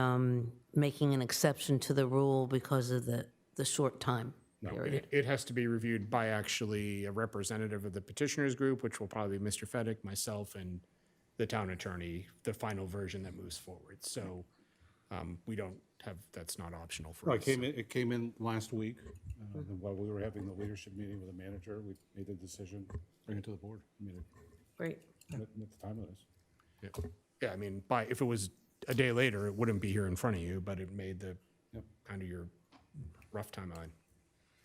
making an exception to the rule because of the short time No, period. it has to be reviewed by actually a representative of the petitioners group, which will probably be Mr. Fedek, myself, and the town attorney, the final version that moves forward. So we don't have, that's not optional for No, us. it came in last week. While we were having the leadership meeting with the manager, we made the decision, bring it to the board. I mean, Great. at the time of this. Yeah, I mean, if it was a day later, it wouldn't be here in front of you, but it made the, Yep. kind of your rough timeline.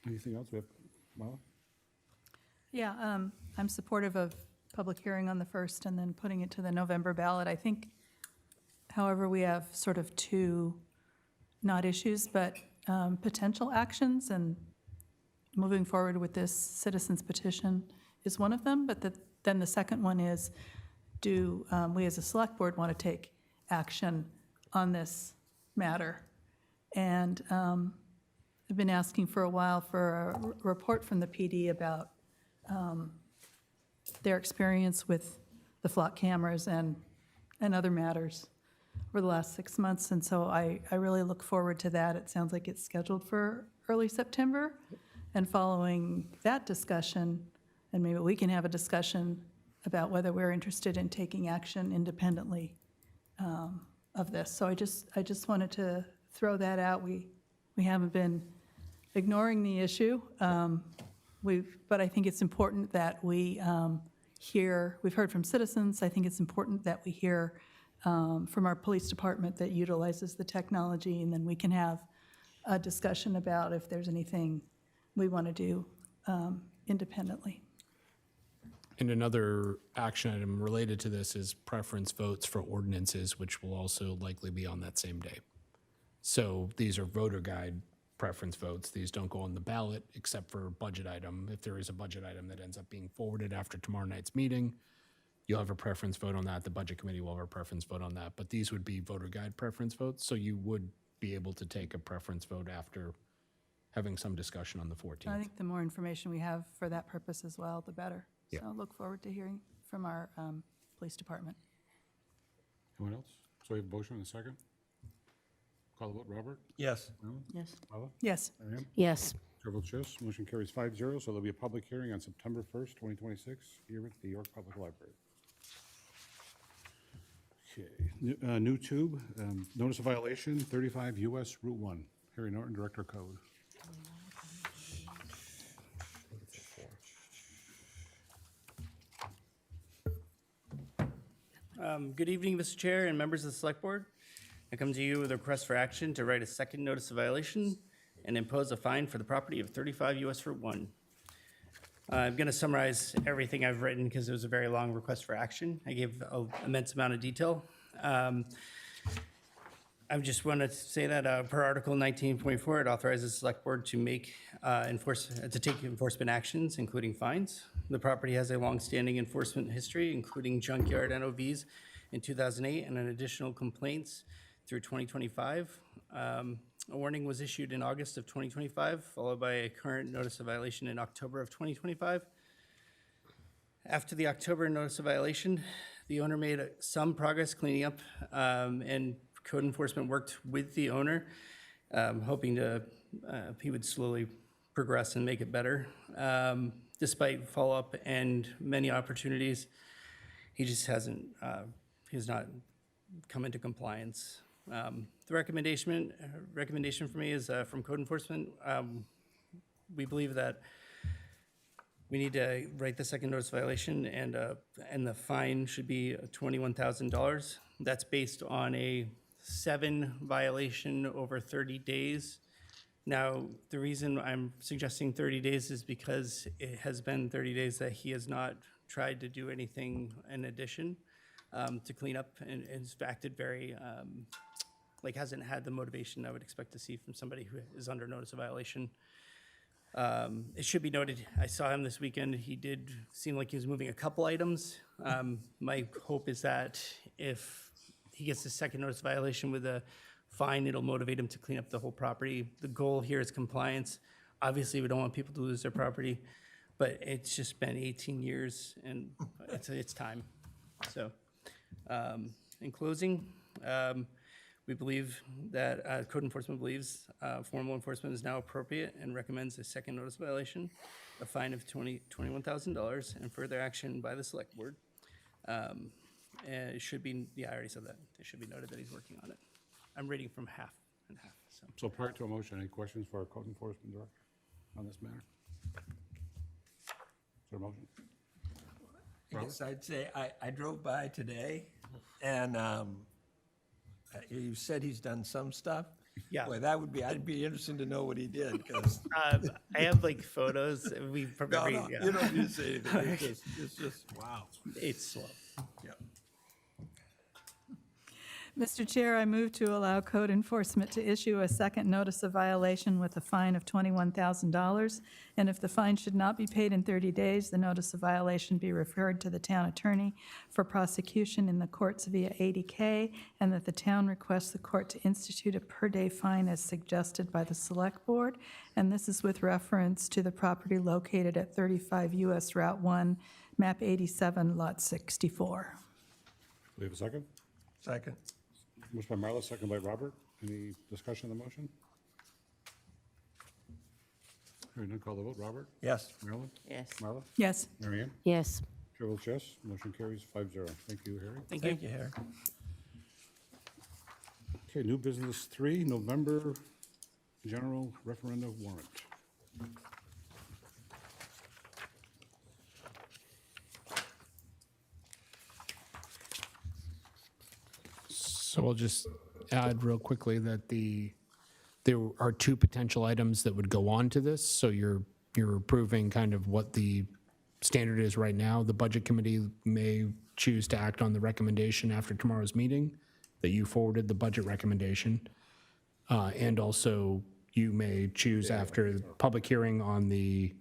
Anything else? We have, Marla? Yeah, I'm supportive of public hearing on the 1st and then putting it to the November ballot. I think, however, we have sort of two, not issues, but potential actions, and moving forward with this citizens petition is one of them, but then the second one is, do we as a select board want to take action on this matter? And I've been asking for a while for a report from the PD about their experience with the flock cameras and other matters over the last 6 months. And so I really look forward to that. It sounds like it's scheduled for early September. And following that discussion, and maybe we can have a discussion about whether we're interested in taking action independently of this. So I just wanted to throw that out. We haven't been ignoring the issue. But I think it's important that we hear, we've heard from citizens, I think it's important that we hear from our police department that utilizes the technology, and then we can have a discussion about if there's anything we want to do independently. And another action item related to this is preference votes for ordinances, which will also likely be on that same day. So these are voter guide preference votes. These don't go on the ballot except for budget item. If there is a budget item that ends up being forwarded after tomorrow night's meeting, you'll have a preference vote on that. The budget committee will have a preference vote on that. But these would be voter guide preference votes. So you would be able to take a preference vote after having some discussion on the 14th. I think the more information we have for that purpose as well, the better. Yeah. So I look forward to hearing from our police department. Anyone else? So we have a motion and a second? Call the vote. Robert? Yes. Marilyn? Yes. Marla? Yes. Marianne? Yes. Chair votes yes. Motion carries 5-0. So there'll be a public hearing on September 1st, 2026, here at the York Public Library. Okay. New tube, notice of violation, 35 US Route 1. Harry Norton, Director of Code. Good evening, Mr. Chair and members of the Select Board. I come to you with a request for action to write a second notice of violation and impose a fine for the property of 35 US Route 1. I'm going to summarize everything I've written because it was a very long request for action. I gave an immense amount of detail. I just want to say that per Article 19.4, it authorizes the Select Board to take enforcement actions, including fines. The property has a long-standing enforcement history, including junkyard NOVs in 2008 and an additional complaints through 2025. A warning was issued in August of 2025, followed by a current notice of violation in October of 2025. After the October notice of violation, the owner made some progress cleaning up, and code enforcement worked with the owner, hoping he would slowly progress and make it better. Despite follow-up and many opportunities, he just hasn't, he's not come into compliance. The recommendation for me is from code enforcement. We believe that we need to write the second notice violation, and the fine should be $21,000. That's based on a 7 violation over 30 days. Now, the reason I'm suggesting 30 days is because it has been 30 days that he has not tried to do anything in addition to clean up, and has acted very, hasn't had the motivation I would expect to see from somebody who is under notice of violation. It should be noted, I saw him this weekend. He did seem like he was moving a couple items. My hope is that if he gets the second notice violation with a fine, it'll motivate him to clean up the whole property. The goal here is compliance. Obviously, we don't want people to lose their property, but it's just been 18 years, and it's time. So, in closing, we believe that code enforcement believes formal enforcement is now appropriate and recommends a second notice violation, a fine of $21,000, and further action by the Select Board. And it should be, I already said that. It should be noted that he's working on it. I'm reading from half and half, so. So prior to a motion, any questions for our code enforcement director on this matter? Is there a motion? I guess I'd say, I drove by today, and you said he's done some stuff? Yeah. Boy, I'd be interested to know what he did, because. I have like photos. We probably, No, you don't need to say anything. It's just, wow. It's slow. Yeah. Mr. Chair, I move to allow code enforcement to issue a second notice of violation with a fine of $21,000. And if the fine should not be paid in 30 days, the notice of violation be referred to the town attorney for prosecution in the courts via 80K, and that the town requests the court to institute a per-day fine as suggested by the Select Board. And this is with reference to the property located at 35 US Route 1, map 87, lot 64. Do we have a second? Second. Motion by Marla, second by Robert. Any discussion on the motion? Hearing none, call the vote. Robert? Yes. Marilyn? Yes. Marla? Yes. Mary Ann? Yes. Chair votes yes. Motion carries 5-0. Thank you, Harry. Thank you. Thank you, Harry. Okay, new business 3, November general referendum warrant. So I'll just add real quickly that there are 2 potential items that would go on to this. So you're approving kind of what the standard is right now. The Budget Committee may choose to act on the recommendation after tomorrow's meeting, that you forwarded the budget recommendation. And also, you may choose after the public hearing on the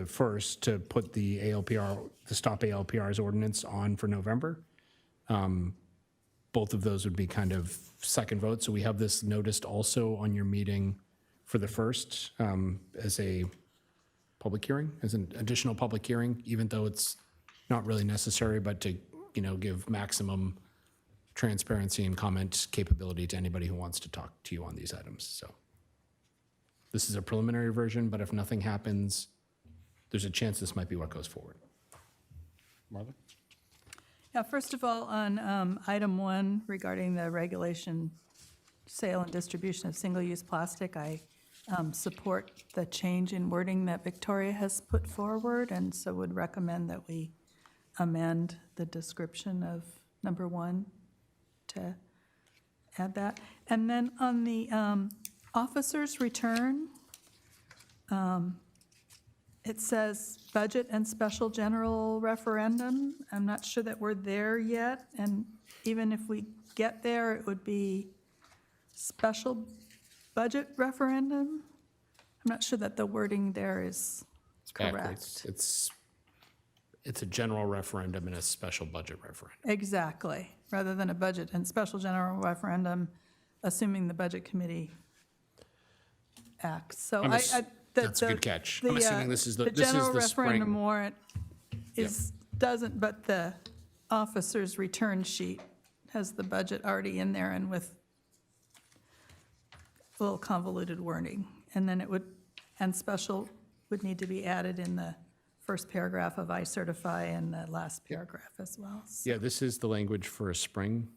first to put the ALPR, the Stop ALPR's ordinance on for November. Both of those would be kind of second votes. So we have this noticed also on your meeting for the first as a public hearing, as an additional public hearing, even though it's not really necessary, but to, give maximum transparency and comment capability to anybody who wants to talk to you on these items. So this is a preliminary version, but if nothing happens, there's a chance this might be what goes forward. Marla? Yeah, first of all, on item 1 regarding the regulation, sale and distribution of single-use plastic, I support the change in wording that Victoria has put forward, and so would recommend that we amend the description of number 1, to add that. And then on the officer's return, it says budget and special general referendum. I'm not sure that we're there yet, and even if we get there, it would be special budget referendum. I'm not sure that the wording there is Backwards. correct. It's a general referendum and a special budget referendum. Exactly, rather than a budget and special general referendum, assuming the budget committee acts. So That's a good catch. I'm assuming this is the general spring. referendum warrant doesn't, but the officer's return sheet has the budget already in there and with a little convoluted wording. And then and special would need to be added in the first paragraph of I certify and the last paragraph as well. So- Yeah, this is the language for a spring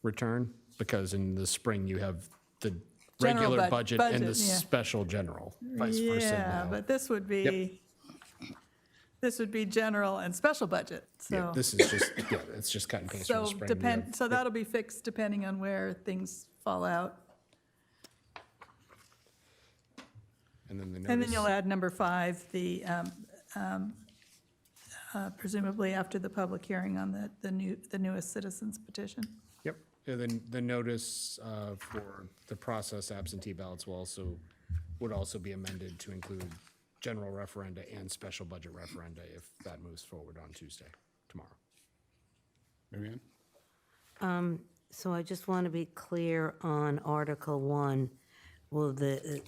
return, because in the spring you have the General regular budget and the budget, yeah. special general, vice versa Yeah, now. but this would be general and special budget, Yeah, so. this is just, it's just cut and paste from the So spring. so that'll be fixed depending on where things fall out. And then the And then notice. you'll add number 5, the, presumably after the public hearing on the newest citizens petition. Yep, and then the notice for the process absentee ballots would also be amended to include general referenda and special budget referenda if that moves forward on Tuesday, tomorrow. Mary Ann? So I just want to be clear on Article 1. Will the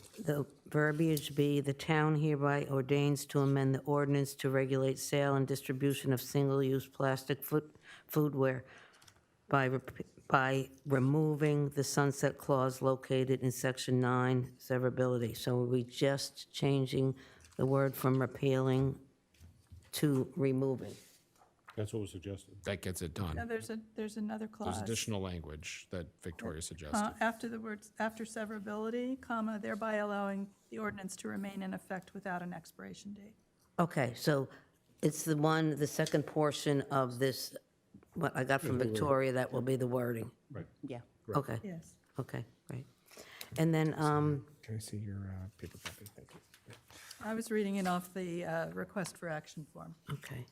verbiage be, "The town hereby ordains to amend the ordinance to regulate sale and distribution of single-use plastic foodware by removing the sunset clause located in Section 9, severability"? So are we just changing the word from repealing to removing? That's what was suggested. That gets it done. Now, there's another clause. There's additional language that Victoria suggested. After the words, after severability, comma, thereby allowing the ordinance to remain in effect without an expiration date. Okay, so it's the second portion of this, what I got from Victoria, that will be the wording. Right. Yeah. Okay, Yes. okay, great. And then, Can I see your paper copy? Thank you. I was reading it off the request for action form, okay.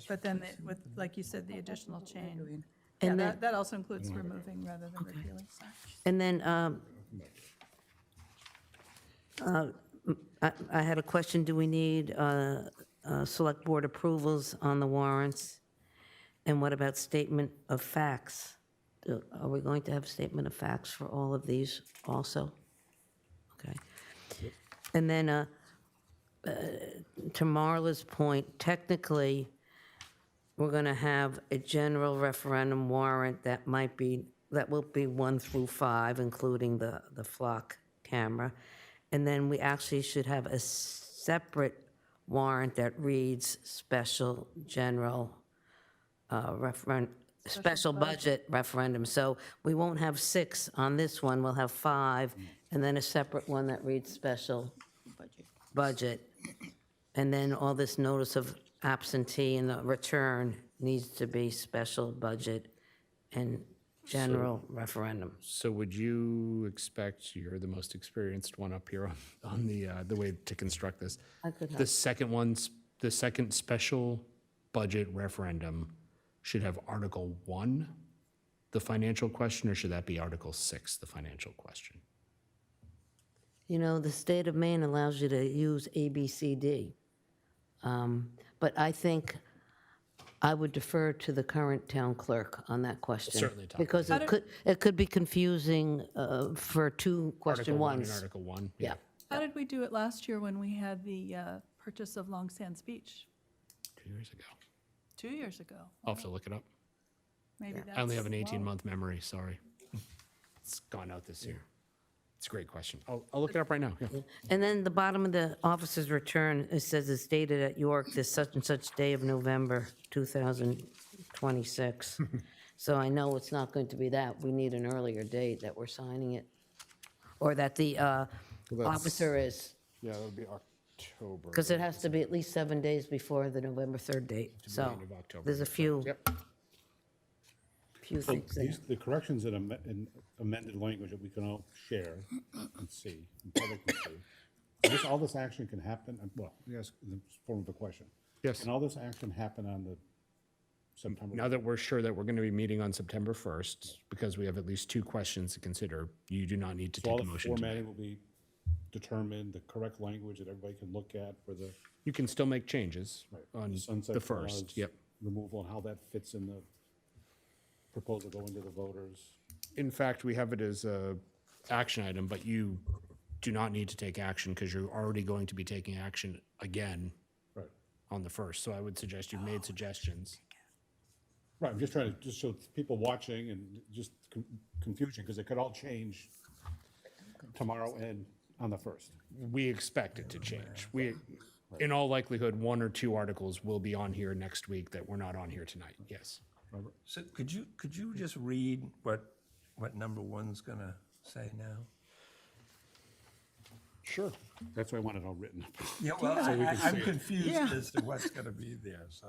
but then with, like you said, the additional chain. And Yeah, then- that also includes removing rather than repealing. So. And then, I had a question, do we need select board approvals on the warrants? And what about statement of facts? Are we going to have statement of facts for all of these also? Okay. And then, to Marla's point, technically, we're going to have a general referendum warrant that will be 1 through 5, including the flock camera. And then we actually should have a separate warrant that reads special general special budget referendum. So we won't have 6 on this one, we'll have 5, and then a separate one that reads special budget. And then all this notice of absentee and the return needs to be special budget and general referendum. So would you expect, you're the most experienced one up here on the way to construct this. I could The help. second one's, the second special budget referendum should have Article 1, the financial question, or should that be Article 6, the financial question? You know, the state of Maine allows you to use A, B, C, D. But I think I would defer to the current town clerk on that question. Certainly talk Because it could be confusing for two question Article 1 and ones. Article 1? Yeah. How did we do it last year when we had the purchase of Long Sands Beach? 2 years ago. 2 years ago. I'll have to look it up. Maybe that's. I only have an slow. 18-month memory, sorry. It's gone out this year. It's a great question. I'll look it up right now, yeah. And then the bottom of the officer's return, it says it's dated at York this such and such day of November 2026. So I know it's not going to be that. We need an earlier date that we're signing it. Or that the officer is, Yeah, that would be October. because it has to be at least 7 days before the November 3rd date. So end of October, there's a few. Yep. few So things there. the corrections in amended language that we can all share and see, and public can see. All this action can happen, well, yes, in the form of a question. Yes. Can all this action happen on the September? Now that we're sure that we're going to be meeting on September 1st, because we have at least 2 questions to consider, you do not need to So all take a the motion tonight. formatting will be determined, the correct language that everybody can look at for the You can still make changes on sunset the clause 1st, yep. removal and how that fits in the proposal going to the voters. In fact, we have it as a action item, but you do not need to take action because you're already going to be taking action again Right. on the 1st. So I would suggest you've made suggestions. Right, I'm just trying to, just so people watching and just confusion, because it could all change tomorrow and on the 1st. We expect it to change. In all likelihood, 1 or 2 articles will be on here next week that we're not on here tonight, yes. So could you just read what number 1's gonna say now? Sure. That's why I want it all written up. Yeah, well, So we can I'm see it. confused as to what's gonna be there, so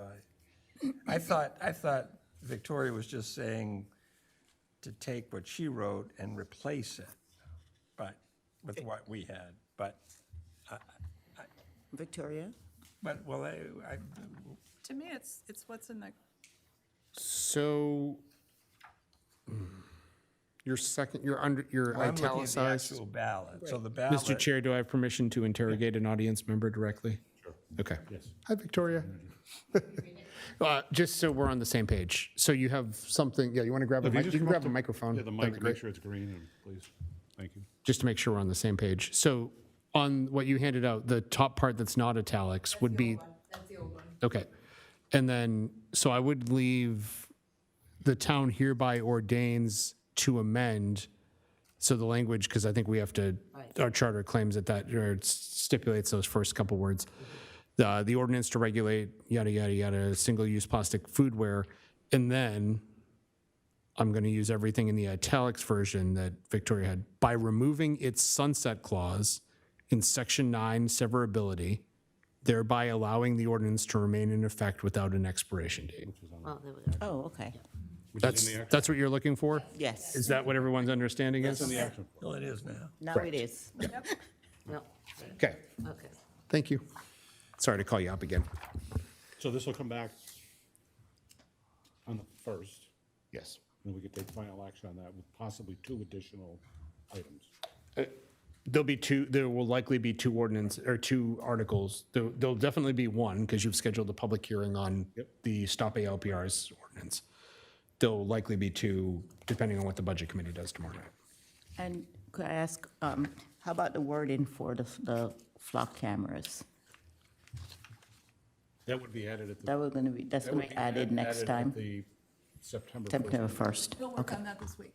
I thought Victoria was just saying to take what she wrote and replace it, but, with what we had, but, Victoria? well, To me, it's what's in the, So, your second, you're under, you're well, I'm looking at the italicized. actual ballot, so the ballot. Mr. Chair, do I have permission to interrogate an audience member directly? Sure. Okay. Yes. Hi, Victoria. Just so we're on the same page. So you have something, yeah, you want to grab a If you mic? just You can come up grab a to- microphone. Yeah, the That'd mic, be make great. sure it's green, and please. Thank you. Just to make sure we're on the same page. So on what you handed out, the top part that's not italics would be. That's the old one. Okay. And then, so I would leave the town hereby ordains to amend. So the language, because I think we have to, our charter claims that or it stipulates those first couple words. The ordinance to regulate yada, yada, yada, single-use plastic foodware. And then I'm going to use everything in the italics version that Victoria had by removing its sunset clause in section 9 severability, thereby allowing the ordinance to remain in effect without an expiration date. Oh, there we go. Oh, okay. Which is in the action. That's what you're looking for? Yes. Is that what everyone's understanding is? In the action. Well, it is now. Now Correct. it is. No, Okay, okay. thank you. Sorry to call you up again. So this will come back on the 1st, Yes. and we could take final action on that with possibly 2 additional items. There will likely be 2 ordinance, or 2 articles. There'll definitely be 1, because you've scheduled a public hearing on the Stop ALPR's ordinance. There'll likely be 2, depending on what the Budget Committee does tomorrow night. And could I ask, how about the wording for the flock cameras? That would be added at the. That was gonna be, that's that gonna would be be added next at time, the September 1st. September 1st. we'll work on that this week.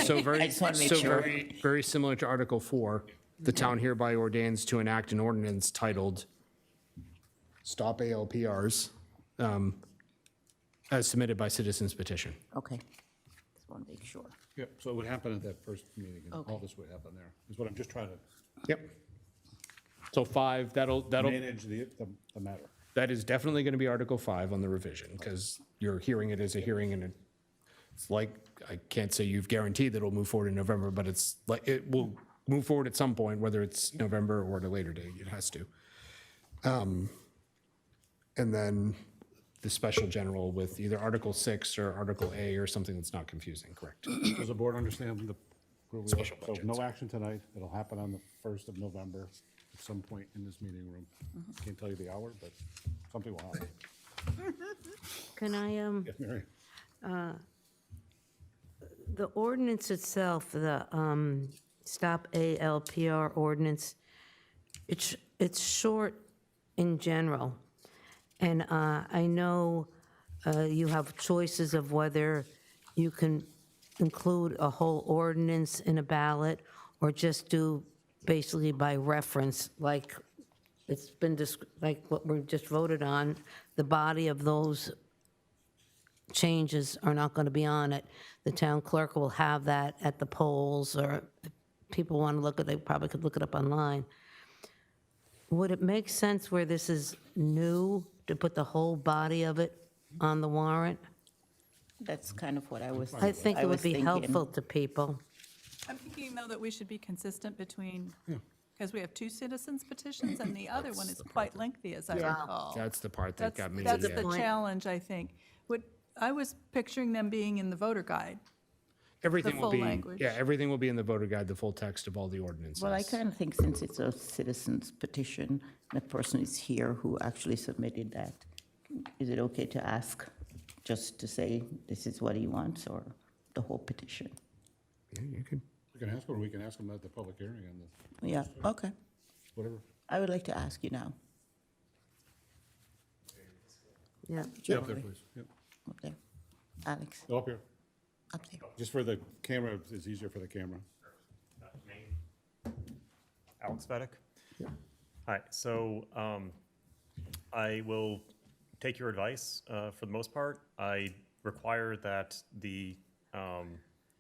So very, I just wanna make so sure. very similar to Article 4, the town hereby ordains to enact an ordinance titled Stop ALPRs, as submitted by citizens petition. Okay. Just want to make sure. Yep, so it would happen at that first meeting, and all Okay. this would happen there, is what I'm just trying to Yep. So 5, that'll, manage the matter. that is definitely going to be Article 5 on the revision, because you're hearing it as a hearing, and it's like, I can't say you've guaranteed that it'll move forward in November, but it's like, it will move forward at some point, whether it's November or at a later date, it has to. And then the special general with either Article 6 or Article A or something that's not confusing, correct? Does the board understand the? Special So budgets. no action tonight, it'll happen on the 1st of November at some point in this meeting room. Can't tell you the hour, but something will happen. Can I, Yes, Mary? the ordinance itself, the Stop ALPR ordinance, it's short in general. And I know you have choices of whether you can include a whole ordinance in a ballot or just do basically by reference, like it's been, like what we just voted on, the body of those changes are not going to be on it. The town clerk will have that at the polls, or if people want to look at it, they probably could look it up online. Would it make sense where this is new to put the whole body of it on the warrant? That's kind of what I was. I think it would was be thinking. helpful to people. I'm thinking, though, that we should be consistent between, because we have 2 citizens petitions, and the other one is quite lengthy, as I recall. That's the part that got me. That's yeah. the challenge, I think. I was picturing them being in the voter guide. Everything will full be, language. yeah, everything will be in the voter guide, the full text of all the ordinances. Well, I kind of think since it's a citizen's petition, the person is here who actually submitted that. Is it okay to ask, just to say this is what he wants, or the whole petition? Yeah, you could. We can ask, or we can ask them at the public hearing on the, Yeah, okay. whatever. I would like to ask you now. Yeah. Yeah, up there, please. Yep. Up there. Alex, Go up here. up there. Just for the camera, it's easier for the camera. Alex Vedek. Hi, so I will take your advice for the most part. I require that the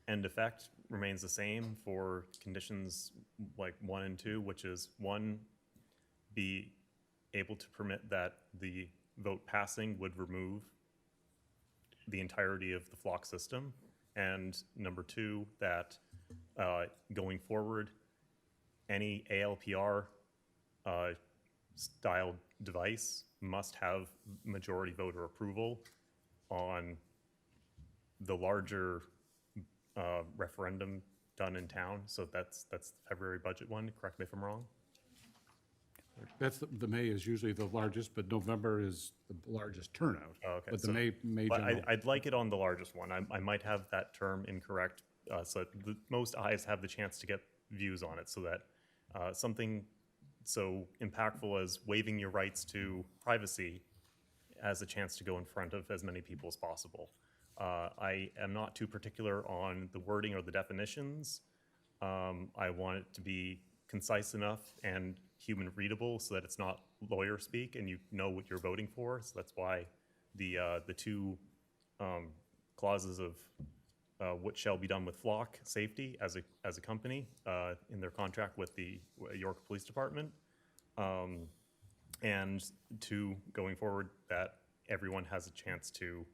end effect remains the same for conditions like 1 and 2, which is 1, be able to permit that the vote passing would remove the entirety of the flock system. And number 2, that going forward, any ALPR style device must have majority voter approval on the larger referendum done in town. So that's the February budget one. Correct me if I'm wrong. That's, the May is usually the largest, but November is the largest turnout. Oh, okay, But the so- May But general. I'd like it on the largest one. I might have that term incorrect, so the most eyes have the chance to get views on it, so that something so impactful as waiving your rights to privacy has a chance to go in front of as many people as possible. I am not too particular on the wording or the definitions. I want it to be concise enough and human readable so that it's not lawyer speak and you know what you're voting for. So that's why the 2 clauses of what shall be done with flock safety as a company in their contract with the York Police Department, and 2, going forward, that everyone has a chance to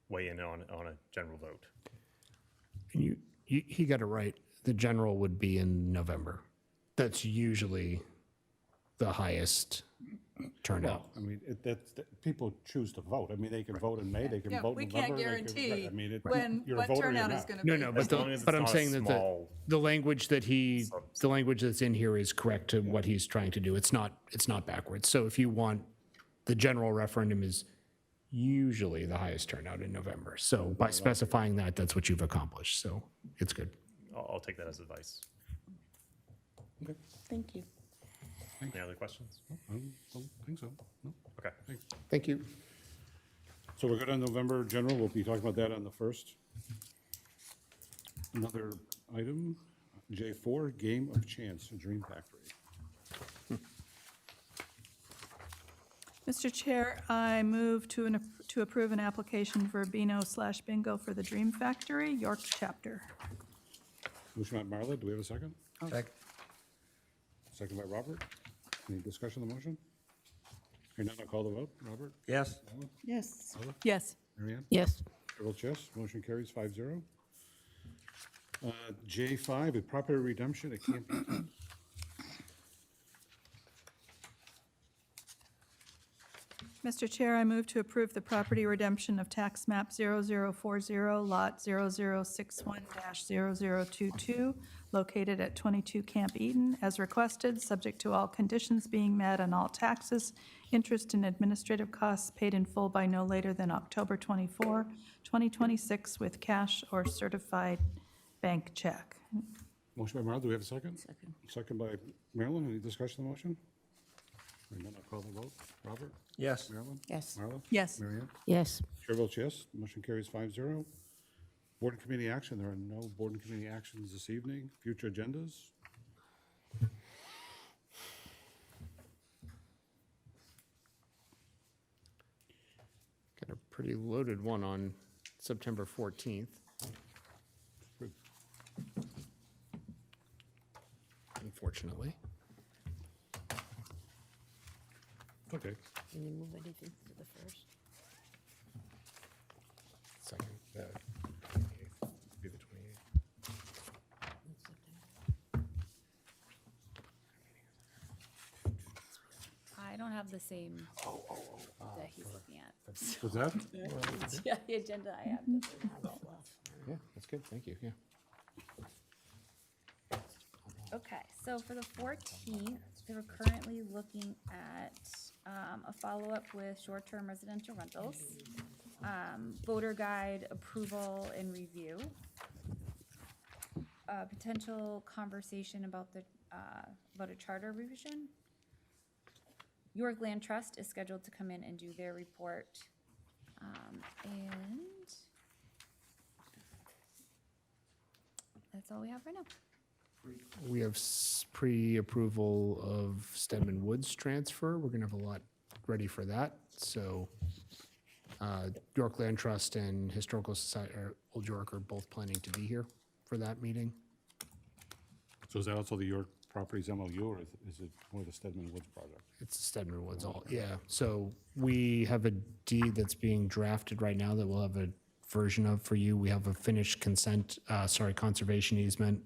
weigh in on a general vote. And he got it right. The general would be in November. That's usually the highest turnout. I mean, people choose to vote. I mean, they can vote in May, they can Yeah, vote we in November. can't they can- guarantee I mean, when, you're a what voter, you're turnout is not. going to be. No, but long as but it's I'm not a saying that small- the language that the language that's in here is correct to what he's trying to do. It's not backwards. So if you want, the general referendum is usually the highest turnout in November. So by specifying that, that's what you've accomplished. So it's good. I'll take that as advice. Thank you. Any other questions? I don't think so. No. Okay. Thanks. Thank you. So we're good on November general. We'll be talking about that on the 1st. Another item, J4, Game of Chance, Dream Factory. Mr. Chair, I move to approve an application for Beano/Bingo for the Dream Factory, York Chapter. Motion by Marla, do we have a second? Second. Second by Robert. Any discussion on the motion? Hearing none, I'll call the vote. Robert? Yes. Alan? Yes. Yes. Mary Ann? Yes. Chair votes yes, motion carries 5-0. J5, a property redemption at Camp Eaton. Mr. Chair, I move to approve the property redemption of tax map 0040, lot 0061-0022, located at 22 Camp Eaton, as requested, subject to all conditions being met and all taxes, interest, and administrative costs paid in full by no later than October 24, 2026, with cash or certified bank check. Motion by Marla, do we have a second? Second. Second by Marilyn, any discussion on the motion? Hearing none, I'll call the vote. Robert? Yes. Marilyn? Yes. Marla? Yes. Mary Ann? Yes. Chair votes yes, motion carries 5-0. Board and committee action, there are no board and committee actions this evening. Future agendas? Got a pretty loaded one on September 14th. Good. Unfortunately. Okay. Can you move anything to the first? Second. don't have the same that he's looking at. Was that? Yeah, the agenda I have doesn't have it. Yeah, that's good, thank you, yeah. Okay, so for the 14th, they were currently looking at a follow-up with short-term residential rentals, voter guide approval and review, potential conversation about about a charter revision. York Land Trust is scheduled to come in and do their report, and that's all we have right now. We have pre-approval of Stedman Woods transfer. We're gonna have a lot ready for that. So York Land Trust and Historical Society, or Old York, are both planning to be here for that meeting. So is that also the York Properties MOU, or is it more the Stedman Woods project? It's Stedman Woods, all, yeah. So we have a deed that's being drafted right now that we'll have a version of for you. We have a finished conservation easement.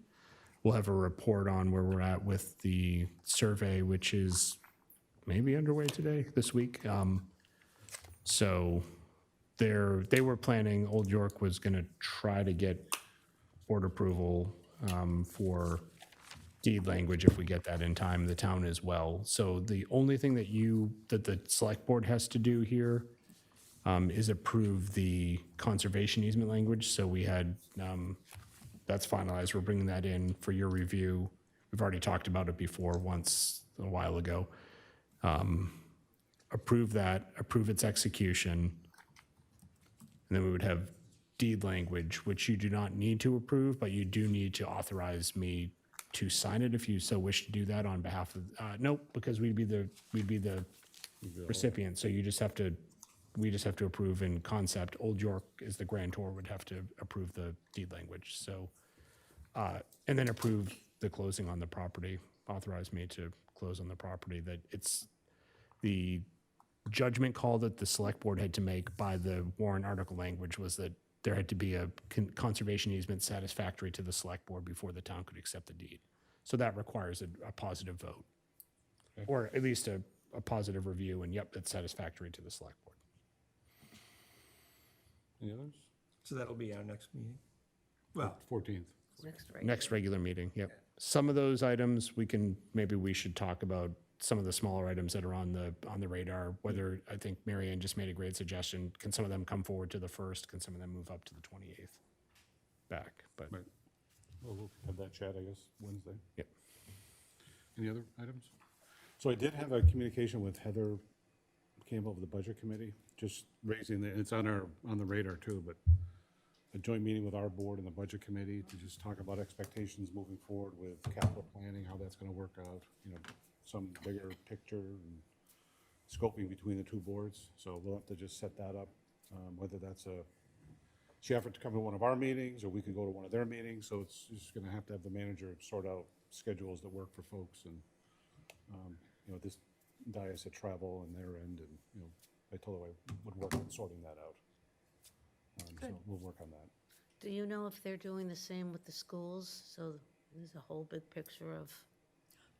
We'll have a report on where we're at with the survey, which is maybe underway this week. So they were planning, Old York was gonna try to get board approval for deed language if we get that in time, the town as well. So the only thing that the select board has to do here is approve the conservation easement language. So we had, that's finalized. We're bringing that in for your review. We've already talked about it before once a while ago. Approve that, approve its execution. And then we would have deed language, which you do not need to approve, but you do need to authorize me to sign it if you so wish to do that on behalf of, nope, because we'd be the recipient. So we just have to approve in concept. Old York is the grantor, would have to approve the deed language. So, and then approve the closing on the property, authorize me to close on the property. That it's the judgment call that the select board had to make by the warrant article language was that there had to be a conservation easement satisfactory to the select board before the town could accept the deed. So that requires a positive vote, or at least a positive review, and yep, that's satisfactory to the select board. Any others? So that'll be our next meeting? Well, 14th. Next regular meeting, yep. Some of those items, maybe we should talk about some of the smaller items that are on the radar, whether, I think Mary Ann just made a great suggestion. Can some of them come forward to the 1st? Can some of them move up to the 28th? Back, but. Right. Well, we'll have that chat, I guess, Wednesday. Yep. Any other items? So I did have a communication with Heather Campbell of the Budget Committee, just raising it's on the radar too, but a joint meeting with our board and the Budget Committee to just talk about expectations moving forward with capital planning, how that's gonna work out, some bigger picture and scoping between the two boards. So we'll have to just set that up, whether that's she offered to come to one of our meetings, or we could go to one of their meetings. So it's just gonna have to have the manager sort out schedules that work for folks, and this diocese of travel and their end, and I told her I would work on sorting that out. So we'll work on that. Do you know if they're doing the same with the schools? So there's a whole big picture of,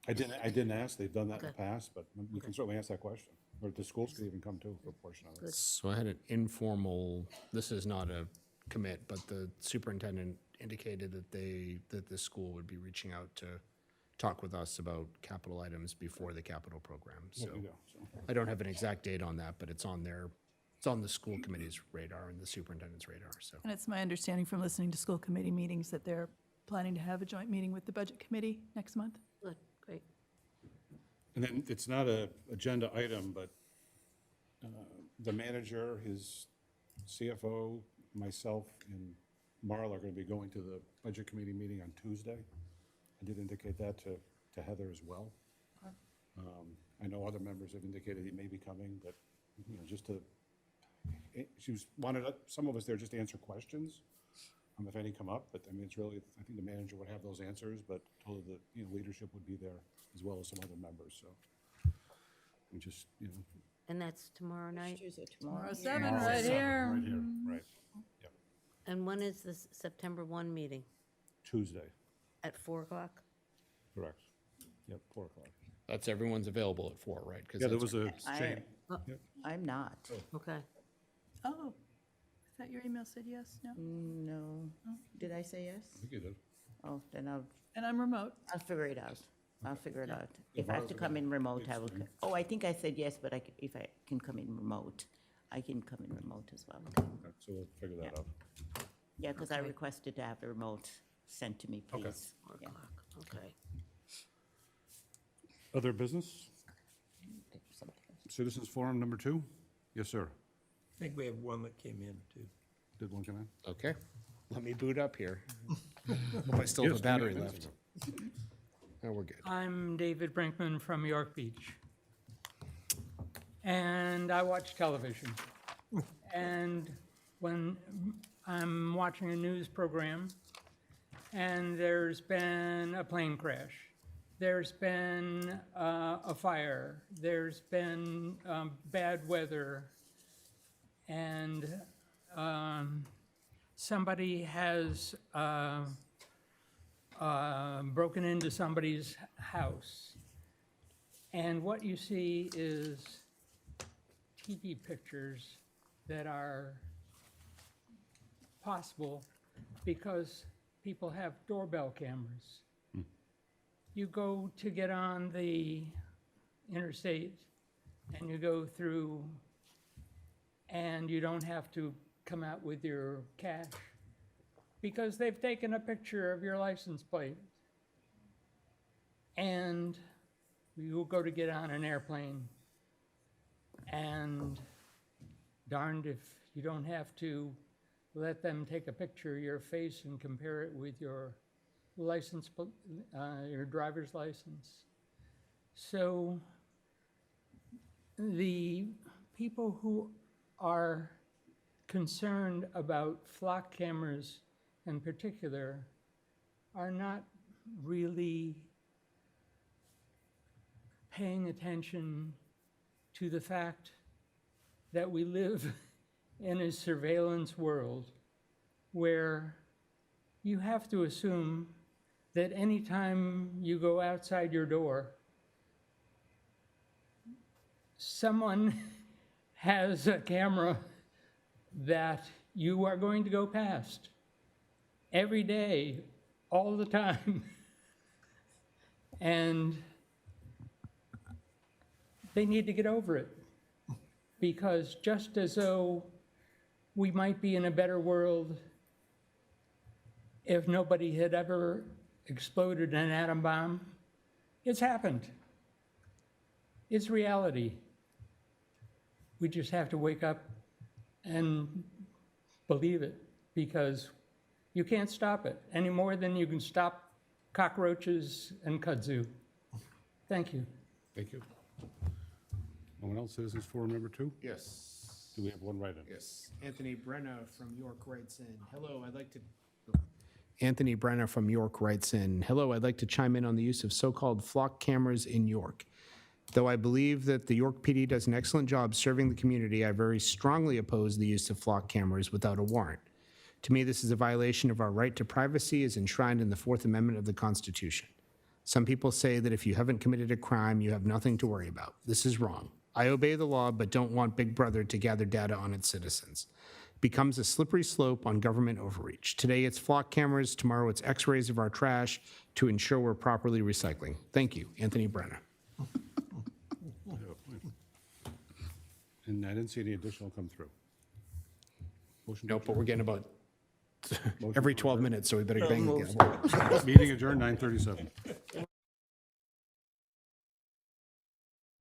I didn't ask. They've done that in the Okay. past, but we can certainly ask that question. Or the schools could even come too for a portion of it. So I had an informal, this is not a commit, but the superintendent indicated that the school would be reaching out to talk with us about capital items before the capital program. So There you go. So, I don't have an exact date on that, but it's on the school committee's radar and the superintendent's radar, so. And it's my understanding from listening to school committee meetings that they're planning to have a joint meeting with the Budget Committee next month. good, great. and then it's not a agenda item, but the manager, his CFO, myself, and Marla are going to be going to the Budget Committee meeting on Tuesday. I did indicate that to Heather as well. I know other members have indicated he may be coming, but just to, wanted some of us there just to answer questions, if any come up. But I mean, it's really, I think the manager would have those answers, but told that leadership would be there as well as some other members. So we just And that's tomorrow night? Tomorrow 7, right here. Right here, right. Yep. And when is the September 1 meeting? Tuesday, At 4 o'clock? correct. Yep, 4 o'clock. That's everyone's available at 4, right? 'Cause Yeah, there that's- was a change. I'm not. Okay. Oh, I thought your email said yes, no? No. Did I say yes? I think you did. Oh, then I'll And I'm remote. figure it out. I'll figure it out. If I have to come in remote, I will. Oh, I think I said yes, but if I can come in remote, I can come in remote as well. Okay, so we'll figure that out. Yeah, because I requested to have the remote sent to me, please. 4 Yeah. o'clock, okay. Other business? Citizens Forum number 2? Yes, sir. I think we have one that came in, too. Did one come in? Okay, let me boot up here. Hope I still have a Yes, battery yeah, left. No, we're good. I'm David Brinkman from York Beach. And I watch television. And when I'm watching a news program and there's been a plane crash, there's been a fire, there's been bad weather, and somebody has broken into somebody's house. And what you see is TV pictures that are possible because people have doorbell cameras. You go to get on the interstate and you go through and you don't have to come out with your cash because they've taken a picture of your license plate. And you go to get on an airplane and darned if you don't have to let them take a picture of your face and compare it with your license, your driver's license. So the people who are concerned about flock cameras in particular are not really paying attention to the fact that we live in a surveillance world where you have to assume that anytime you go outside your door, someone has a camera that you are going to go past every day, all the time. And they need to get over it. Because just as though we might be in a better world if nobody had ever exploded an atom bomb, it's happened. It's reality. We just have to wake up and believe it, because you can't stop it any more than you can stop cockroaches and kudzu. Thank you. Thank you. No one else, Citizens Forum number 2? Yes. Do we have one write-in? Yes. Anthony Brenna from York writes in, hello, I'd like to... Anthony Brenna from York writes in, hello, I'd like to chime in on the use of so-called flock cameras in York. Though I believe that the York PD does an excellent job serving the community, I very strongly oppose the use of flock cameras without a warrant. To me, this is a violation of our right to privacy as enshrined in the Fourth Amendment of the Constitution. Some people say that if you haven't committed a crime, you have nothing to worry about. This is wrong. I obey the law, but don't want Big Brother to gather data on its citizens. It becomes a slippery slope on government overreach. Today it's flock cameras, tomorrow it's x-rays of our trash to ensure we're properly recycling. Thank you, Anthony Brenna. And I didn't see any additional come through. Motion to Nope, but we're getting about Motion every to 12 minutes, so we better bang the gavel. adjourn. Meeting adjourned, 9:37.